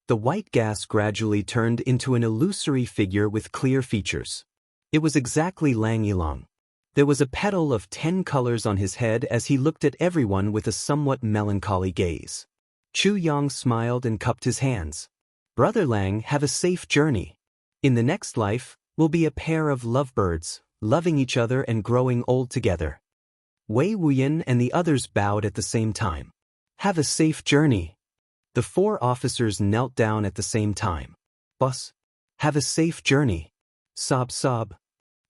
The white gas gradually turned into an illusory figure with clear features. It was exactly Lang Yilong. There was a petal of 10 colors on his head as he looked at everyone with a somewhat melancholy gaze. Chu Yang smiled and cupped his hands. Brother Lang, have a safe journey. In the next life, we'll be a pair of lovebirds, loving each other and growing old together. Wei Wuyan and the others bowed at the same time. Have a safe journey. The 4 officers knelt down at the same time. Boss, have a safe journey. Sob sob.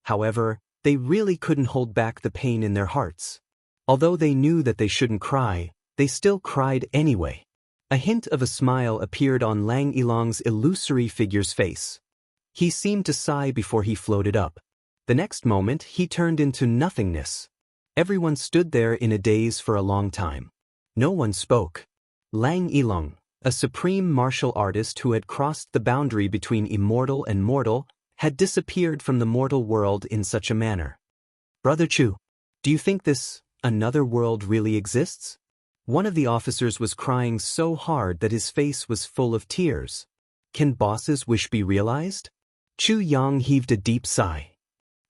However, they really couldn't hold back the pain in their hearts. Although they knew that they shouldn't cry, they still cried anyway. A hint of a smile appeared on Lang Yilong's illusory figure's face. He seemed to sigh before he floated up. The next moment, he turned into nothingness. Everyone stood there in a daze for a long time. No one spoke. Lang Yilong, a supreme martial artist who had crossed the boundary between immortal and mortal, had disappeared from the mortal world in such a manner. Brother Chu, do you think this another world really exists? One of the officers was crying so hard that his face was full of tears. Can boss's wish be realized? Chu Yang heaved a deep sigh.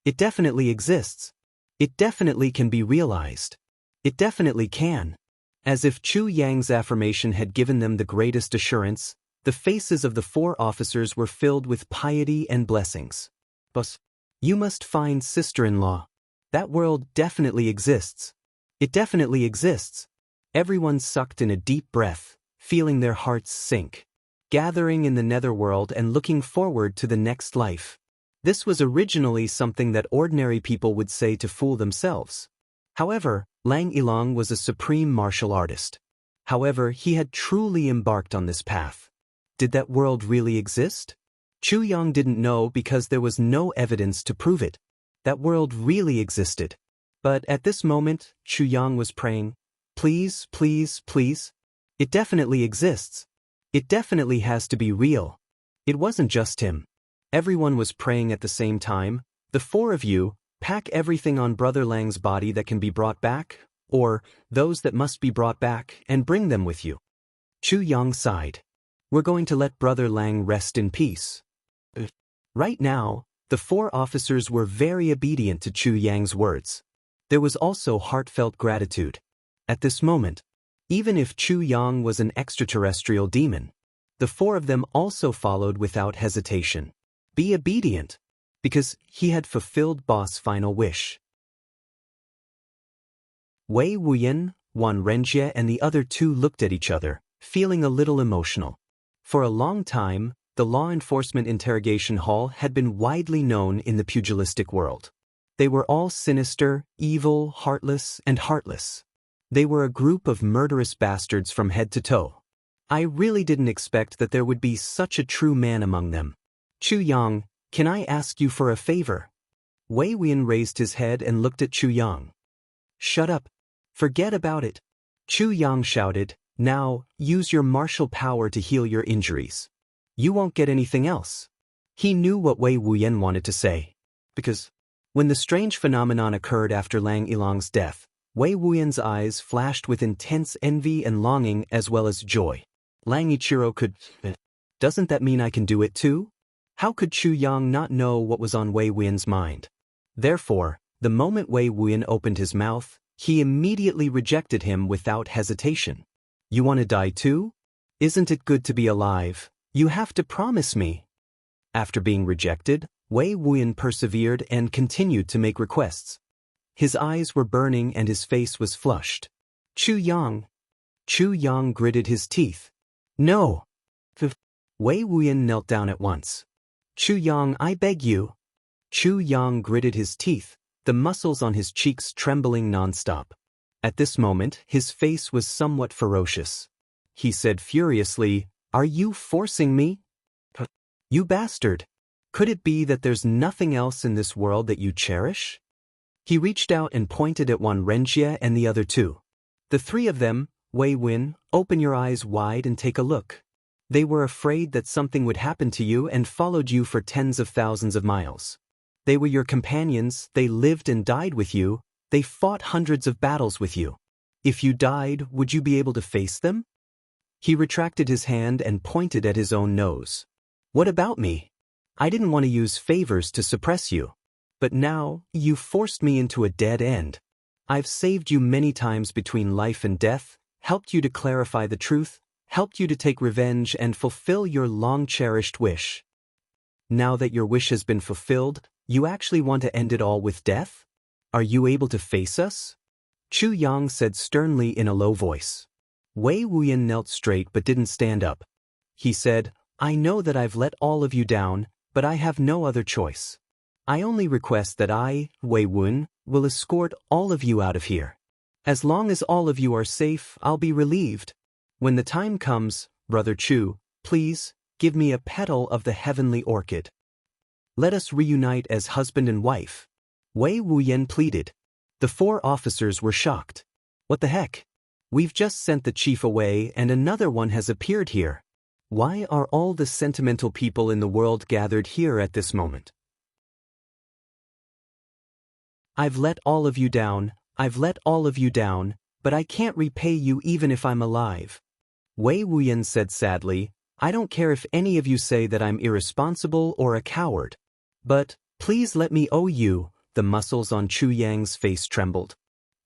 It definitely exists. It definitely can be realized. It definitely can. As if Chu Yang's affirmation had given them the greatest assurance, the faces of the 4 officers were filled with piety and blessings. Boss, you must find sister-in-law. That world definitely exists. It definitely exists. Everyone sucked in a deep breath, feeling their hearts sink. Gathering in the netherworld and looking forward to the next life. This was originally something that ordinary people would say to fool themselves. However, Lang Yilong was a supreme martial artist. However, he had truly embarked on this path. Did that world really exist? Chu Yang didn't know because there was no evidence to prove it. That world really existed. But at this moment, Chu Yang was praying, please, please, please. It definitely exists. It definitely has to be real. It wasn't just him. Everyone was praying at the same time. The 4 of you, pack everything on Brother Lang's body that can be brought back, or those that must be brought back, and bring them with you. Chu Yang sighed. We're going to let Brother Lang rest in peace. Right now, the 4 officers were very obedient to Chu Yang's words. There was also heartfelt gratitude. At this moment, even if Chu Yang was an extraterrestrial demon, the 4 of them also followed without hesitation. Be obedient, because he had fulfilled Boss' final wish. Wei Wuyan, Wan Renjie and the other 2 looked at each other, feeling a little emotional. For a long time, the law enforcement interrogation hall had been widely known in the pugilistic world. They were all sinister, evil, heartless, and heartless. They were a group of murderous bastards from head to toe. I really didn't expect that there would be such a true man among them. Chu Yang, can I ask you for a favor? Wei Wuyan raised his head and looked at Chu Yang. Shut up. Forget about it. Chu Yang shouted, now, use your martial power to heal your injuries. You won't get anything else. He knew what Wei Wuyan wanted to say. Because, when the strange phenomenon occurred after Lang Yilong's death, Wei Wuyan's eyes flashed with intense envy and longing as well as joy. Lang Ichiro could... Doesn't that mean I can do it too? How could Chu Yang not know what was on Wei Wuyan's mind? Therefore, the moment Wei Wuyan opened his mouth, he immediately rejected him without hesitation. You want to die too? Isn't it good to be alive? You have to promise me. After being rejected, Wei Wuyan persevered and continued to make requests. His eyes were burning and his face was flushed. Chu Yang. Chu Yang gritted his teeth. No. Wei Wuyan knelt down at once. Chu Yang, I beg you. Chu Yang gritted his teeth, the muscles on his cheeks trembling non-stop. At this moment, his face was somewhat ferocious. He said furiously, Are you forcing me? You bastard! Could it be that there's nothing else in this world that you cherish? He reached out and pointed at Wan Renjie and the other 2. The 3 of them, Wei Wuyan, open your eyes wide and take a look. They were afraid that something would happen to you and followed you for tens of thousands of miles. They were your companions, they lived and died with you, they fought hundreds of battles with you. If you died, would you be able to face them? He retracted his hand and pointed at his own nose. What about me? I didn't want to use favors to suppress you. But now, you've forced me into a dead end. I've saved you many times between life and death, helped you to clarify the truth, helped you to take revenge and fulfill your long-cherished wish. Now that your wish has been fulfilled, you actually want to end it all with death? Are you able to face us? Chu Yang said sternly in a low voice. Wei Wuyan knelt straight but didn't stand up. He said, I know that I've let all of you down, but I have no other choice. I only request that I, Wei Wuyan, will escort all of you out of here. As long as all of you are safe, I'll be relieved. When the time comes, Brother Chu, please, give me a petal of the heavenly orchid. Let us reunite as husband and wife. Wei Wuyan pleaded. The 4 officers were shocked. What the heck? We've just sent the chief away and another one has appeared here. Why are all the sentimental people in the world gathered here at this moment? I've let all of you down, but I can't repay you even if I'm alive. Wei Wuyan said sadly, I don't care if any of you say that I'm irresponsible or a coward. But, please let me owe you. The muscles on Chu Yang's face trembled.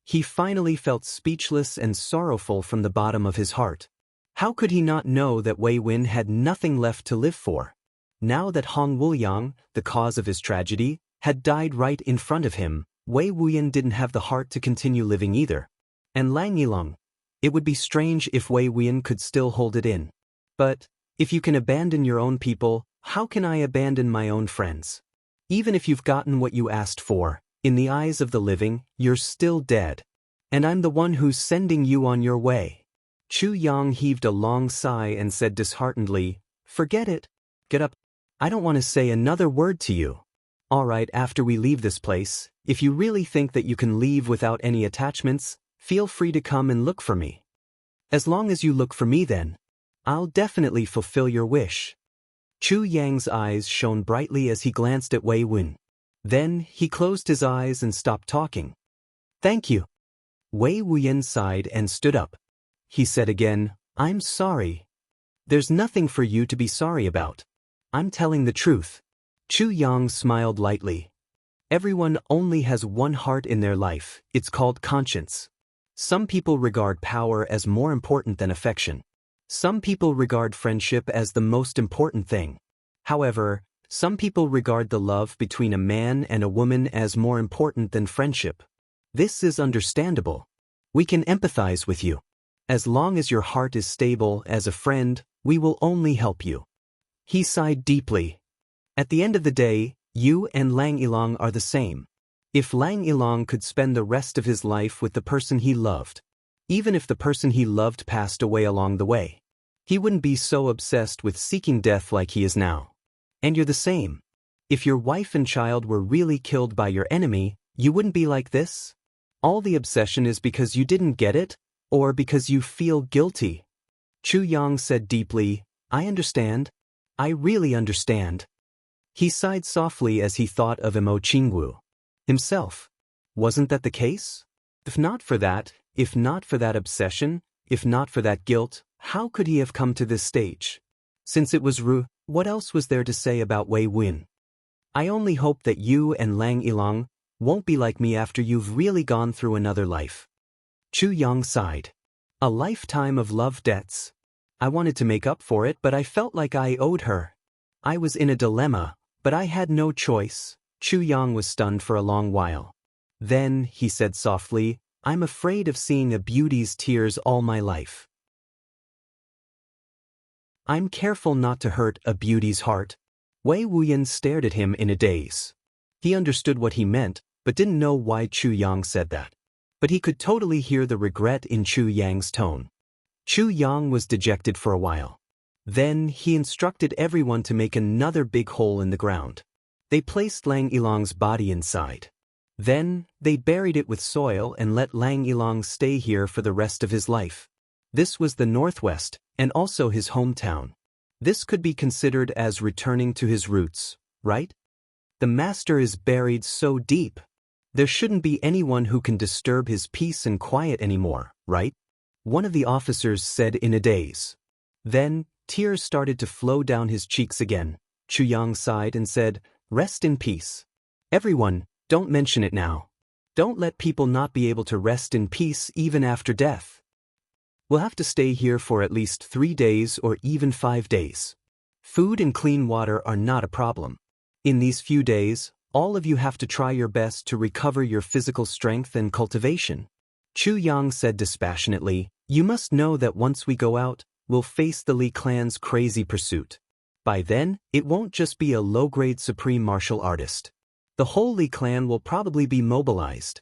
He finally felt speechless and sorrowful from the bottom of his heart. How could he not know that Wei Wuyan had nothing left to live for? Now that Hong Wuliang, the cause of his tragedy, had died right in front of him, Wei Wuyan didn't have the heart to continue living either. And Lang Yilong. It would be strange if Wei Wuyan could still hold it in. But, if you can abandon your own people, how can I abandon my own friends? Even if you've gotten what you asked for, in the eyes of the living, you're still dead. And I'm the one who's sending you on your way. Chu Yang heaved a long sigh and said disheartenedly, Forget it. Get up. I don't want to say another word to you. All right, after we leave this place, if you really think that you can leave without any attachments, feel free to come and look for me. As long as you look for me then, I'll definitely fulfill your wish. Chu Yang's eyes shone brightly as he glanced at Wei Wuyan. Then, he closed his eyes and stopped talking. Thank you. Wei Wuyan sighed and stood up. He said again, I'm sorry. There's nothing for you to be sorry about. I'm telling the truth. Chu Yang smiled lightly. Everyone only has one heart in their life, it's called conscience. Some people regard power as more important than affection. Some people regard friendship as the most important thing. However, some people regard the love between a man and a woman as more important than friendship. This is understandable. We can empathize with you. As long as your heart is stable as a friend, we will only help you. He sighed deeply. At the end of the day, you and Lang Yilong are the same. If Lang Yilong could spend the rest of his life with the person he loved, even if the person he loved passed away along the way, he wouldn't be so obsessed with seeking death like he is now. And you're the same. If your wife and child were really killed by your enemy, you wouldn't be like this? All the obsession is because you didn't get it, or because you feel guilty. Chu Yang said deeply, I understand. I really understand. He sighed softly as he thought of Jianghu himself. Wasn't that the case? If not for that obsession, if not for that guilt, how could he have come to this stage? Since it was what else was there to say about Wei Wuyan? I only hope that you and Lang Yilong won't be like me after you've really gone through another life. Chu Yang sighed. A lifetime of love debts. I wanted to make up for it, but I felt like I owed her. I was in a dilemma, but I had no choice. Chu Yang was stunned for a long while. Then, he said softly, I'm afraid of seeing a beauty's tears all my life. I'm careful not to hurt a beauty's heart. Wei Wuyan stared at him in a daze. He understood what he meant, but didn't know why Chu Yang said that. But he could totally hear the regret in Chu Yang's tone. Chu Yang was dejected for a while. Then, he instructed everyone to make another big hole in the ground. They placed Lang Yilong's body inside. Then, they buried it with soil and let Lang Yilong stay here for the rest of his life. This was the Northwest, and also his hometown. This could be considered as returning to his roots, right? The master is buried so deep. There shouldn't be anyone who can disturb his peace and quiet anymore, right? One of the officers said in a daze. Then, tears started to flow down his cheeks again. Chu Yang sighed and said, Rest in peace. Everyone, don't mention it now. Don't let people not be able to rest in peace even after death. We'll have to stay here for at least 3 days or even 5 days. Food and clean water are not a problem. In these few days, all of you have to try your best to recover your physical strength and cultivation. Chu Yang said dispassionately, you must know that once we go out, we'll face the Li clan's crazy pursuit. By then, it won't just be a low-grade supreme martial artist. The whole Li clan will probably be mobilized.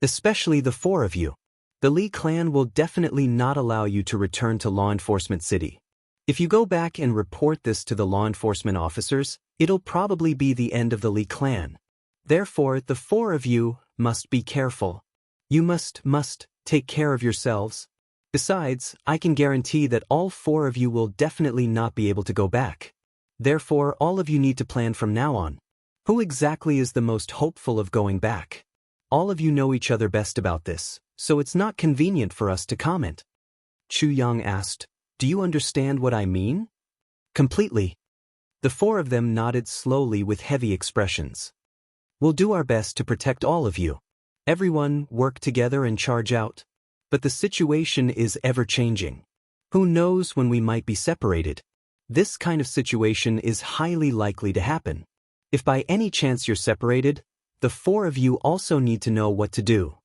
Especially the 4 of you. The Li clan will definitely not allow you to return to law enforcement city. If you go back and report this to the law enforcement officers, it'll probably be the end of the Li clan. Therefore, the 4 of you must be careful. You must take care of yourselves. Besides, I can guarantee that all 4 of you will definitely not be able to go back. Therefore, all of you need to plan from now on. Who exactly is the most hopeful of going back? All of you know each other best about this, so it's not convenient for us to comment. Chu Yang asked, do you understand what I mean? Completely. The 4 of them nodded slowly with heavy expressions. We'll do our best to protect all of you. Everyone work together and charge out. But the situation is ever-changing. Who knows when we might be separated? This kind of situation is highly likely to happen. If by any chance you're separated, the 4 of you also need to know what to do.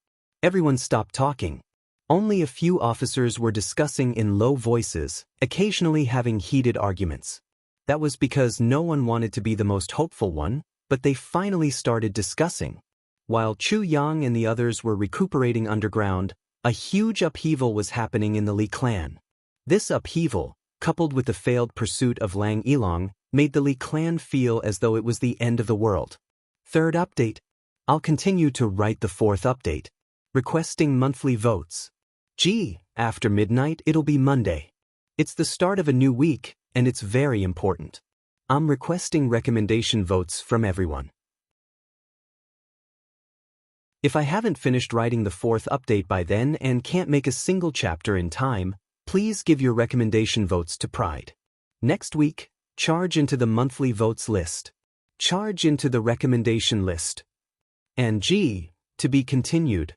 Everyone stopped talking. Only a few officers were discussing in low voices, occasionally having heated arguments. That was because no one wanted to be the most hopeful one, but they finally started discussing. While Chu Yang and the others were recuperating underground, a huge upheaval was happening in the Li clan. This upheaval, coupled with the failed pursuit of Lang Yilong, made the Li clan feel as though it was the end of the world. 3rd update. I'll continue to write the 4th update. Requesting monthly votes. After midnight it'll be Monday. It's the start of a new week, and it's very important. I'm requesting recommendation votes from everyone. If I haven't finished writing the 4th update by then and can't make a single chapter in time, please give your recommendation votes to Pride. Next week, charge into the monthly votes list. Charge into the recommendation list. And to be continued.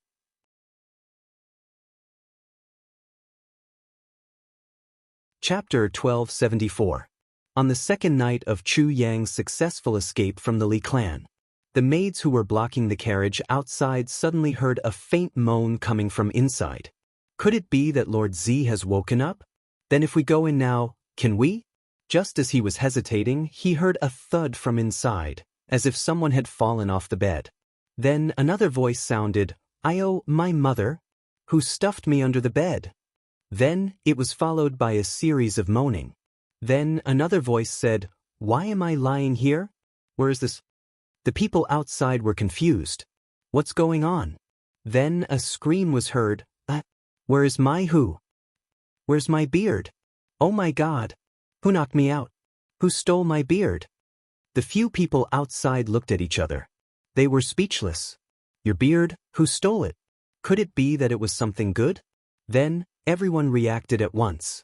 Chapter 1274. On the second night of Chu Yang's successful escape from the Li clan, the maids who were blocking the carriage outside suddenly heard a faint moan coming from inside. Could it be that Lord Z has woken up? Then if we go in now, can we? Just as he was hesitating, he heard a thud from inside, as if someone had fallen off the bed. Then another voice sounded, my mother, who stuffed me under the bed. Then it was followed by a series of moaning. Then another voice said, why am I lying here? Where is this? The people outside were confused. What's going on? Then a scream was heard, where is my who? Where's my beard? Oh my God! Who knocked me out? Who stole my beard? The few people outside looked at each other. They were speechless. Your beard? Who stole it? Could it be that it was something good? Then everyone reacted at once.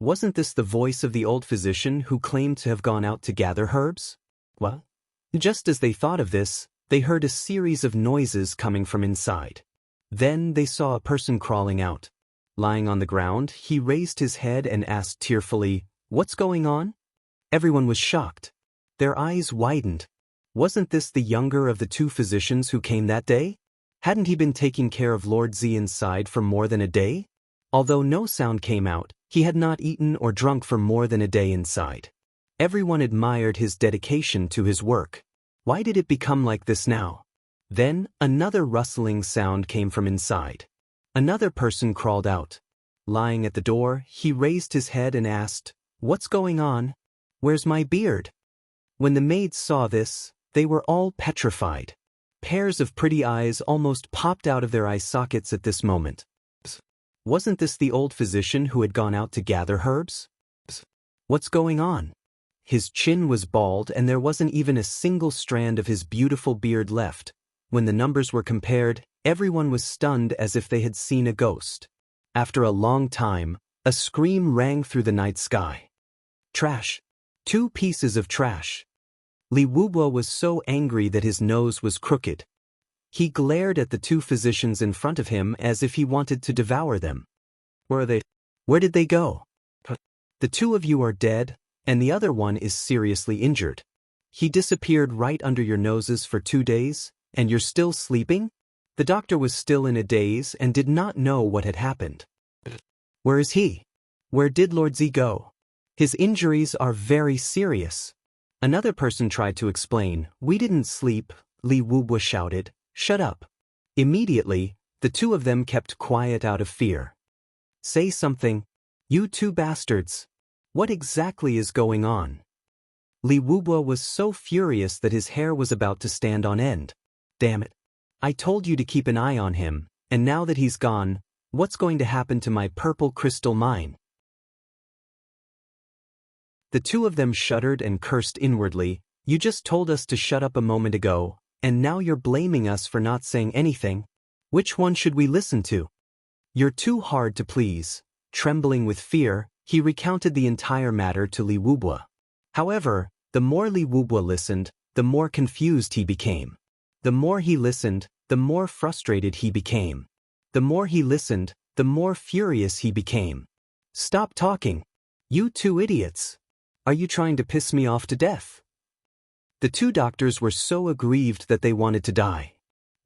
Wasn't this the voice of the old physician who claimed to have gone out to gather herbs? What? Just as they thought of this, they heard a series of noises coming from inside. Then they saw a person crawling out. Lying on the ground, he raised his head and asked tearfully, what's going on? Everyone was shocked. Their eyes widened. Wasn't this the younger of the 2 physicians who came that day? Hadn't he been taking care of Lord Z inside for more than a day? Although no sound came out, he had not eaten or drunk for more than a day inside. Everyone admired his dedication to his work. Why did it become like this now? Then another rustling sound came from inside. Another person crawled out. Lying at the door, he raised his head and asked, what's going on? Where's my beard? When the maids saw this, they were all petrified. Pairs of pretty eyes almost popped out of their eye sockets at this moment. Wasn't this the old physician who had gone out to gather herbs? What's going on? His chin was bald and there wasn't even a single strand of his beautiful beard left. When the numbers were compared, everyone was stunned as if they had seen a ghost. After a long time, a scream rang through the night sky. Trash. 2 pieces of trash. Li Wubo was so angry that his nose was crooked. He glared at the two physicians in front of him as if he wanted to devour them. Where are they? Where did they go? The two of you are dead, and the other one is seriously injured. He disappeared right under your noses for 2 days, and you're still sleeping? The doctor was still in a daze and did not know what had happened. Where is he? Where did Lord Z go? His injuries are very serious. Another person tried to explain. We didn't sleep, Li Wubo shouted. Shut up. Immediately, the two of them kept quiet out of fear. Say something. You two bastards. What exactly is going on? Li Wubo was so furious that his hair was about to stand on end. Damn it. I told you to keep an eye on him, and now that he's gone, what's going to happen to my purple crystal mine? The two of them shuddered and cursed inwardly. You just told us to shut up a moment ago, and now you're blaming us for not saying anything. Which one should we listen to? You're too hard to please. Trembling with fear, he recounted the entire matter to Li Wubo. However, the more Li Wubo listened, the more confused he became. The more he listened, the more frustrated he became. The more he listened, the more furious he became. Stop talking. You two idiots. Are you trying to piss me off to death? The two doctors were so aggrieved that they wanted to die.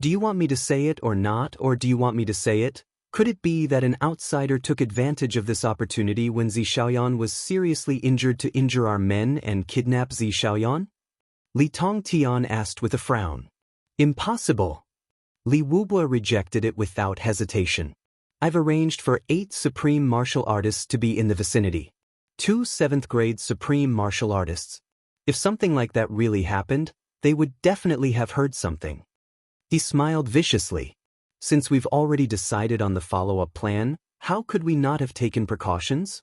Do you want me to say it or not, or do you want me to say it? Could it be that an outsider took advantage of this opportunity when Zi Xiaoyan was seriously injured to injure our men and kidnap Zi Xiaoyan? Li Tongtian asked with a frown. Impossible. Li Wubo rejected it without hesitation. I've arranged for 8 supreme martial artists to be in the vicinity. 2 7th-grade supreme martial artists. If something like that really happened, they would definitely have heard something. He smiled viciously. Since we've already decided on the follow-up plan, how could we not have taken precautions?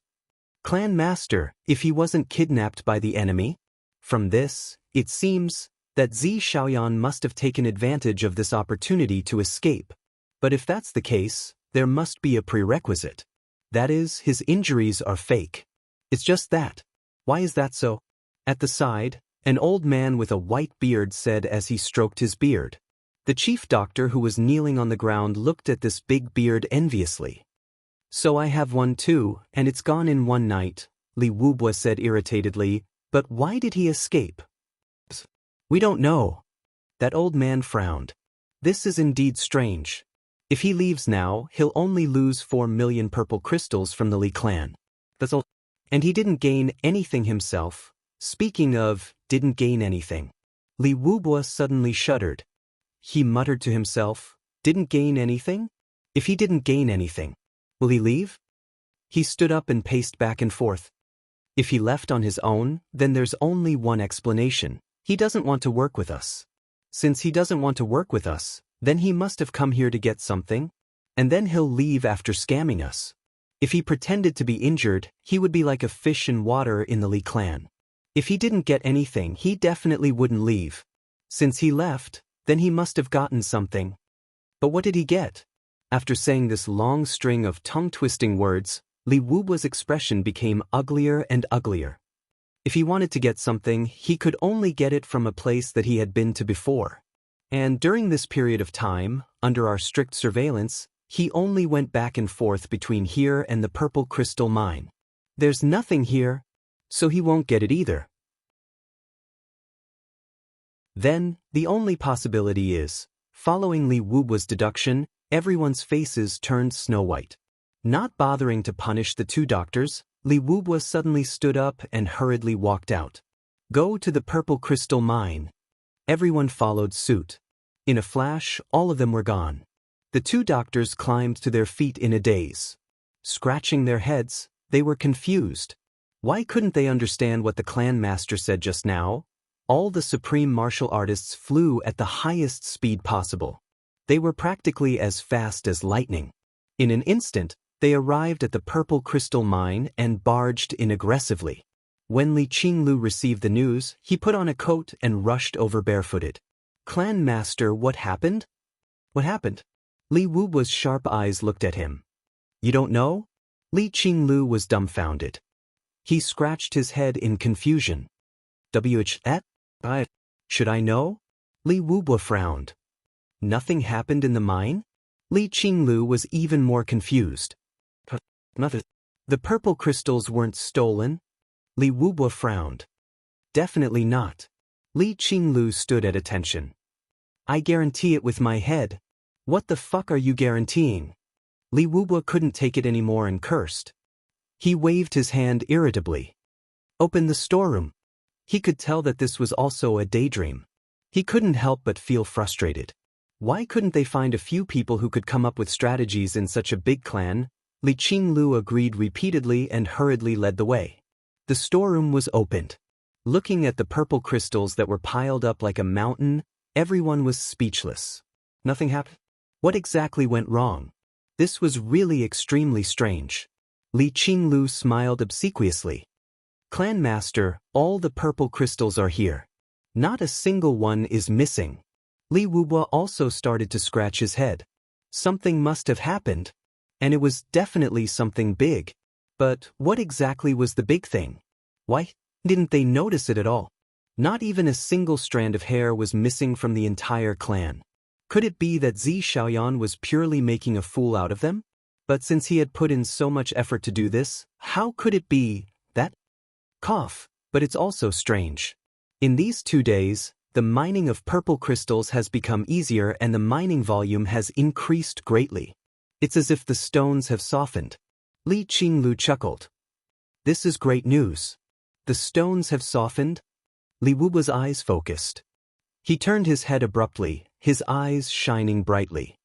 Clan Master, if he wasn't kidnapped by the enemy? From this, it seems that Zi Xiaoyan must have taken advantage of this opportunity to escape. But if that's the case, there must be a prerequisite. That is, his injuries are fake. It's just that. Why is that so? At the side, an old man with a white beard said as he stroked his beard. The chief doctor who was kneeling on the ground looked at this big beard enviously. So I have one too, and it's gone in one night, Li Wubo said irritatedly, but why did he escape? We don't know. That old man frowned. This is indeed strange. If he leaves now, he'll only lose 4 million purple crystals from the Li clan. That's all. And he didn't gain anything himself. Speaking of, didn't gain anything. Li Wubo suddenly shuddered. He muttered to himself, didn't gain anything? If he didn't gain anything, will he leave? He stood up and paced back and forth. If he left on his own, then there's only one explanation. He doesn't want to work with us. Since he doesn't want to work with us, then he must have come here to get something, and then he'll leave after scamming us. If he pretended to be injured, he would be like a fish in water in the Li clan. If he didn't get anything, he definitely wouldn't leave. Since he left, then he must have gotten something. But what did he get? After saying this long string of tongue-twisting words, Li Wubo's expression became uglier and uglier. If he wanted to get something, he could only get it from a place that he had been to before. And during this period of time, under our strict surveillance, he only went back and forth between here and the purple crystal mine. There's nothing here, so he won't get it either. Then, the only possibility is, following Li Wubo's deduction, everyone's faces turned snow-white. Not bothering to punish the two doctors, Li Wubo suddenly stood up and hurriedly walked out. Go to the purple crystal mine. Everyone followed suit. In a flash, all of them were gone. The two doctors climbed to their feet in a daze. Scratching their heads, they were confused. Why couldn't they understand what the clan master said just now? All the supreme martial artists flew at the highest speed possible. They were practically as fast as lightning. In an instant, they arrived at the purple crystal mine and barged in aggressively. When Li Qinglu received the news, he put on a coat and rushed over barefooted. Clan master, what happened? What happened? Li Wubo's sharp eyes looked at him. You don't know? Li Qinglu was dumbfounded. He scratched his head in confusion. Should I know? Li Wubwa frowned. Nothing happened in the mine? Li Qinglu was even more confused. Nothing. The purple crystals weren't stolen? Li Wubwa frowned. Definitely not. Li Qinglu stood at attention. I guarantee it with my head. What the fuck are you guaranteeing? Li Wubwa couldn't take it anymore and cursed. He waved his hand irritably. Open the storeroom. He could tell that this was also a daydream. He couldn't help but feel frustrated. Why couldn't they find a few people who could come up with strategies in such a big clan? Li Qinglu agreed repeatedly and hurriedly led the way. The storeroom was opened. Looking at the purple crystals that were piled up like a mountain, everyone was speechless. Nothing happened? What exactly went wrong? This was really extremely strange. Li Qinglu smiled obsequiously. Clan Master, all the purple crystals are here. Not a single one is missing. Li Wubwa also started to scratch his head. Something must have happened. And it was definitely something big. But what exactly was the big thing? Why didn't they notice it at all? Not even a single strand of hair was missing from the entire clan. Could it be that Zi Xiaoyan was purely making a fool out of them? But since he had put in so much effort to do this, how could it be that? Cough, but it's also strange. In these 2 days, the mining of purple crystals has become easier and the mining volume has increased greatly. It's as if the stones have softened. Li Qinglu chuckled. This is great news. The stones have softened? Li Wubwa's eyes focused. He turned his head abruptly, his eyes shining brightly.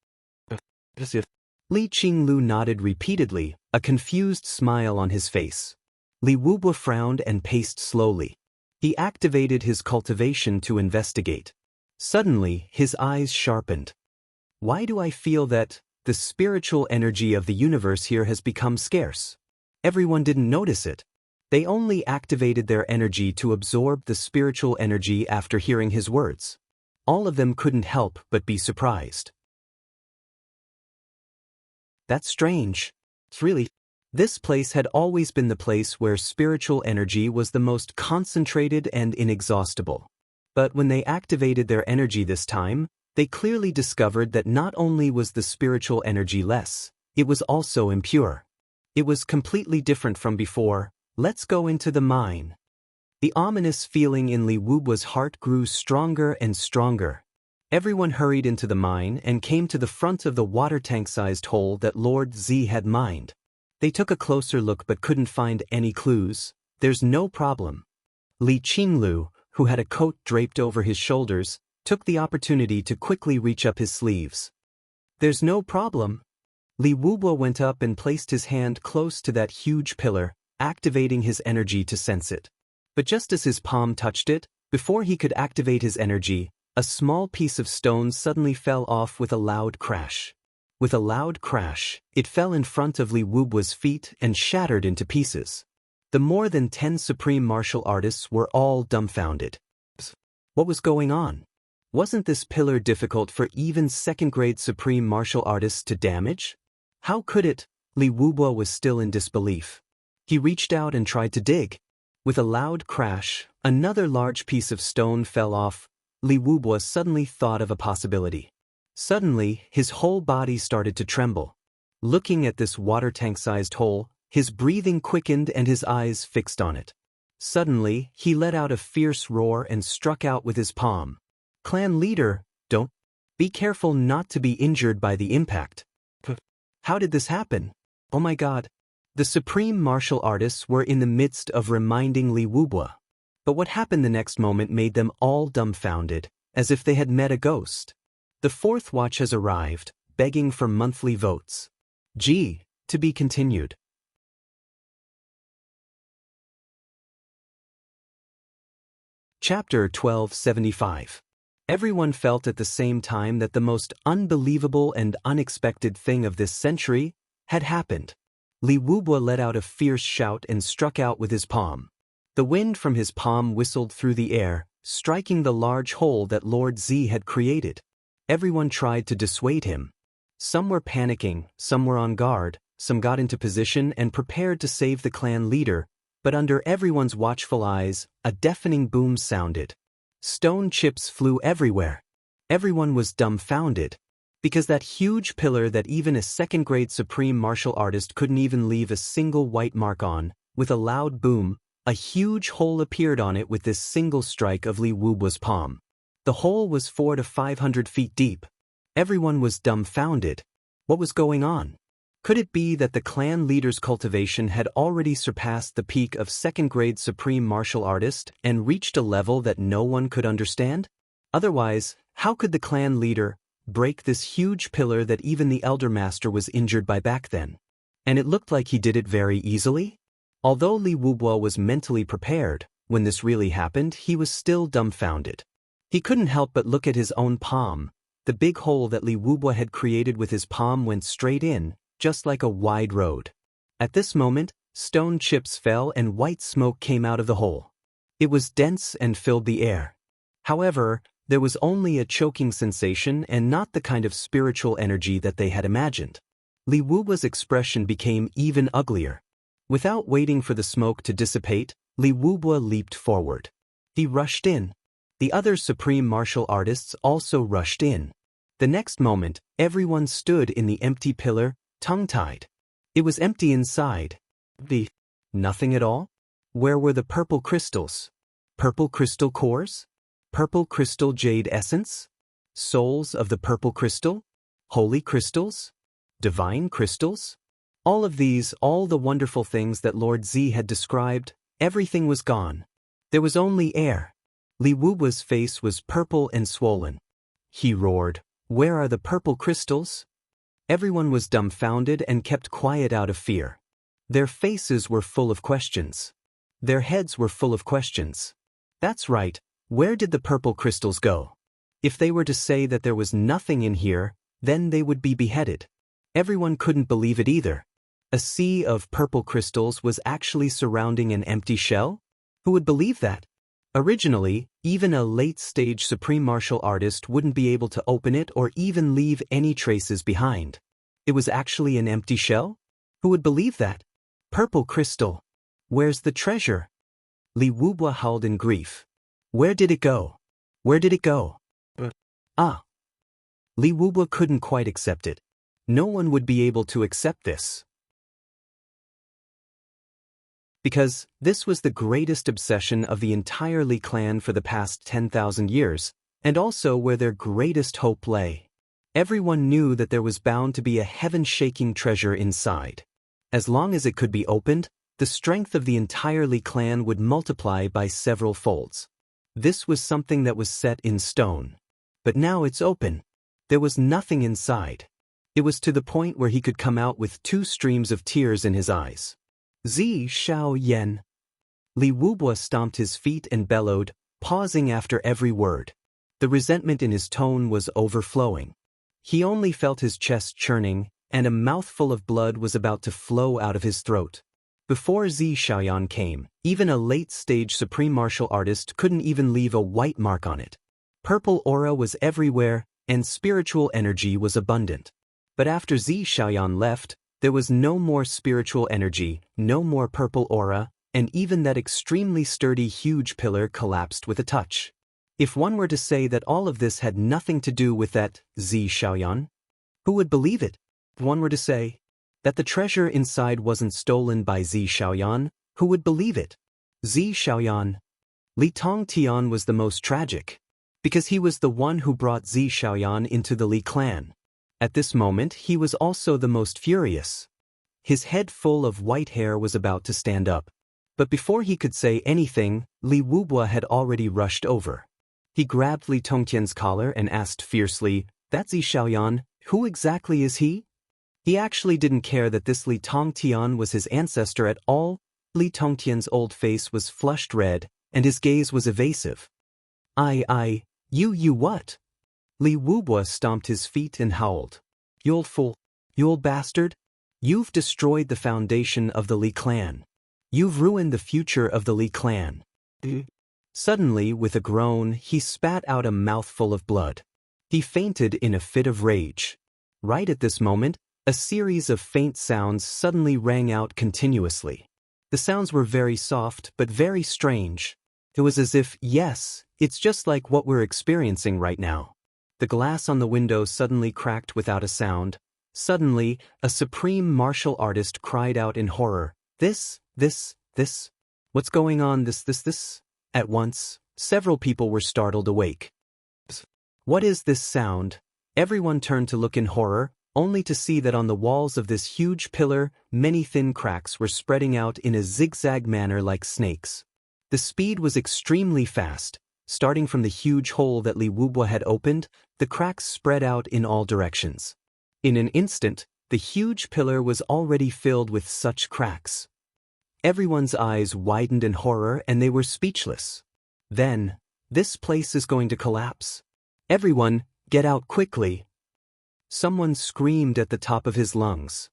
Li Qinglu nodded repeatedly, a confused smile on his face. Li Wubwa frowned and paced slowly. He activated his cultivation to investigate. Suddenly, his eyes sharpened. Why do I feel that the spiritual energy of the universe here has become scarce? Everyone didn't notice it. They only activated their energy to absorb the spiritual energy after hearing his words. All of them couldn't help but be surprised. That's strange. Really, this place had always been the place where spiritual energy was the most concentrated and inexhaustible. But when they activated their energy this time, they clearly discovered that not only was the spiritual energy less, it was also impure. It was completely different from before. Let's go into the mine. The ominous feeling in Li Wubwa's heart grew stronger and stronger. Everyone hurried into the mine and came to the front of the water tank-sized hole that Lord Zi had mined. They took a closer look but couldn't find any clues. There's no problem. Li Qinglu, who had a coat draped over his shoulders, took the opportunity to quickly reach up his sleeves. There's no problem. Li Wubwa went up and placed his hand close to that huge pillar, activating his energy to sense it. But just as his palm touched it, before he could activate his energy, a small piece of stone suddenly fell off with a loud crash. With a loud crash, it fell in front of Li Wubwa's feet and shattered into pieces. The more than 10 supreme martial artists were all dumbfounded. What was going on? Wasn't this pillar difficult for even second-grade supreme martial artists to damage? How could it? Li Wubwa was still in disbelief. He reached out and tried to dig. With a loud crash, another large piece of stone fell off. Li Wubwa suddenly thought of a possibility. Suddenly, his whole body started to tremble. Looking at this water tank-sized hole, his breathing quickened and his eyes fixed on it. Suddenly, he let out a fierce roar and struck out with his palm. Clan leader, don't. Be careful not to be injured by the impact. How did this happen? Oh my god. The supreme martial artists were in the midst of reminding Li Wubwa. But what happened the next moment made them all dumbfounded, as if they had met a ghost. The fourth watch has arrived, begging for monthly votes. G. To be continued. Chapter 1275. Everyone felt at the same time that the most unbelievable and unexpected thing of this century had happened. Li Wubwa let out a fierce shout and struck out with his palm. The wind from his palm whistled through the air, striking the large hole that Lord Zi had created. Everyone tried to dissuade him. Some were panicking, some were on guard, some got into position and prepared to save the clan leader, but under everyone's watchful eyes, a deafening boom sounded. Stone chips flew everywhere. Everyone was dumbfounded. Because that huge pillar that even a second-grade supreme martial artist couldn't even leave a single white mark on, with a loud boom, a huge hole appeared on it with this single strike of Li Wubua's palm. The hole was 400 to 500 feet deep. Everyone was dumbfounded. What was going on? Could it be that the clan leader's cultivation had already surpassed the peak of second-grade supreme martial artist and reached a level that no one could understand? Otherwise, how could the clan leader break this huge pillar that even the elder master was injured by back then? And it looked like he did it very easily? Although Li Wubua was mentally prepared, when this really happened, he was still dumbfounded. He couldn't help but look at his own palm. The big hole that Li Wubua had created with his palm went straight in, just like a wide road. At this moment, stone chips fell and white smoke came out of the hole. It was dense and filled the air. However, there was only a choking sensation and not the kind of spiritual energy that they had imagined. Li Wubua's expression became even uglier. Without waiting for the smoke to dissipate, Li Wubua leaped forward. He rushed in. The other supreme martial artists also rushed in. The next moment, everyone stood in the empty pillar, tongue-tied. It was empty inside. Nothing at all? Where were the purple crystals? Purple crystal cores? Purple crystal jade essence? Souls of the purple crystal? Holy crystals? Divine crystals? All of these, all the wonderful things that Lord Z had described, everything was gone. There was only air. Li Wubua's face was purple and swollen. He roared, "Where are the purple crystals?" Everyone was dumbfounded and kept quiet out of fear. Their faces were full of questions. Their heads were full of questions. That's right, where did the purple crystals go? If they were to say that there was nothing in here, then they would be beheaded. Everyone couldn't believe it either. A sea of purple crystals was actually surrounding an empty shell? Who would believe that? Originally, even a late-stage supreme martial artist wouldn't be able to open it or even leave any traces behind. It was actually an empty shell? Who would believe that? Purple crystal. Where's the treasure? Li Wubua howled in grief. Where did it go? Where did it go? Li Wubua couldn't quite accept it. No one would be able to accept this. Because this was the greatest obsession of the entire Li clan for the past 10,000 years, and also where their greatest hope lay. Everyone knew that there was bound to be a heaven-shaking treasure inside. As long as it could be opened, the strength of the entire Li clan would multiply by several folds. This was something that was set in stone. But now it's open. There was nothing inside. It was to the point where he could come out with 2 streams of tears in his eyes. Zi Xiao Yan. Li Wubua stomped his feet and bellowed, pausing after every word. The resentment in his tone was overflowing. He only felt his chest churning, and a mouthful of blood was about to flow out of his throat. Before Zi Xiaoyan came, even a late-stage supreme martial artist couldn't even leave a white mark on it. Purple aura was everywhere, and spiritual energy was abundant. But after Zi Xiaoyan left, there was no more spiritual energy, no more purple aura, and even that extremely sturdy huge pillar collapsed with a touch. If one were to say that all of this had nothing to do with that Zi Xiaoyan, who would believe it? If one were to say that the treasure inside wasn't stolen by Zi Xiaoyan, who would believe it? Zi Xiaoyan. Li Tongtian was the most tragic, because he was the one who brought Zi Xiaoyan into the Li clan. At this moment, he was also the most furious. His head full of white hair was about to stand up. But before he could say anything, Li Wubua had already rushed over. He grabbed Li Tongtian's collar and asked fiercely, "That's Zi Xiaoyan, who exactly is he?" He actually didn't care that this Li Tongtian was his ancestor at all. Li Tongtian's old face was flushed red, and his gaze was evasive. You what? Li Wubua stomped his feet and howled. "You old fool! You old bastard! You've destroyed the foundation of the Li clan. You've ruined the future of the Li clan." Suddenly, with a groan, he spat out a mouthful of blood. He fainted in a fit of rage. Right at this moment, a series of faint sounds suddenly rang out continuously. The sounds were very soft but very strange. It was as if, yes, it's just like what we're experiencing right now. The glass on the window suddenly cracked without a sound. Suddenly, a supreme martial artist cried out in horror, This. What's going on, this? At once, several people were startled awake. What is this sound? Everyone turned to look in horror, only to see that on the walls of this huge pillar, many thin cracks were spreading out in a zigzag manner like snakes. The speed was extremely fast. Starting from the huge hole that Li Wubwa had opened, the cracks spread out in all directions. In an instant, the huge pillar was already filled with such cracks. Everyone's eyes widened in horror and they were speechless. Then, this place is going to collapse. Everyone, get out quickly. Someone screamed at the top of his lungs.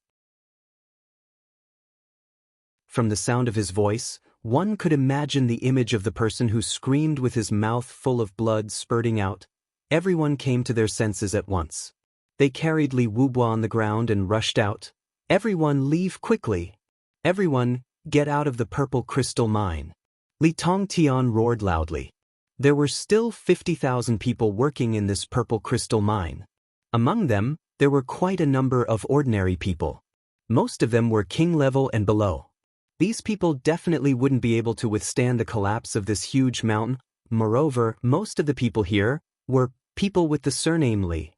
From the sound of his voice, one could imagine the image of the person who screamed with his mouth full of blood spurting out. Everyone came to their senses at once. They carried Li Wubwa on the ground and rushed out. Everyone leave quickly. Everyone, get out of the purple crystal mine. Li Tongtian roared loudly. There were still 50,000 people working in this purple crystal mine. Among them, there were quite a number of ordinary people. Most of them were king level and below. These people definitely wouldn't be able to withstand the collapse of this huge mountain. Moreover, most of the people here were people with the surname Li.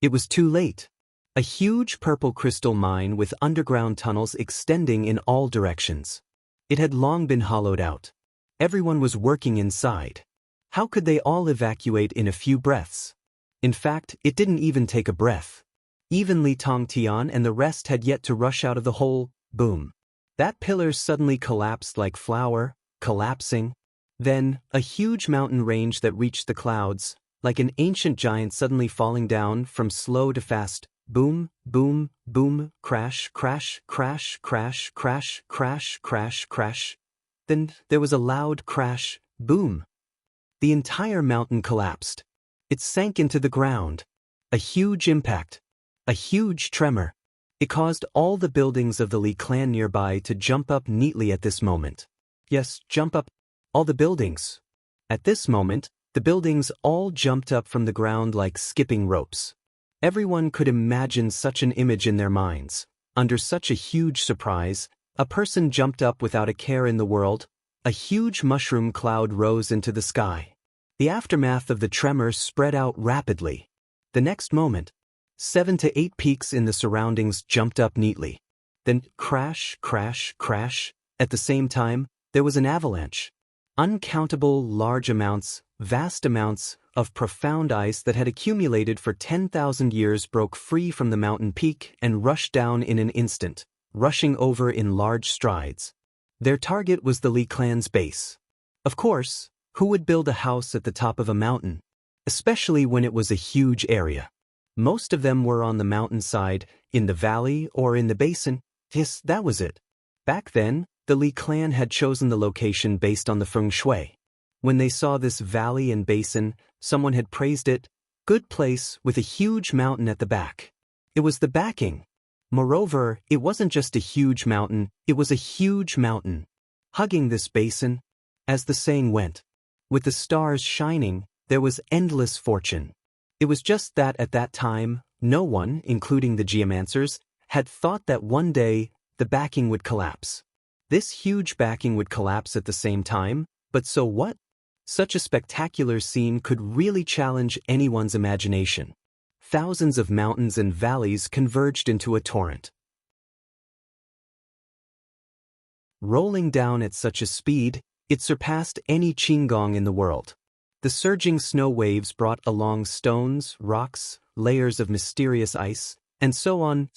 It was too late. A huge purple crystal mine with underground tunnels extending in all directions. It had long been hollowed out. Everyone was working inside. How could they all evacuate in a few breaths? In fact, it didn't even take a breath. Even Li Tongtian and the rest had yet to rush out of the hole. Boom. That pillar suddenly collapsed like flour, collapsing. Then, a huge mountain range that reached the clouds, like an ancient giant suddenly falling down from slow to fast. Boom, boom, boom, crash, crash, crash, crash, crash, crash, crash, crash. Then, there was a loud crash, boom. The entire mountain collapsed. It sank into the ground. A huge impact. A huge tremor. It caused all the buildings of the Li clan nearby to jump up neatly at this moment. Yes, jump up. All the buildings. At this moment, the buildings all jumped up from the ground like skipping ropes. Everyone could imagine such an image in their minds. Under such a huge surprise, a person jumped up without a care in the world. A huge mushroom cloud rose into the sky. The aftermath of the tremor spread out rapidly. The next moment, 7 to 8 peaks in the surroundings jumped up neatly. Then crash, crash, crash. At the same time, there was an avalanche. Uncountable large amounts, vast amounts of profound ice that had accumulated for 10,000 years broke free from the mountain peak and rushed down in an instant, rushing over in large strides. Their target was the Li clan's base. Of course, who would build a house at the top of a mountain? Especially when it was a huge area. Most of them were on the mountainside, in the valley, or in the basin. Yes, that was it. Back then, the Li clan had chosen the location based on the feng shui. When they saw this valley and basin, someone had praised it. Good place with a huge mountain at the back. It was the backing. Moreover, it wasn't just a huge mountain, it was a huge mountain. Hugging this basin, as the saying went. With the stars shining, there was endless fortune. It was just that at that time, no one, including the geomancers, had thought that one day, the backing would collapse. This huge backing would collapse at the same time, but so what? Such a spectacular scene could really challenge anyone's imagination. Thousands of mountains and valleys converged into a torrent. Rolling down at such a speed, it surpassed any Qinggong in the world. The surging snow waves brought along stones, rocks, layers of mysterious ice, and so on,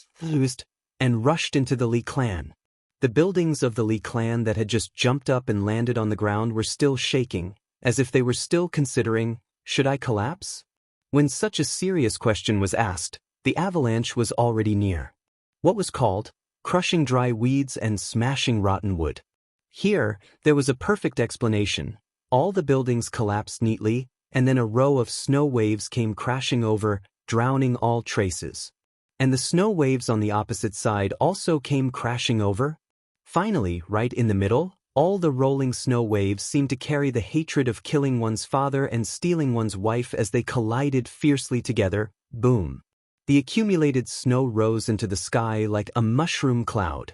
and rushed into the Li clan. The buildings of the Li clan that had just jumped up and landed on the ground were still shaking, as if they were still considering, should I collapse? When such a serious question was asked, the avalanche was already near. What was called, crushing dry weeds and smashing rotten wood. Here, there was a perfect explanation. All the buildings collapsed neatly, and then a row of snow waves came crashing over, drowning all traces. And the snow waves on the opposite side also came crashing over. Finally, right in the middle, All the rolling snow waves seemed to carry the hatred of killing one's father and stealing one's wife as they collided fiercely together. Boom. The accumulated snow rose into the sky like a mushroom cloud.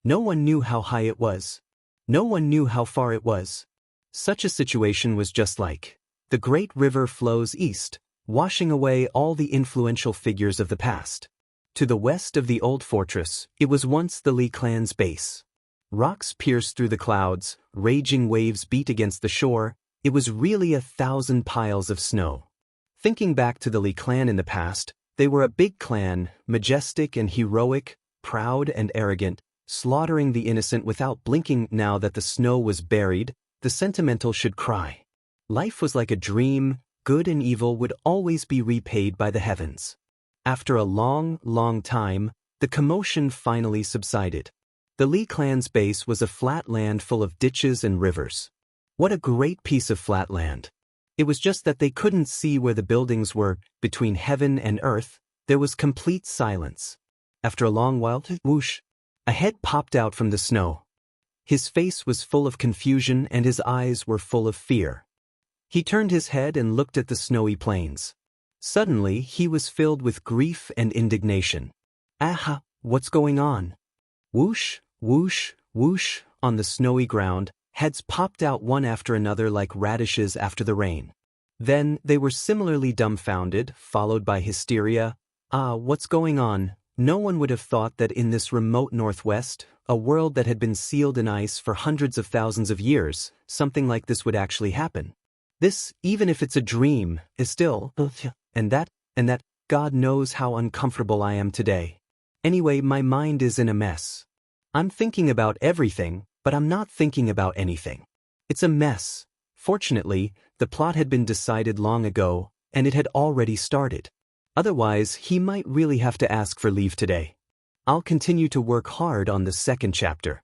No one knew how high it was. No one knew how far it was. Such a situation was just like the great river flows east, washing away all the influential figures of the past. To the west of the old fortress, it was once the Li clan's base. Rocks pierced through the clouds, raging waves beat against the shore. It was really 1,000 piles of snow. Thinking back to the Li clan in the past, they were a big clan, majestic and heroic, proud and arrogant, slaughtering the innocent without blinking. Now that the snow was buried, the sentimental should cry. Life was like a dream, good and evil would always be repaid by the heavens. After a long, long time, the commotion finally subsided. The Li clan's base was a flat land full of ditches and rivers. What a great piece of flat land. It was just that they couldn't see where the buildings were. Between heaven and earth, there was complete silence. After a long while, whoosh, a head popped out from the snow. His face was full of confusion and his eyes were full of fear. He turned his head and looked at the snowy plains. Suddenly, he was filled with grief and indignation. Aha, what's going on? Whoosh, whoosh, whoosh, on the snowy ground, heads popped out one after another like radishes after the rain. Then they were similarly dumbfounded, followed by hysteria. What's going on? No one would have thought that in this remote northwest, a world that had been sealed in ice for hundreds of thousands of years, something like this would actually happen. This, even if it's a dream, is still, and that, God knows how uncomfortable I am today. Anyway, my mind is in a mess. I'm thinking about everything, but I'm not thinking about anything. It's a mess. Fortunately, the plot had been decided long ago, and it had already started. Otherwise, he might really have to ask for leave today. I'll continue to work hard on the second chapter.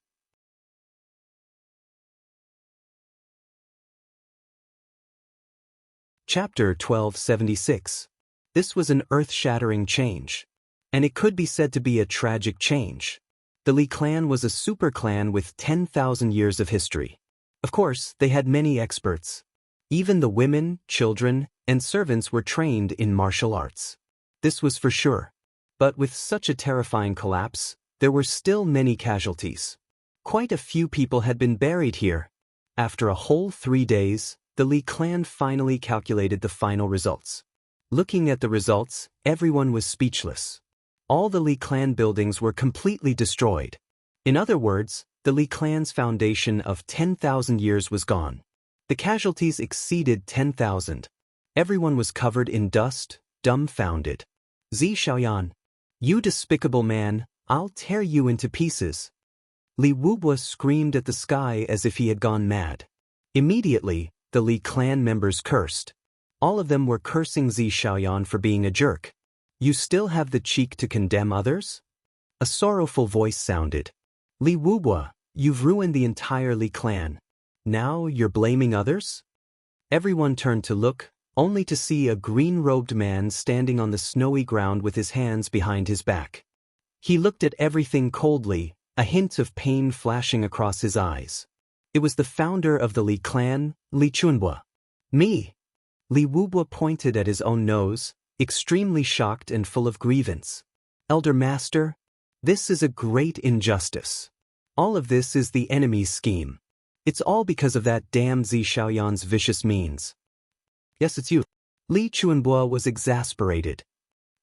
Chapter 1276. This was an earth-shattering change. And it could be said to be a tragic change. The Li clan was a super clan with 10,000 years of history. Of course, they had many experts. Even the women, children, and servants were trained in martial arts. This was for sure. But with such a terrifying collapse, there were still many casualties. Quite a few people had been buried here. After a whole 3 days, the Li clan finally calculated the final results. Looking at the results, everyone was speechless. All the Li clan buildings were completely destroyed. In other words, the Li clan's foundation of 10,000 years was gone. The casualties exceeded 10,000. Everyone was covered in dust, dumbfounded. Zi Xiaoyan, you despicable man, I'll tear you into pieces. Li Wubwa screamed at the sky as if he had gone mad. Immediately, the Li clan members cursed. All of them were cursing Zi Xiaoyan for being a jerk. You still have the cheek to condemn others? A sorrowful voice sounded. Li Wubwa, you've ruined the entire Li clan. Now you're blaming others? Everyone turned to look, only to see a green-robed man standing on the snowy ground with his hands behind his back. He looked at everything coldly, a hint of pain flashing across his eyes. It was the founder of the Li clan, Li Chunhua. Me! Li Wubwa pointed at his own nose, extremely shocked and full of grievance. Elder Master, this is a great injustice. All of this is the enemy's scheme. It's all because of that damn Zi Xiaoyan's vicious means. Yes, it's you. Li Chunhua was exasperated.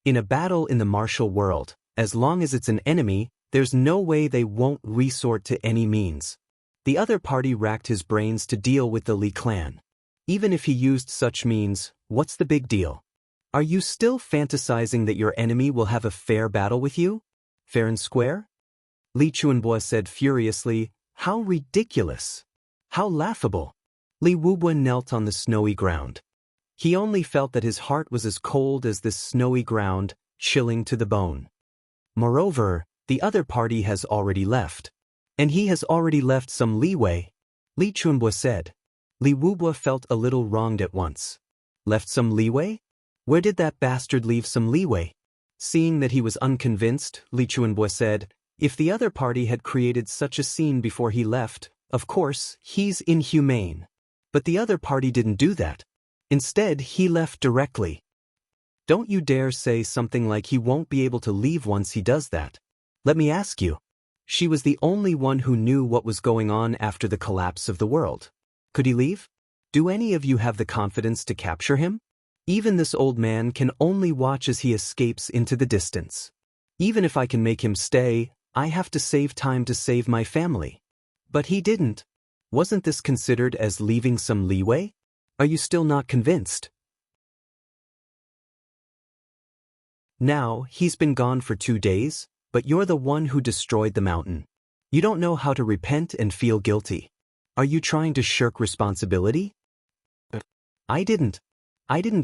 In a battle in the martial world, as long as it's an enemy, there's no way they won't resort to any means. The other party racked his brains to deal with the Li clan. Even if he used such means, what's the big deal? Are you still fantasizing that your enemy will have a fair battle with you? Fair and square? Li Chunhua said furiously, how ridiculous! How laughable! Li Wubwa knelt on the snowy ground. He only felt that his heart was as cold as this snowy ground, chilling to the bone. Moreover, the other party has already left. And he has already left some leeway, Li Chunhua said. Li Wubwa felt a little wronged at once. Left some leeway? Where did that bastard leave some leeway? Seeing that he was unconvinced, Li Chunhua said, if the other party had created such a scene before he left, Of course, he's inhumane. But the other party didn't do that. Instead, he left directly. Don't you dare say something like he won't be able to leave once he does that. Let me ask you. She was the only one who knew what was going on after the collapse of the world. Could he leave? Do any of you have the confidence to capture him? Even this old man can only watch as he escapes into the distance. Even if I can make him stay, I have to save time to save my family. But he didn't. Wasn't this considered as leaving some leeway? Are you still not convinced? Now, he's been gone for 2 days, but you're the one who destroyed the mountain. You don't know how to repent and feel guilty. Are you trying to shirk responsibility? I didn't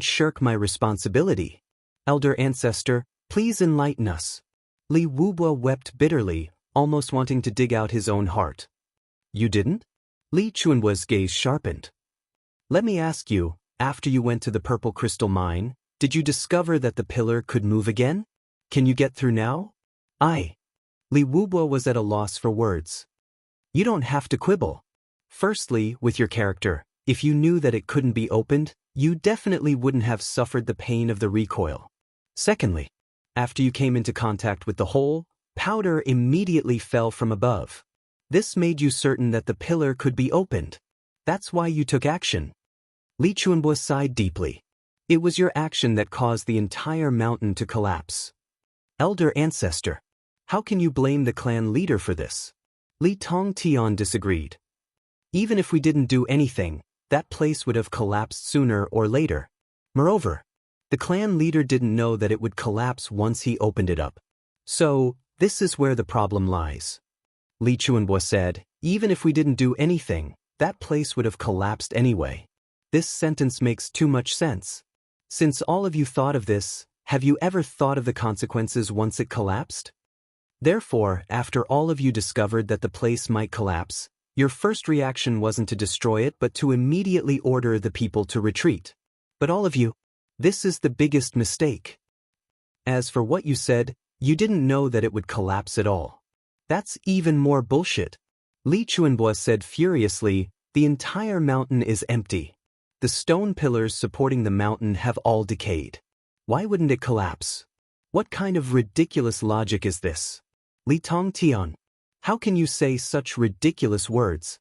shirk my responsibility. Elder Ancestor, please enlighten us. Li Wubo wept bitterly, almost wanting to dig out his own heart. You didn't? Li Chunhua's gaze sharpened. Let me ask you, after you went to the purple crystal mine, did you discover that the pillar could move again? Can you get through now? Li Wubo was at a loss for words. You don't have to quibble. Firstly, with your character, if you knew that it couldn't be opened, you definitely wouldn't have suffered the pain of the recoil. Secondly, after you came into contact with the hole, powder immediately fell from above. This made you certain that the pillar could be opened. That's why you took action. Li Chunbo sighed deeply. It was your action that caused the entire mountain to collapse. Elder Ancestor, how can you blame the clan leader for this? Li Tongtian disagreed. Even if we didn't do anything, that place would have collapsed sooner or later. Moreover, the clan leader didn't know that it would collapse once he opened it up. So, this is where the problem lies. Li Chunbo said, even if we didn't do anything, that place would have collapsed anyway. This sentence makes too much sense. Since all of you thought of this, have you ever thought of the consequences once it collapsed? Therefore, after all of you discovered that the place might collapse, your first reaction wasn't to destroy it but to immediately order the people to retreat. But all of you, this is the biggest mistake. As for what you said, you didn't know that it would collapse at all. That's even more bullshit. Li Chunbo said furiously, the entire mountain is empty. The stone pillars supporting the mountain have all decayed. Why wouldn't it collapse? What kind of ridiculous logic is this? Li Tongtian, how can you say such ridiculous words?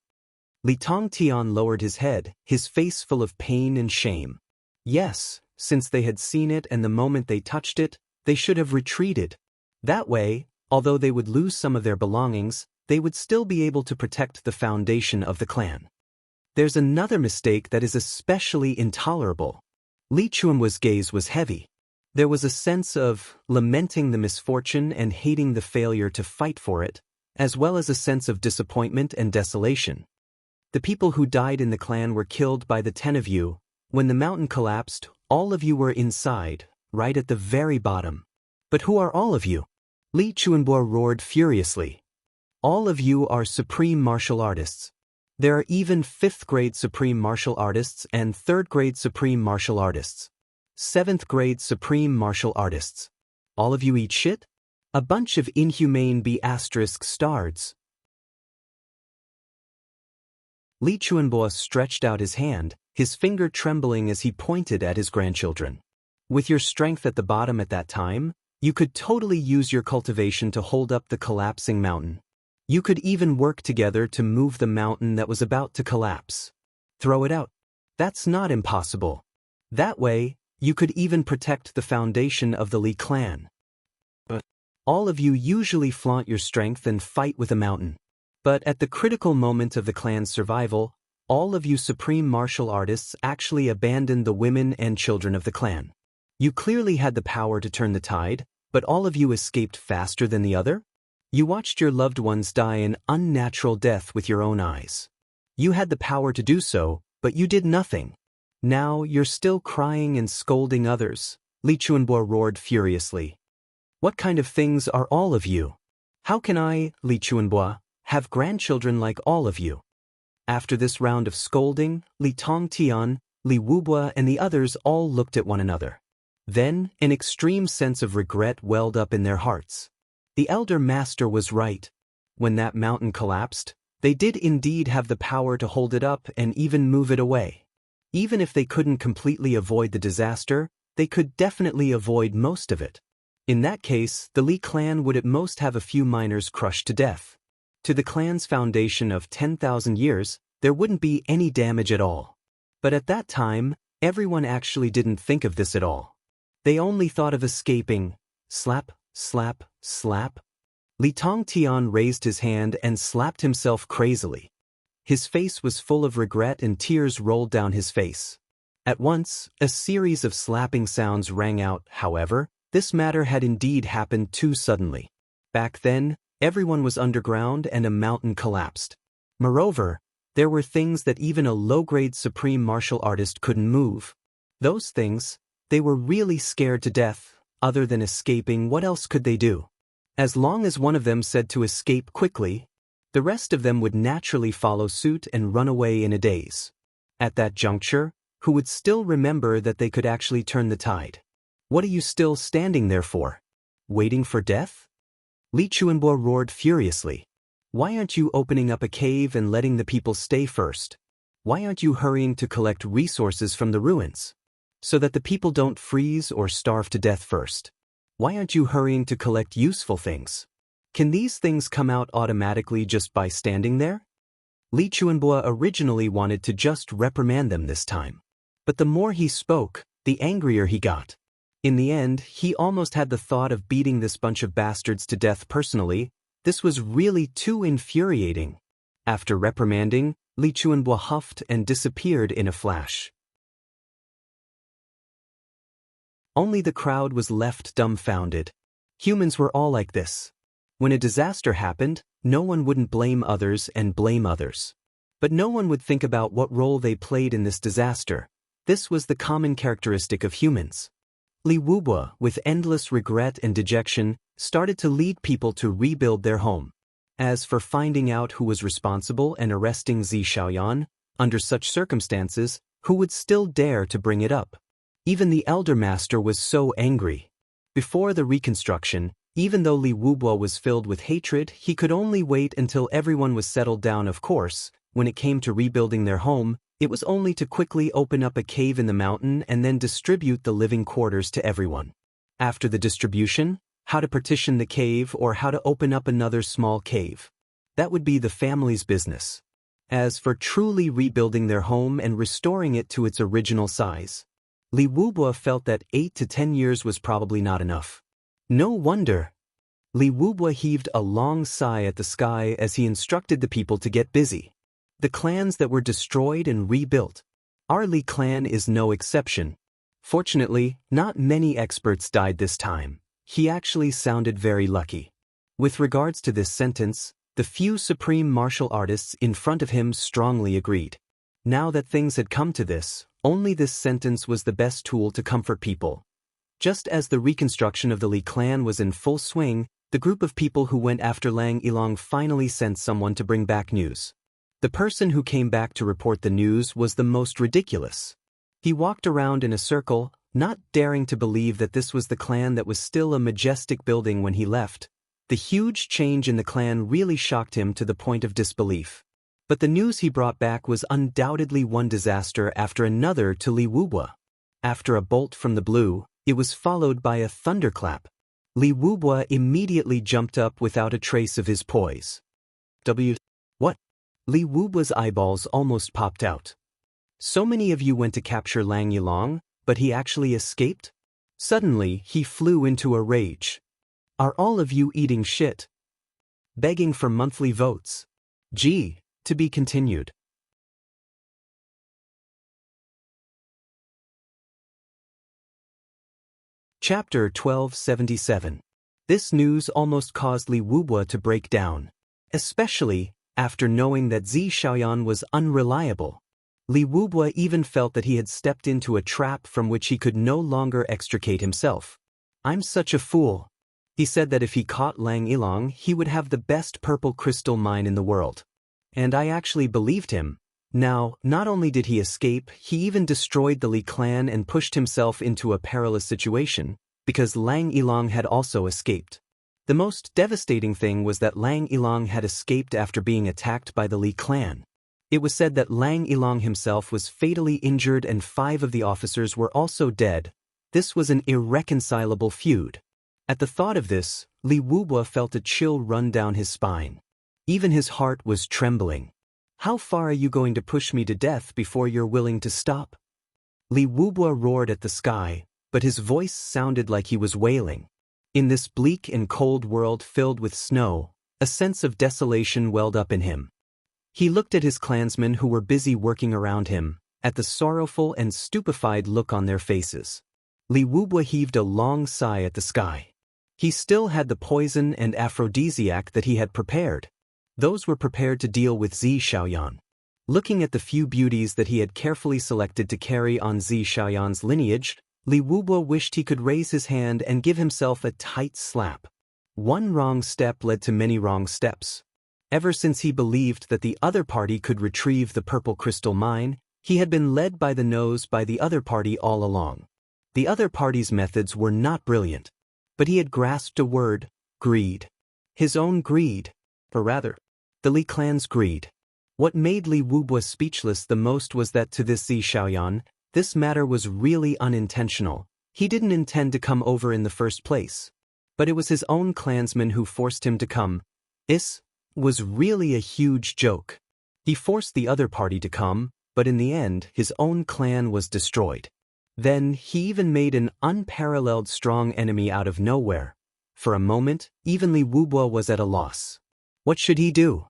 Li Tongtian lowered his head, his face full of pain and shame. Yes, since they had seen it and the moment they touched it, they should have retreated. That way, although they would lose some of their belongings, they would still be able to protect the foundation of the clan. There's another mistake that is especially intolerable. Li Chunhua's gaze was heavy. There was a sense of lamenting the misfortune and hating the failure to fight for it, as well as a sense of disappointment and desolation. The people who died in the clan were killed by the 10 of you. When the mountain collapsed, all of you were inside, right at the very bottom. But who are all of you? Li Chunbo roared furiously. All of you are supreme martial artists. There are even 5th grade supreme martial artists and 3rd grade supreme martial artists. 7th grade supreme martial artists. All of you eat shit? A bunch of inhumane B***stards. Li Chunbo stretched out his hand, his finger trembling as he pointed at his grandchildren. With your strength at the bottom at that time, you could totally use your cultivation to hold up the collapsing mountain. You could even work together to move the mountain that was about to collapse. Throw it out. That's not impossible. That way, you could even protect the foundation of the Li clan. But all of you usually flaunt your strength and fight with a mountain. But at the critical moment of the clan's survival, all of you supreme martial artists actually abandoned the women and children of the clan. You clearly had the power to turn the tide, but all of you escaped faster than the other? You watched your loved ones die an unnatural death with your own eyes. You had the power to do so, but you did nothing. Now you're still crying and scolding others, Li Chunbo roared furiously. What kind of things are all of you? How can I, Li Chunbo, have grandchildren like all of you? After this round of scolding, Li Tongtian, Li Wubo and the others all looked at one another. Then, an extreme sense of regret welled up in their hearts. The elder master was right. When that mountain collapsed, They did indeed have the power to hold it up and even move it away. Even if they couldn't completely avoid the disaster, they could definitely avoid most of it. In that case, the Li clan would at most have a few miners crushed to death. To the clan's foundation of 10,000 years, there wouldn't be any damage at all. But at that time, everyone actually didn't think of this at all. They only thought of escaping. Slap, slap, slap. Li Tongtian raised his hand and slapped himself crazily. His face was full of regret and tears rolled down his face. At once, a series of slapping sounds rang out. However, this matter had indeed happened too suddenly. Back then, everyone was underground and a mountain collapsed. Moreover, there were things that even a low-grade supreme martial artist couldn't move. Those things, they were really scared to death. Other than escaping, what else could they do? As long as one of them said to escape quickly, the rest of them would naturally follow suit and run away in a daze. At that juncture, who would still remember that they could actually turn the tide? What are you still standing there for? Waiting for death? Li Chuanbo roared furiously. Why aren't you opening up a cave and letting the people stay first? Why aren't you hurrying to collect resources from the ruins? So that the people don't freeze or starve to death first. Why aren't you hurrying to collect useful things? Can these things come out automatically just by standing there? Li Chuanbo originally wanted to just reprimand them this time. But the more he spoke, the angrier he got. In the end, he almost had the thought of beating this bunch of bastards to death personally. This was really too infuriating. After reprimanding, Li Chuanbo huffed and disappeared in a flash. Only the crowd was left dumbfounded. Humans were all like this. When a disaster happened, no one wouldn't blame others and blame others. But no one would think about what role they played in this disaster. This was the common characteristic of humans. Li Wubo, with endless regret and dejection, started to lead people to rebuild their home. As for finding out who was responsible and arresting Zi Xiaoyan, under such circumstances, who would still dare to bring it up? Even the elder master was so angry. Before the reconstruction, even though Li Wubo was filled with hatred, he could only wait until everyone was settled down. Of course, when it came to rebuilding their home, it was only to quickly open up a cave in the mountain and then distribute the living quarters to everyone. After the distribution, how to partition the cave or how to open up another small cave. That would be the family's business. As for truly rebuilding their home and restoring it to its original size, Li Wubo felt that 8 to 10 years was probably not enough. No wonder. Li Wubo heaved a long sigh at the sky as he instructed the people to get busy. The clans that were destroyed and rebuilt. Our Li clan is no exception. Fortunately, not many experts died this time. He actually sounded very lucky. With regards to this sentence, the few supreme martial artists in front of him strongly agreed. Now that things had come to this, only this sentence was the best tool to comfort people. Just as the reconstruction of the Li clan was in full swing, the group of people who went after Lang Yilong finally sent someone to bring back news. The person who came back to report the news was the most ridiculous. He walked around in a circle, not daring to believe that this was the clan that was still a majestic building when he left. The huge change in the clan really shocked him to the point of disbelief. But the news he brought back was undoubtedly one disaster after another to Li Wubo. After a bolt from the blue, it was followed by a thunderclap. Li Wubo immediately jumped up without a trace of his poise. What? Li Wubo's eyeballs almost popped out. So many of you went to capture Lang Yilong, but he actually escaped? Suddenly, he flew into a rage. Are all of you eating shit? Begging for monthly votes. Gee, to be continued. Chapter 1277. This news almost caused Li Wubo to break down. Especially after knowing that Zi Xiaoyan was unreliable. Li Wubo even felt that he had stepped into a trap from which he could no longer extricate himself. I'm such a fool. He said that if he caught Lang Yilong, he would have the best purple crystal mine in the world. And I actually believed him. Now, not only did he escape, he even destroyed the Li clan and pushed himself into a perilous situation, because Lang Yilong had also escaped. The most devastating thing was that Lang Ilang had escaped after being attacked by the Li clan. It was said that Lang Ilang himself was fatally injured and 5 of the officers were also dead. This was an irreconcilable feud. At the thought of this, Li Wubua felt a chill run down his spine. Even his heart was trembling. How far are you going to push me to death before you're willing to stop? Li Wubua roared at the sky, but his voice sounded like he was wailing. In this bleak and cold world filled with snow, a sense of desolation welled up in him. He looked at his clansmen who were busy working around him, at the sorrowful and stupefied look on their faces. Li Wubua heaved a long sigh at the sky. He still had the poison and aphrodisiac that he had prepared. Those were prepared to deal with Zi Xiaoyan. Looking at the few beauties that he had carefully selected to carry on Zi Xiaoyan's lineage, Li Wubua wished he could raise his hand and give himself a tight slap. One wrong step led to many wrong steps. Ever since he believed that the other party could retrieve the purple crystal mine, he had been led by the nose by the other party all along. The other party's methods were not brilliant. But he had grasped a word: greed. His own greed. Or rather, the Li clan's greed. What made Li Wubua speechless the most was that to this Zi Xiaoyan, this matter was really unintentional. He didn't intend to come over in the first place. But it was his own clansmen who forced him to come. This was really a huge joke. He forced the other party to come, but in the end, his own clan was destroyed. Then, he even made an unparalleled strong enemy out of nowhere. For a moment, even Li Wubua was at a loss. What should he do?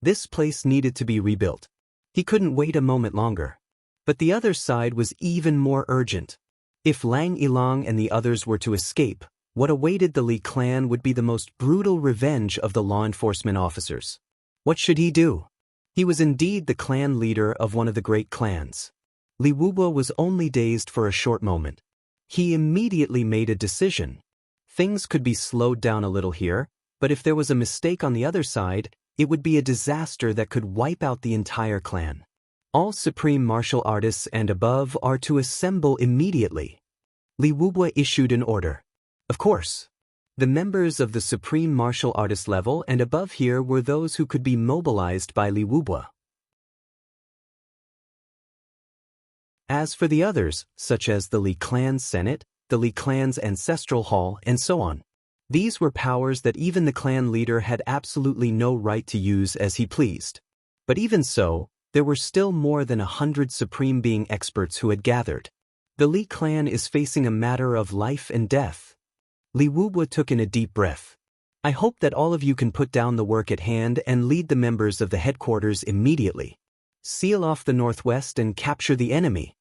This place needed to be rebuilt. He couldn't wait a moment longer. But the other side was even more urgent. If Lang Ilang and the others were to escape, what awaited the Li clan would be the most brutal revenge of the law enforcement officers. What should he do? He was indeed the clan leader of one of the great clans. Li Wubua was only dazed for a short moment. He immediately made a decision. Things could be slowed down a little here, but if there was a mistake on the other side, it would be a disaster that could wipe out the entire clan. All supreme martial artists and above are to assemble immediately. Li Wubua issued an order. Of course, the members of the supreme martial artist level and above here were those who could be mobilized by Li Wubua. As for the others, such as the Li clan's Senate, the Li clan's Ancestral Hall, and so on, these were powers that even the clan leader had absolutely no right to use as he pleased. But even so, there were still more than 100 Supreme Being experts who had gathered. The Li clan is facing a matter of life and death. Li Wubua took in a deep breath. I hope that all of you can put down the work at hand and lead the members of the headquarters immediately. Seal off the northwest and capture the enemy.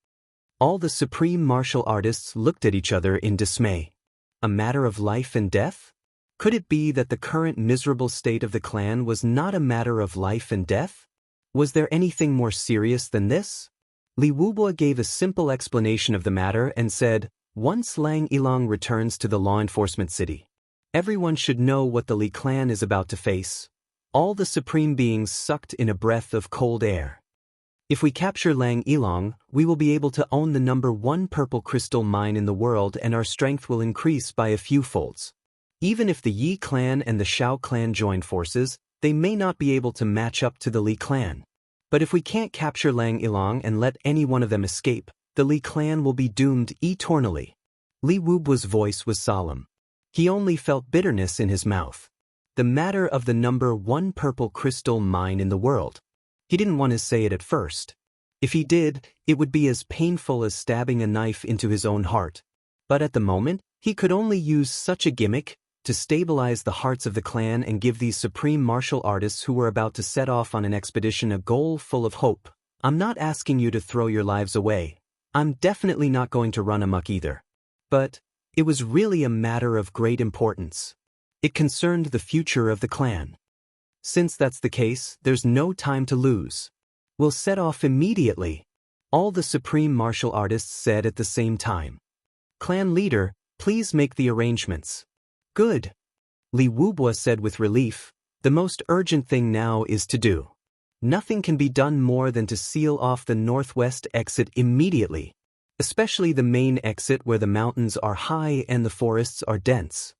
All the supreme martial artists looked at each other in dismay. A matter of life and death? Could it be that the current miserable state of the clan was not a matter of life and death? Was there anything more serious than this? Li Wubua gave a simple explanation of the matter and said, once Lang Ilang returns to the law enforcement city, everyone should know what the Li clan is about to face. All the supreme beings sucked in a breath of cold air. If we capture Lang Ilang, we will be able to own the #1 purple crystal mine in the world and our strength will increase by a few folds. Even if the Yi clan and the Shao clan join forces, they may not be able to match up to the Li clan. But if we can't capture Lang Ilang and let any one of them escape, the Li clan will be doomed eternally. Li Wubua's voice was solemn. He only felt bitterness in his mouth. The matter of the #1 purple crystal mine in the world. He didn't want to say it at first. If he did, it would be as painful as stabbing a knife into his own heart. But at the moment, he could only use such a gimmick to stabilize the hearts of the clan and give these supreme martial artists who were about to set off on an expedition a goal full of hope. I'm not asking you to throw your lives away. I'm definitely not going to run amok either. But it was really a matter of great importance. It concerned the future of the clan. Since that's the case, there's no time to lose. We'll set off immediately. All the supreme martial artists said at the same time. Clan leader, please make the arrangements. Good. Li Wubua said with relief, the most urgent thing now is to do. Nothing can be done more than to seal off the northwest exit immediately, especially the main exit where the mountains are high and the forests are dense.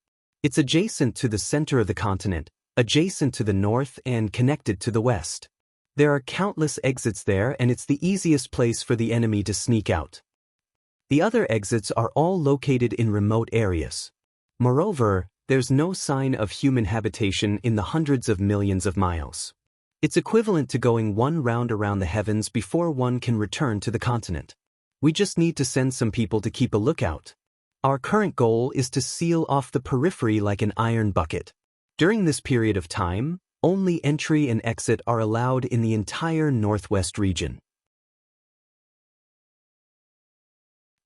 It's adjacent to the center of the continent, adjacent to the north and connected to the west. There are countless exits there and it's the easiest place for the enemy to sneak out. The other exits are all located in remote areas. Moreover, there's no sign of human habitation in the hundreds of millions of miles. It's equivalent to going one round around the heavens before one can return to the continent. We just need to send some people to keep a lookout. Our current goal is to seal off the periphery like an iron bucket. During this period of time, only entry and exit are allowed in the entire northwest region.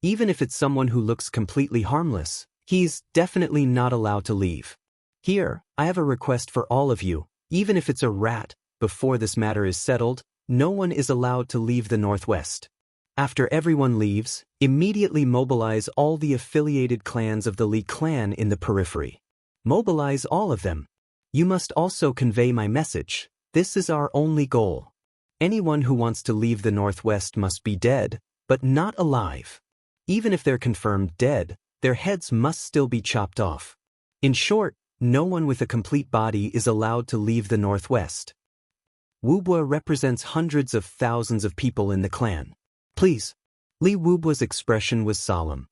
Even if it's someone who looks completely harmless, he's definitely not allowed to leave. Here, I have a request for all of you, even if it's a rat. Before this matter is settled, no one is allowed to leave the northwest. After everyone leaves, immediately mobilize all the affiliated clans of the Li clan in the periphery. Mobilize all of them. You must also convey my message. This is our only goal. Anyone who wants to leave the northwest must be dead, but not alive. Even if they're confirmed dead, their heads must still be chopped off. In short, no one with a complete body is allowed to leave the northwest. Wuxia represents hundreds of thousands of people in the clan. Please. Li Wuxia's expression was solemn.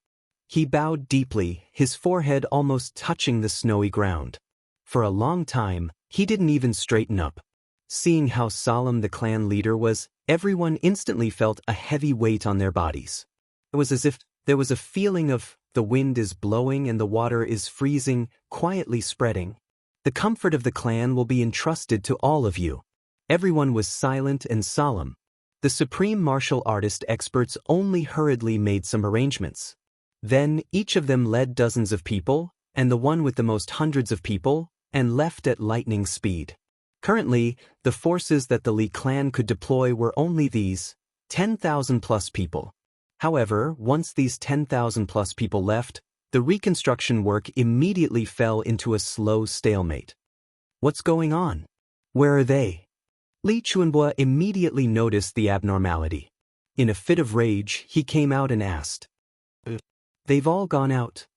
He bowed deeply, his forehead almost touching the snowy ground. For a long time, he didn't even straighten up. Seeing how solemn the clan leader was, everyone instantly felt a heavy weight on their bodies. It was as if there was a feeling of the wind is blowing and the water is freezing, quietly spreading. The comfort of the clan will be entrusted to all of you. Everyone was silent and solemn. The supreme martial artist experts only hurriedly made some arrangements. Then each of them led dozens of people, and the one with the most hundreds of people, and left at lightning speed. Currently, the forces that the Li clan could deploy were only these 10,000 plus people. However, once these 10,000 plus people left, the reconstruction work immediately fell into a slow stalemate. What's going on? Where are they? Li Chuanbua immediately noticed the abnormality. In a fit of rage, he came out and asked, "They've all gone out."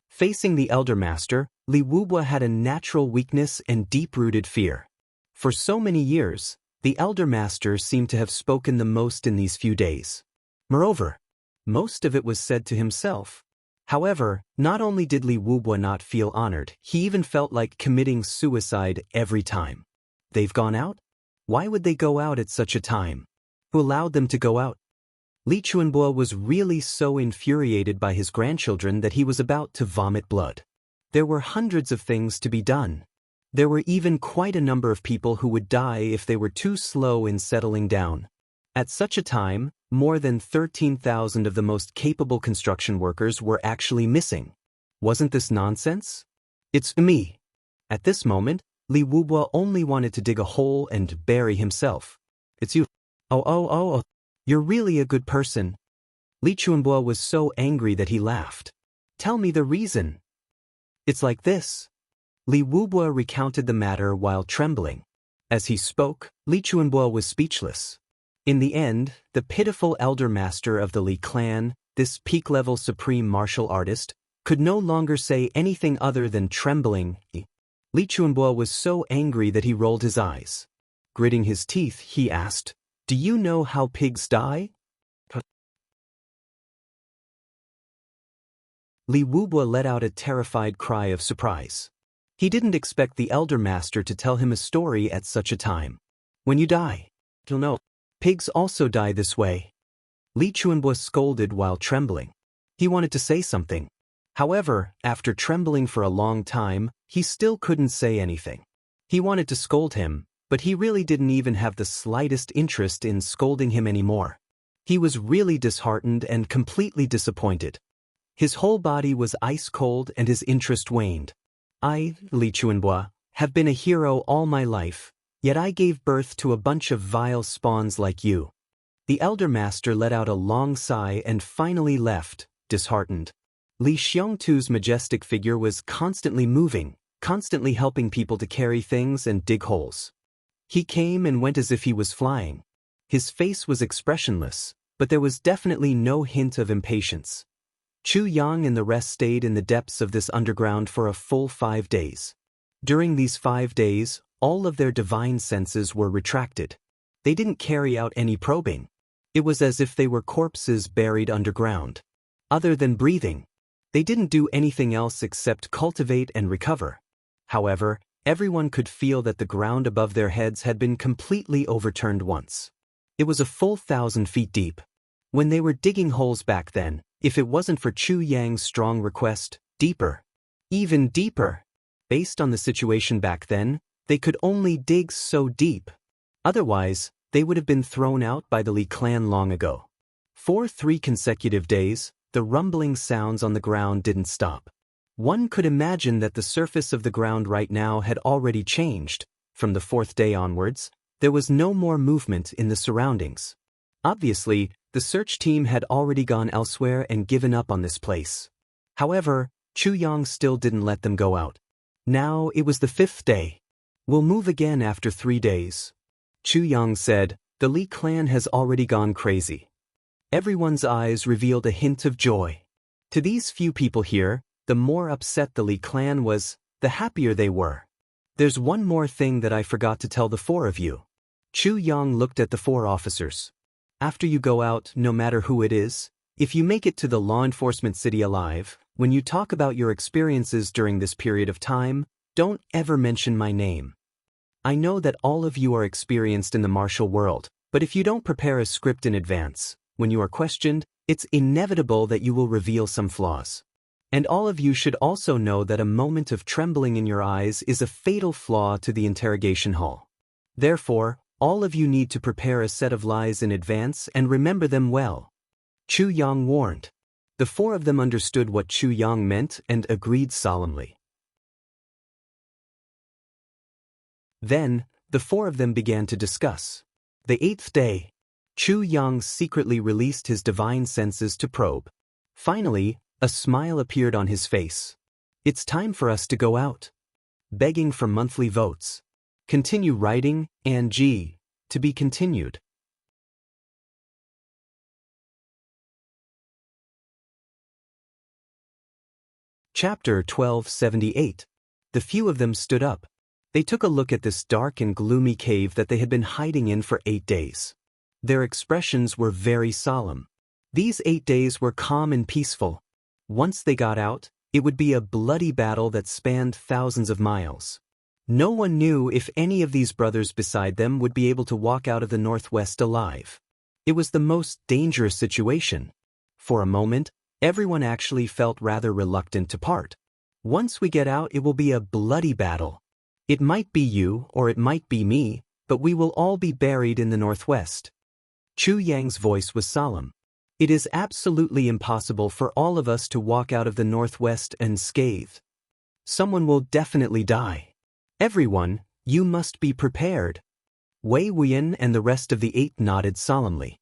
Facing the elder master, Li Wuxia had a natural weakness and deep-rooted fear. For so many years, the elder master seemed to have spoken the most in these few days. Moreover, most of it was said to himself. However, not only did Li Wuxia not feel honored, he even felt like committing suicide every time. They've gone out? Why would they go out at such a time? Who allowed them to go out? Li Chuanbua was really so infuriated by his grandchildren that he was about to vomit blood. There were hundreds of things to be done. There were even quite a number of people who would die if they were too slow in settling down. At such a time, more than 13,000 of the most capable construction workers were actually missing. Wasn't this nonsense? It's me. At this moment, Li Wuxia only wanted to dig a hole and bury himself. It's you. Oh. You're really a good person. Li Chuanbua was so angry that he laughed. Tell me the reason. It's like this. Li Wuxia recounted the matter while trembling. As he spoke, Li Chuanbua was speechless. In the end, the pitiful elder master of the Li clan, this peak-level supreme martial artist, could no longer say anything other than trembling. Li Chuanbua was so angry that he rolled his eyes. Gritting his teeth, he asked, "Do you know how pigs die?" Li Wuxia let out a terrified cry of surprise. He didn't expect the elder master to tell him a story at such a time. When you die, you'll know. Pigs also die this way. Li Chuanbua scolded while trembling. He wanted to say something. However, after trembling for a long time, he still couldn't say anything. He wanted to scold him, but he really didn't even have the slightest interest in scolding him anymore. He was really disheartened and completely disappointed. His whole body was ice cold and his interest waned. I, Li Chuanbua, have been a hero all my life, yet I gave birth to a bunch of vile spawns like you. The elder master let out a long sigh and finally left, disheartened. Li Xiongtu's majestic figure was constantly moving, constantly helping people to carry things and dig holes. He came and went as if he was flying. His face was expressionless, but there was definitely no hint of impatience. Chu Yang and the rest stayed in the depths of this underground for a full 5 days. During these 5 days, all of their divine senses were retracted. They didn't carry out any probing. It was as if they were corpses buried underground. Other than breathing, they didn't do anything else except cultivate and recover. However, everyone could feel that the ground above their heads had been completely overturned once. It was a full 1,000 feet deep. When they were digging holes back then, if it wasn't for Chu Yang's strong request, deeper, even deeper. Based on the situation back then, they could only dig so deep. Otherwise, they would have been thrown out by the Li clan long ago. For 3 consecutive days, the rumbling sounds on the ground didn't stop. One could imagine that the surface of the ground right now had already changed. From the 4th day onwards, there was no more movement in the surroundings. Obviously, the search team had already gone elsewhere and given up on this place. However, Chu Yang still didn't let them go out. Now it was the 5th day. "We'll move again after 3 days. Chu Yang said. The Li clan has already gone crazy. Everyone's eyes revealed a hint of joy. To these few people here, the more upset the Li clan was, the happier they were. "There's one more thing that I forgot to tell the 4 of you." Chu Yang looked at the 4 officers. "After you go out, no matter who it is, if you make it to the law enforcement city alive, when you talk about your experiences during this period of time, don't ever mention my name. I know that all of you are experienced in the martial world, but if you don't prepare a script in advance, when you are questioned, it's inevitable that you will reveal some flaws. And all of you should also know that a moment of trembling in your eyes is a fatal flaw to the interrogation hall. Therefore, all of you need to prepare a set of lies in advance and remember them well." Chu Yang warned. The 4 of them understood what Chu Yang meant and agreed solemnly. Then, the 4 of them began to discuss. The 8th day, Chu Yang secretly released his divine senses to probe. Finally, a smile appeared on his face. "It's time for us to go out." Begging for monthly votes. Continue writing, and G. To be continued. Chapter 1278. The few of them stood up. They took a look at this dark and gloomy cave that they had been hiding in for 8 days. Their expressions were very solemn. These 8 days were calm and peaceful. Once they got out, it would be a bloody battle that spanned thousands of miles. No one knew if any of these brothers beside them would be able to walk out of the Northwest alive. It was the most dangerous situation. For a moment, everyone actually felt rather reluctant to part. "Once we get out, it will be a bloody battle. It might be you or it might be me, but we will all be buried in the Northwest." Chu Yang's voice was solemn. "It is absolutely impossible for all of us to walk out of the Northwest unscathed. Someone will definitely die. Everyone, you must be prepared." Wei Wuyan and the rest of the 8 nodded solemnly.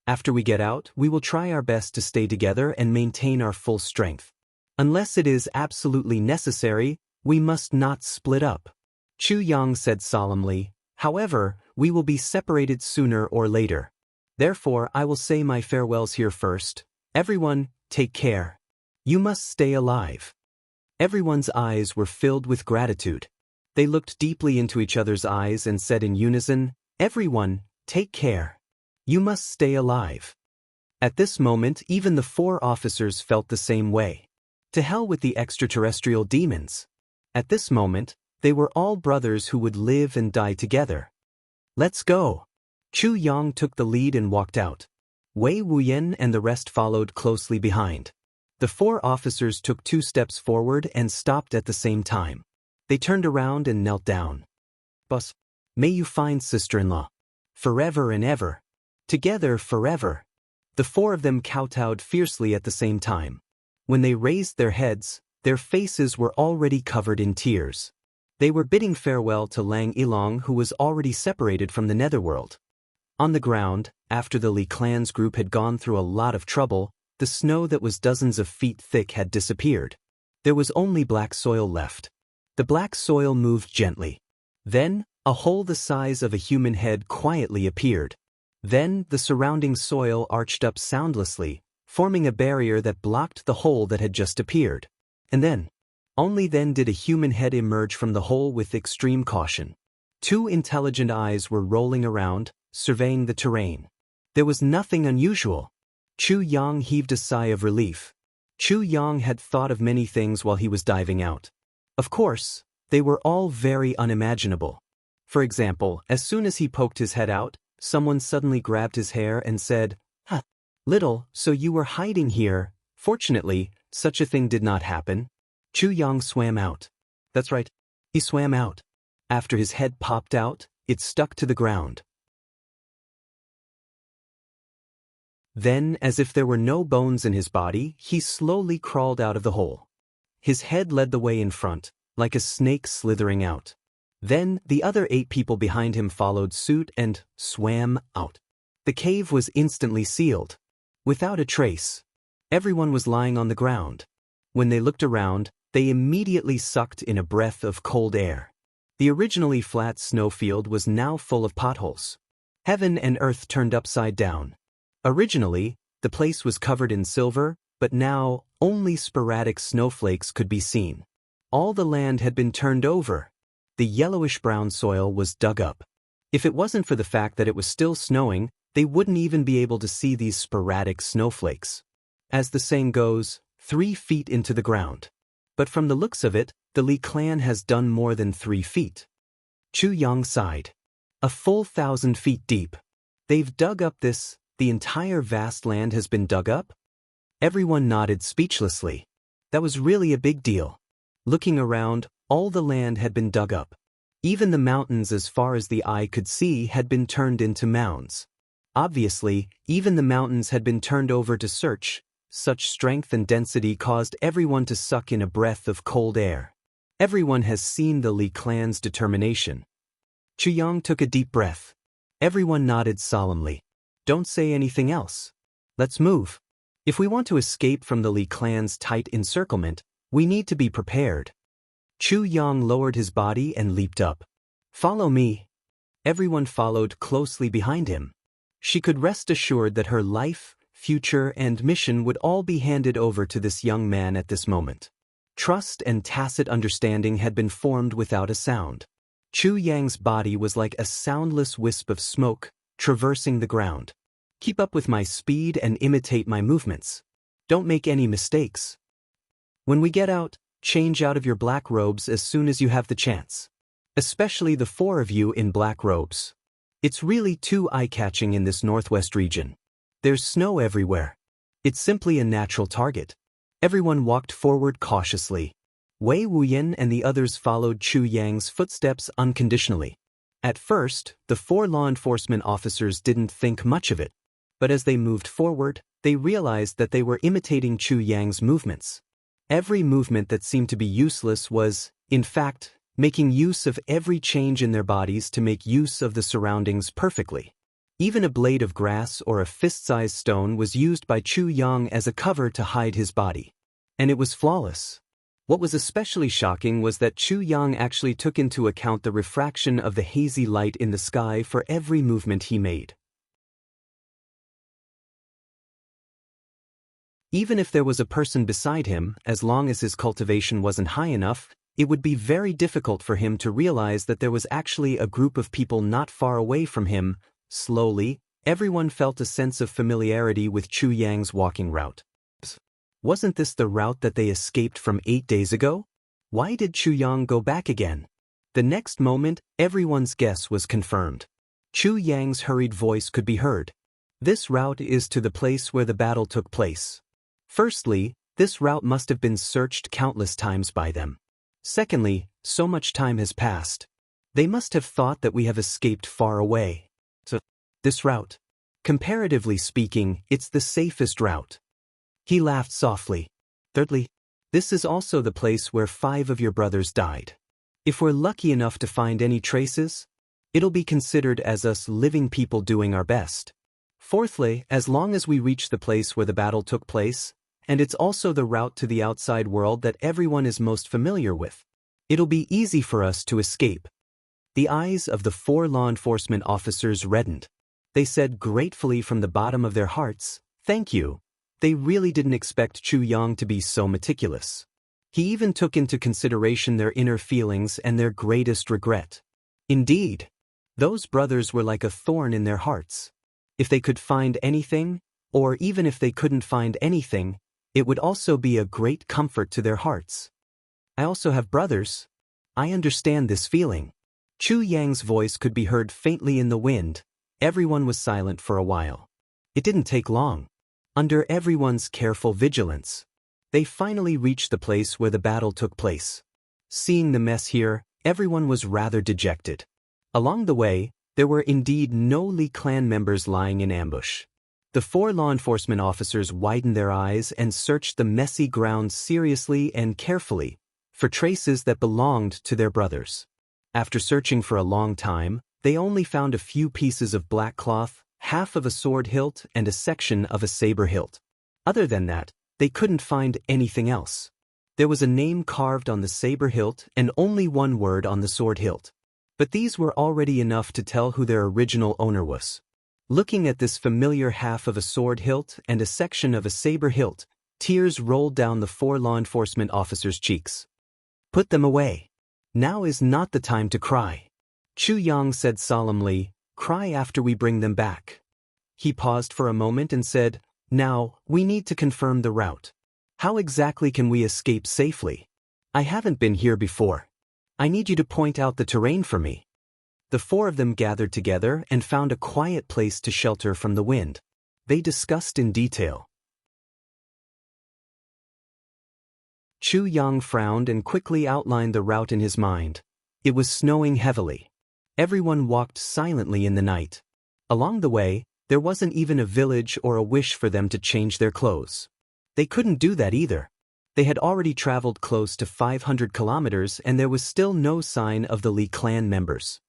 "After we get out, we will try our best to stay together and maintain our full strength. Unless it is absolutely necessary, we must not split up." Chu Yang said solemnly. "However, we will be separated sooner or later. Therefore, I will say my farewells here first. Everyone, take care. You must stay alive." Everyone's eyes were filled with gratitude. They looked deeply into each other's eyes and said in unison, "Everyone, take care. You must stay alive." At this moment, even the 4 officers felt the same way. To hell with the extraterrestrial demons. At this moment, they were all brothers who would live and die together. "Let's go." Chu Yang took the lead and walked out. Wei Wuyan and the rest followed closely behind. The 4 officers took 2 steps forward and stopped at the same time. They turned around and knelt down. "Boss, may you find sister-in-law. Forever and ever. Together forever." The 4 of them kowtowed fiercely at the same time. When they raised their heads, their faces were already covered in tears. They were bidding farewell to Lang Ilong, who was already separated from the netherworld. On the ground, after the Li clan's group had gone through a lot of trouble, the snow that was dozens of feet thick had disappeared. There was only black soil left. The black soil moved gently. Then, a hole the size of a human head quietly appeared. Then, the surrounding soil arched up soundlessly, forming a barrier that blocked the hole that had just appeared. And then, only then did a human head emerge from the hole with extreme caution. Two intelligent eyes were rolling around, surveying the terrain. There was nothing unusual. Chu Yang heaved a sigh of relief. Chu Yang had thought of many things while he was diving out. Of course, they were all very unimaginable. For example, as soon as he poked his head out, someone suddenly grabbed his hair and said, "Huh, little, so you were hiding here." Fortunately, such a thing did not happen. Chu Yang swam out. That's right, he swam out. After his head popped out, it stuck to the ground. Then, as if there were no bones in his body, he slowly crawled out of the hole. His head led the way in front, like a snake slithering out. Then, the other 8 people behind him followed suit and swam out. The cave was instantly sealed. Without a trace. Everyone was lying on the ground. When they looked around, they immediately sucked in a breath of cold air. The originally flat snowfield was now full of potholes. Heaven and earth turned upside down. Originally, the place was covered in silver, but now only sporadic snowflakes could be seen. All the land had been turned over. The yellowish-brown soil was dug up. If it wasn't for the fact that it was still snowing, they wouldn't even be able to see these sporadic snowflakes. As the saying goes, 3 feet into the ground. But from the looks of it, the Li clan has done more than 3 feet. Chu Yang sighed. A full 1,000 feet deep. They've dug up the entire vast land has been dug up? Everyone nodded speechlessly. That was really a big deal. Looking around, all the land had been dug up. Even the mountains as far as the eye could see had been turned into mounds. Obviously, even the mountains had been turned over to search. Such strength and density caused everyone to suck in a breath of cold air. Everyone has seen the Li clan's determination. Chu Yang took a deep breath. Everyone nodded solemnly. Don't say anything else. Let's move. If we want to escape from the Li clan's tight encirclement, we need to be prepared. Chu Yang lowered his body and leaped up. Follow me. Everyone followed closely behind him. She could rest assured that her life, future, and mission would all be handed over to this young man at this moment. Trust and tacit understanding had been formed without a sound. Chu Yang's body was like a soundless wisp of smoke, traversing the ground. Keep up with my speed and imitate my movements. Don't make any mistakes. When we get out, change out of your black robes as soon as you have the chance. Especially the 4 of you in black robes. It's really too eye-catching in this northwest region. There's snow everywhere. It's simply a natural target. Everyone walked forward cautiously. Wei Wuyan and the others followed Chu Yang's footsteps unconditionally. At first, the 4 law enforcement officers didn't think much of it. But as they moved forward, they realized that they were imitating Chu Yang's movements. Every movement that seemed to be useless was, in fact, making use of every change in their bodies to make use of the surroundings perfectly. Even a blade of grass or a fist-sized stone was used by Chu Yang as a cover to hide his body. And it was flawless. What was especially shocking was that Chu Yang actually took into account the refraction of the hazy light in the sky for every movement he made. Even if there was a person beside him, as long as his cultivation wasn't high enough, it would be very difficult for him to realize that there was actually a group of people not far away from him. Slowly, everyone felt a sense of familiarity with Chu Yang's walking route. Wasn't this the route that they escaped from 8 days ago? Why did Chu Yang go back again? The next moment, everyone's guess was confirmed. Chu Yang's hurried voice could be heard. This route is to the place where the battle took place. Firstly, this route must have been searched countless times by them. Secondly, so much time has passed. They must have thought that we have escaped far away. So, this route. Comparatively speaking, it's the safest route. He laughed softly. Thirdly, this is also the place where 5 of your brothers died. If we're lucky enough to find any traces, it'll be considered as us living people doing our best. Fourthly, as long as we reach the place where the battle took place, and it's also the route to the outside world that everyone is most familiar with, it'll be easy for us to escape. The eyes of the 4 law enforcement officers reddened. They said gratefully from the bottom of their hearts, "Thank you." they really didn't expect Chu Yang to be so meticulous. He even took into consideration their inner feelings and their greatest regret. Indeed, those brothers were like a thorn in their hearts. If they could find anything, or even if they couldn't find anything, it would also be a great comfort to their hearts. I also have brothers. I understand this feeling. Chu Yang's voice could be heard faintly in the wind. Everyone was silent for a while. It didn't take long. Under everyone's careful vigilance, they finally reached the place where the battle took place. Seeing the mess here, everyone was rather dejected. Along the way, there were indeed no Li clan members lying in ambush. The 4 law enforcement officers widened their eyes and searched the messy ground seriously and carefully for traces that belonged to their brothers. After searching for a long time, they only found a few pieces of black cloth, half of a sword hilt and a section of a saber hilt. Other than that, they couldn't find anything else. There was a name carved on the saber hilt and only one word on the sword hilt. But these were already enough to tell who their original owner was. Looking at this familiar half of a sword hilt and a section of a saber hilt, tears rolled down the 4 law enforcement officers' cheeks. "Put them away. Now is not the time to cry," Chu Yang said solemnly. "Cry after we bring them back." He paused for a moment and said, "Now, we need to confirm the route. How exactly can we escape safely? I haven't been here before. I need you to point out the terrain for me." The 4 of them gathered together and found a quiet place to shelter from the wind. They discussed in detail. Chu Yang frowned and quickly outlined the route in his mind. It was snowing heavily. Everyone walked silently in the night. Along the way, there wasn't even a village or a wish for them to change their clothes. They couldn't do that either. They had already traveled close to 500 kilometers and there was still no sign of the Li clan members.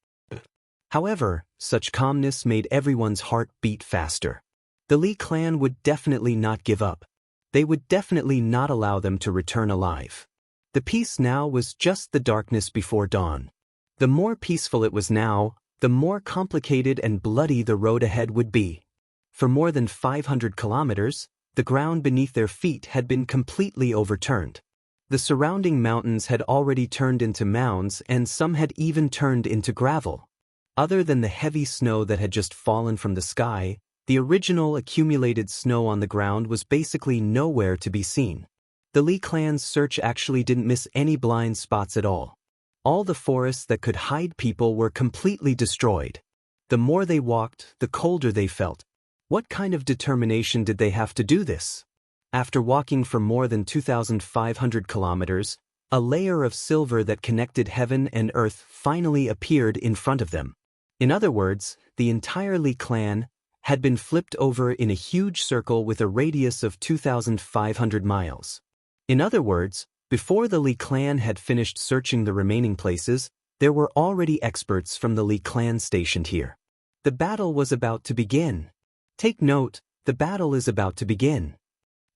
However, such calmness made everyone's heart beat faster. The Li clan would definitely not give up. They would definitely not allow them to return alive. The peace now was just the darkness before dawn. The more peaceful it was now, the more complicated and bloody the road ahead would be. For more than 500 kilometers, the ground beneath their feet had been completely overturned. The surrounding mountains had already turned into mounds and some had even turned into gravel. Other than the heavy snow that had just fallen from the sky, the original accumulated snow on the ground was basically nowhere to be seen. The Li clan's search actually didn't miss any blind spots at all. All the forests that could hide people were completely destroyed. The more they walked, the colder they felt. What kind of determination did they have to do this? After walking for more than 2,500 kilometers, a layer of silver that connected heaven and earth finally appeared in front of them. In other words, the entire Li clan had been flipped over in a huge circle with a radius of 2,500 miles. In other words, before the Li clan had finished searching the remaining places, there were already experts from the Li clan stationed here. The battle was about to begin. Take note, the battle is about to begin.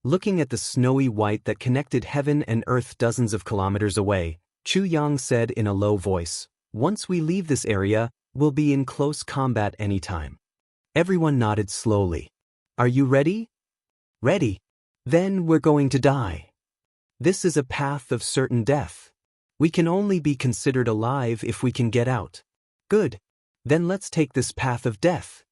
Looking at the snowy white that connected heaven and earth dozens of kilometers away, Chu Yang said in a low voice, "Once we leave this area, we'll be in close combat anytime." Everyone nodded slowly. "Are you ready?" "Ready. Then we're going to die. This is a path of certain death. We can only be considered alive if we can get out." "Good. Then let's take this path of death."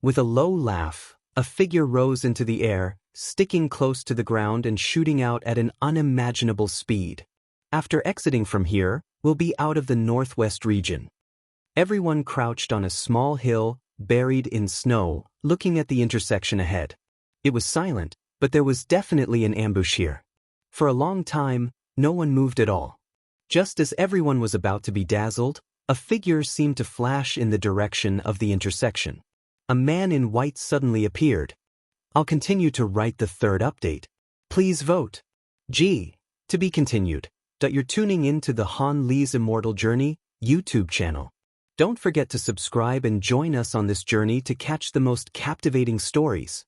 With a low laugh, a figure rose into the air, sticking close to the ground and shooting out at an unimaginable speed. "After exiting from here, we'll be out of the northwest region." Everyone crouched on a small hill, buried in snow, looking at the intersection ahead. It was silent, but there was definitely an ambush here. For a long time, no one moved at all. Just as everyone was about to be dazzled, a figure seemed to flash in the direction of the intersection. A man in white suddenly appeared. I'll continue to write the 3rd update. Please vote. G. To be continued. You're tuning in to the Han Li's Immortal Journey YouTube channel. Don't forget to subscribe and join us on this journey to catch the most captivating stories.